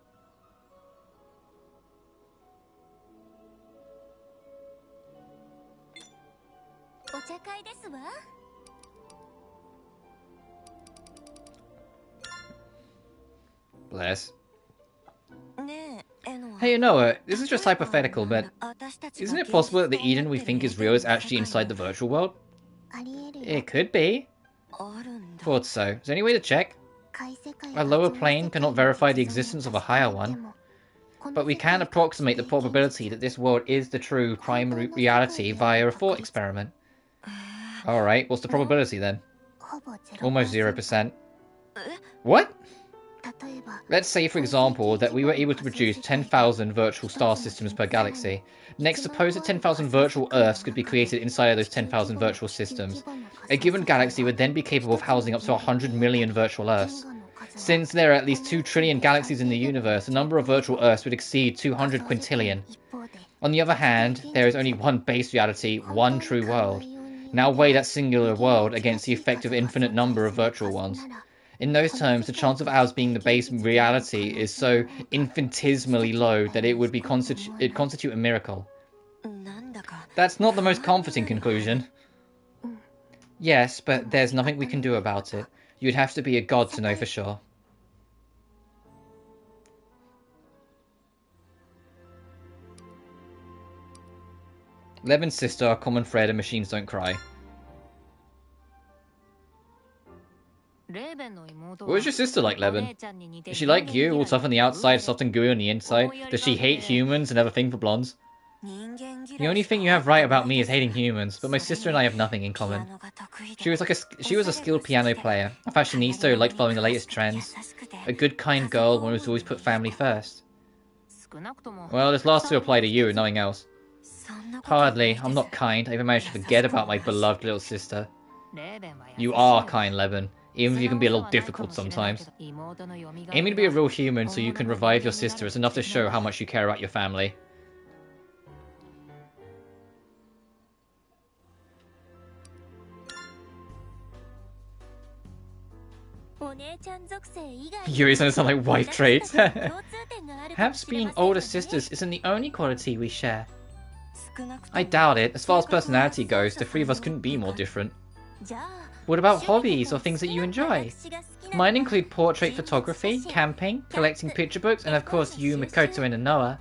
Bless. Hey, Noah, this is just hypothetical, but isn't it possible that the Eden we think is real is actually inside the virtual world? It could be. Thought so. Is there any way to check? A lower plane cannot verify the existence of a higher one, but we can approximate the probability that this world is the true primary reality via a thought experiment. Alright, what's the probability then? Almost 0%. What? Let's say, for example, that we were able to produce 10,000 virtual star systems per galaxy. Next, suppose that 10,000 virtual Earths could be created inside of those 10,000 virtual systems. A given galaxy would then be capable of housing up to 100 million virtual Earths. Since there are at least 2 trillion galaxies in the universe, the number of virtual Earths would exceed 200 quintillion. On the other hand, there is only one base reality, one true world. Now weigh that singular world against the effective infinite number of virtual ones. In those terms, the chance of ours being the base reality is so infinitesimally low that it would constitute a miracle. That's not the most comforting conclusion. Yes, but there's nothing we can do about it. You'd have to be a god to know for sure. Leben's sister, a common thread, and machines don't cry. What was your sister like, Leben? Is she like you, all tough on the outside, soft and gooey on the inside? Does she hate humans and have a thing for blondes? The only thing you have right about me is hating humans, but my sister and I have nothing in common. She was a skilled piano player, a fashionista who liked following the latest trends, a good, kind girl, one who's always put family first. Well, this last two apply to you and nothing else. Hardly. I'm not kind. I even managed to forget about my beloved little sister. You are kind, Leben. Even if you can be a little difficult sometimes. Aiming to be a real human so you can revive your sister is enough to show how much you care about your family. Yuri's gonna sound like wife traits. Perhaps being older sisters isn't the only quality we share. I doubt it. As far as personality goes, the three of us couldn't be more different. What about hobbies or things that you enjoy? Mine include portrait photography, camping, collecting picture books, and of course you, Mikoto, and Noah.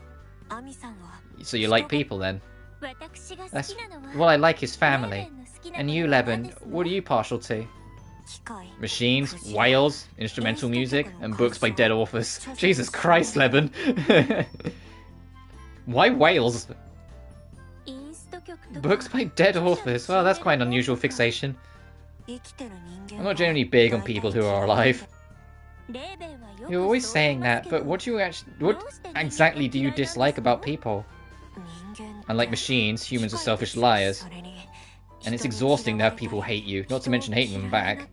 So you like people then? That's what I like is family. And you, Leben, what are you partial to? Machines, whales, instrumental music, and books by dead authors. Jesus Christ, Leben! Why whales? Books by dead authors? Well, that's quite an unusual fixation. I'm not generally big on people who are alive. You're always saying that, but what exactly do you dislike about people? Unlike machines, humans are selfish liars. And it's exhausting to have people hate you, not to mention hating them back.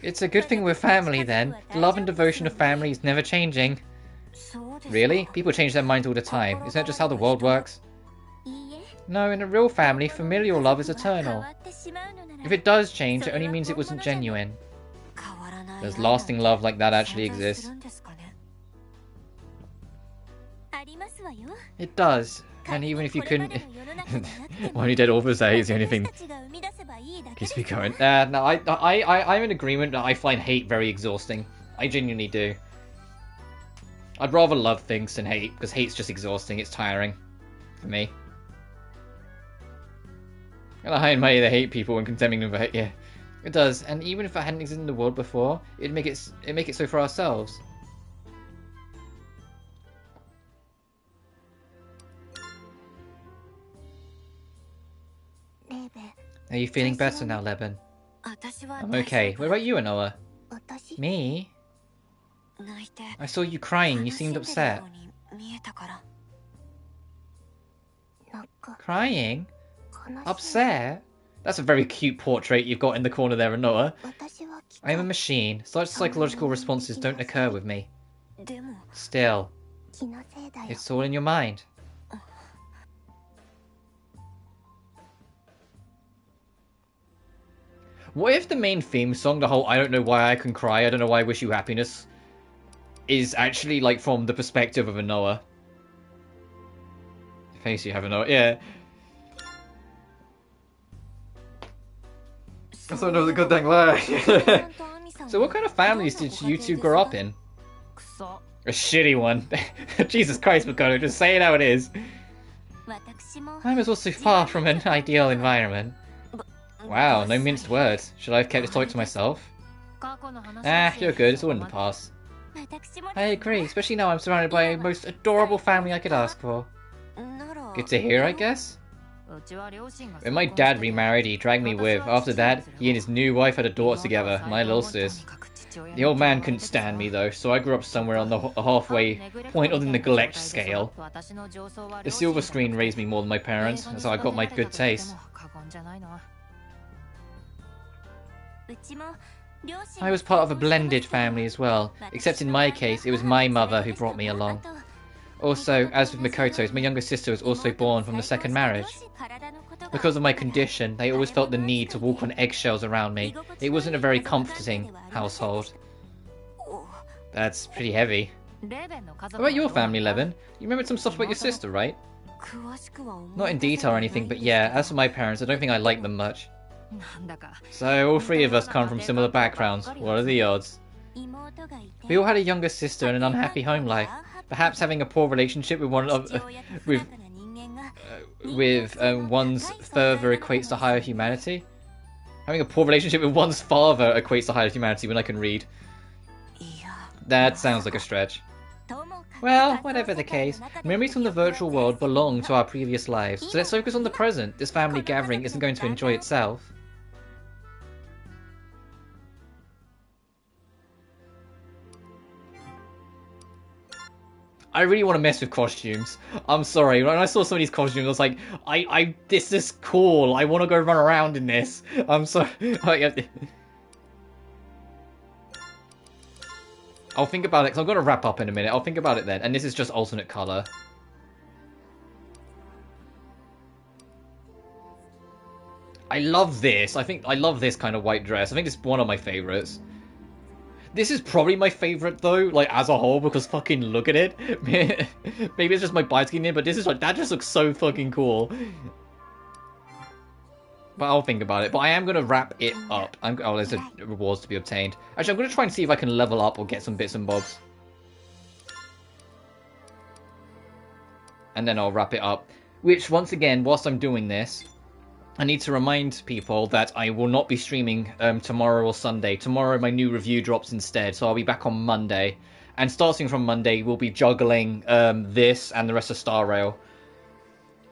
It's a good thing we're family then. The love and devotion of family is never changing. Really? People change their minds all the time. Isn't that just how the world works? No, in a real family, familial love is eternal. If it does change, it only means it wasn't genuine. Does lasting love like that actually exist? It does. And even if you couldn't... Only dead authors there is the only thing keeps me going. No, I'm in agreement that I find hate very exhausting. I genuinely do. I'd rather love things than hate, because hate's just exhausting, it's tiring. For me. And I admire the hate people and condemning them for hate, yeah. It does, and even if it hadn't existed in the world before, it'd make it so for ourselves. Are you feeling better now, Leben? I'm okay. What about you, Anoa? Me? I saw you crying. You seemed upset. Crying? Upset? That's a very cute portrait you've got in the corner there, Anoa. I am a machine. Such psychological responses don't occur with me. Still, it's all in your mind. What if the main theme song, the whole I don't know why I can cry, I don't know why I wish you happiness, is actually like from the perspective of Anoa? The face you have, Anoa, yeah. That's another good thing, lie. So what kind of families did you two grow up in? A shitty one. Jesus Christ, Makoto, just say it how it is. I was also far from an ideal environment. Wow, no minced words. Should I have kept this talk to myself? Ah, you're good, it's all in the past. I agree, especially now I'm surrounded by the most adorable family I could ask for. Good to hear, I guess? When my dad remarried, he dragged me with. After that, he and his new wife had a daughter together, my little sis. The old man couldn't stand me though, so I grew up somewhere on the halfway point of the neglect scale. The silver screen raised me more than my parents, so I got my good taste. I was part of a blended family as well, except in my case, it was my mother who brought me along. Also, as with Makoto's, my younger sister was also born from the second marriage. Because of my condition, they always felt the need to walk on eggshells around me. It wasn't a very comforting household. That's pretty heavy. What about your family, Leben? You remembered some stuff about your sister, right? Not in detail or anything, but yeah, as for my parents, I don't think I like them much. So, all three of us come from similar backgrounds. What are the odds? We all had a younger sister and an unhappy home life. Perhaps having a poor relationship with one's further equates to higher humanity? Having a poor relationship with one's father equates to higher humanity when I can read. That sounds like a stretch. Well, whatever the case, memories from the virtual world belong to our previous lives, so let's focus on the present. This family gathering isn't going to enjoy itself. I really want to mess with costumes. I'm sorry, when I saw some of these costumes, I was like, this is cool. I want to go run around in this. I'm sorry. I'll think about it, because I'm going to wrap up in a minute. I'll think about it then. And this is just alternate colour. I love this. I love this kind of white dress. I think it's one of my favourites. This is probably my favourite though, like as a whole, because fucking look at it. Maybe it's just my bias getting in, but this is like, that just looks so fucking cool. But I'll think about it. But I am going to wrap it up. Oh, there's a rewards to be obtained. Actually, I'm going to try and see if I can level up or get some bits and bobs. And then I'll wrap it up. Which, once again, whilst I'm doing this, I need to remind people that I will not be streaming tomorrow or Sunday. Tomorrow my new review drops instead, so I'll be back on Monday. And starting from Monday, we'll be juggling this and the rest of Star Rail.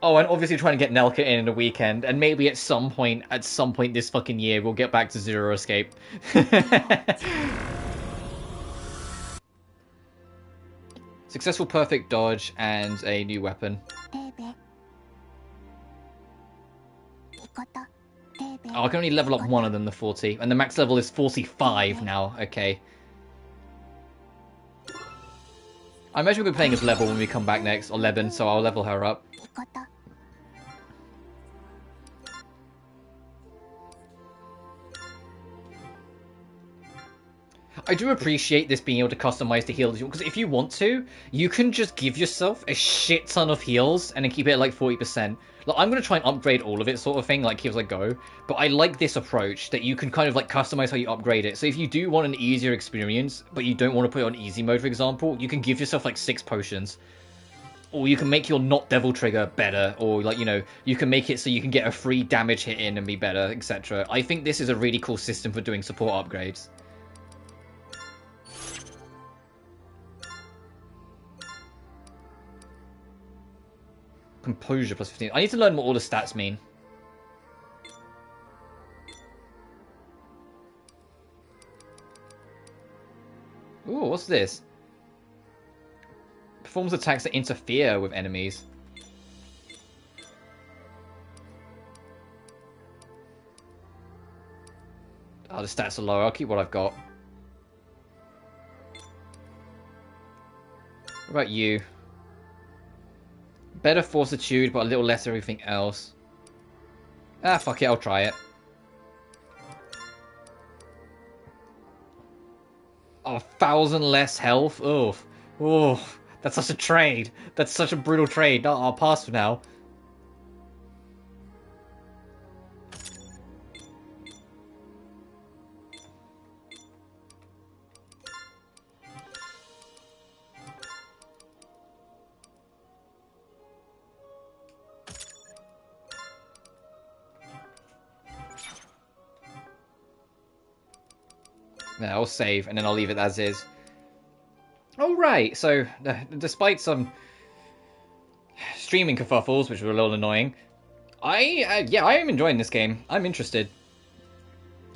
Oh, and obviously trying to get Nelka in a weekend, and maybe at some point this fucking year, we'll get back to Zero Escape. Successful perfect dodge and a new weapon. Oh, I can only level up one of them, the 40. And the max level is 45 now. Okay. I imagine we'll be playing as Level when we come back next, or Leben, so I'll level her up. I do appreciate this being able to customize the heals, because if you want to, you can just give yourself a shit ton of heals and then keep it at like 40%. Like, I'm going to try and upgrade all of it sort of thing, like as I go, but I like this approach that you can kind of like customize how you upgrade it. So if you do want an easier experience, but you don't want to put it on easy mode, for example, you can give yourself like 6 potions. Or you can make your not devil trigger better, or like, you know, you can make it so you can get a free damage hit in and be better, etc. I think this is a really cool system for doing support upgrades. Composure plus 15. I need to learn what all the stats mean. Ooh, what's this? Performs attacks that interfere with enemies. Oh, the stats are low. I'll keep what I've got. What about you? Better fortitude, but a little less everything else. Ah, fuck it. I'll try it. Oh, 1,000 less health? Oof. Oof. That's such a trade. That's such a brutal trade. No, I'll pass for now. Yeah, I'll save, and then I'll leave it as is. Alright, so, despite some streaming kerfuffles, which were a little annoying, yeah, I am enjoying this game. I'm interested.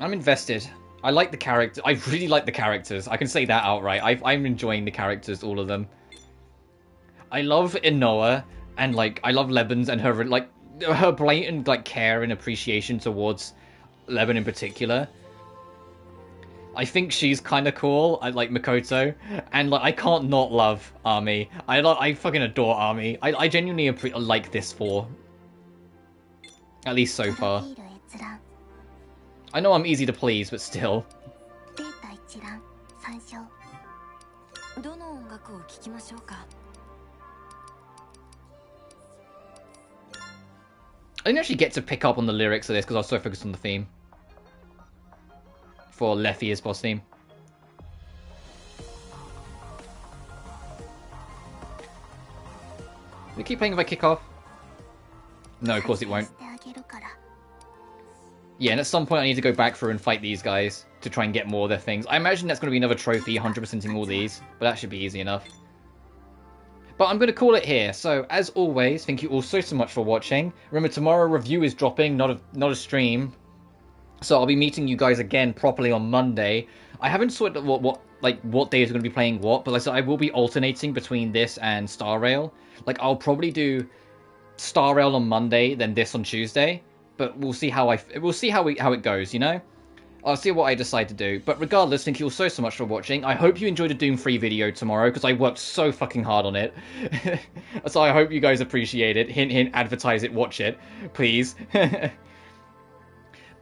I'm invested. I like the character. I really like the characters. I can say that outright. I'm enjoying the characters, all of them. I love Inoa, and, like, I love Leben's and her, like, her blatant, like, care and appreciation towards Leben in particular. I think she's kind of cool. I like Makoto, and like I can't not love Ami. I fucking adore Ami. I genuinely like this four. At least so far. I know I'm easy to please, but still. I didn't actually get to pick up on the lyrics of this because I was so focused on the theme. For Lefia's boss theme. Will it keep playing if I kick off? No, of course it won't. Yeah, and at some point I need to go back through and fight these guys to try and get more of their things. I imagine that's going to be another trophy, 100%ing all these, but that should be easy enough. But I'm going to call it here. So, as always, thank you all so much for watching. Remember, tomorrow a review is dropping, not a stream. So I'll be meeting you guys again properly on Monday. I haven't sorted what days are going to be playing what, but like I said, I will be alternating between this and Star Rail. Like, I'll probably do Star Rail on Monday, then this on Tuesday. But we'll see how how it goes, you know? I'll see what I decide to do. But regardless, thank you all so much for watching. I hope you enjoyed a Doom 3 video tomorrow, because I worked so fucking hard on it. So I hope you guys appreciate it. Hint, hint, advertise it, watch it, please.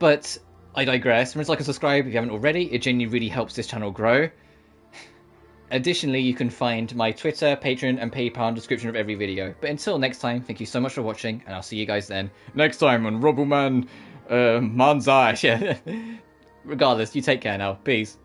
But I digress. Remember to like and subscribe if you haven't already. It genuinely really helps this channel grow. Additionally, you can find my Twitter, Patreon, and PayPal in the description of every video. But until next time, thank you so much for watching, and I'll see you guys then. Next time on Robu Manzai. Yeah. Regardless, you take care now. Peace.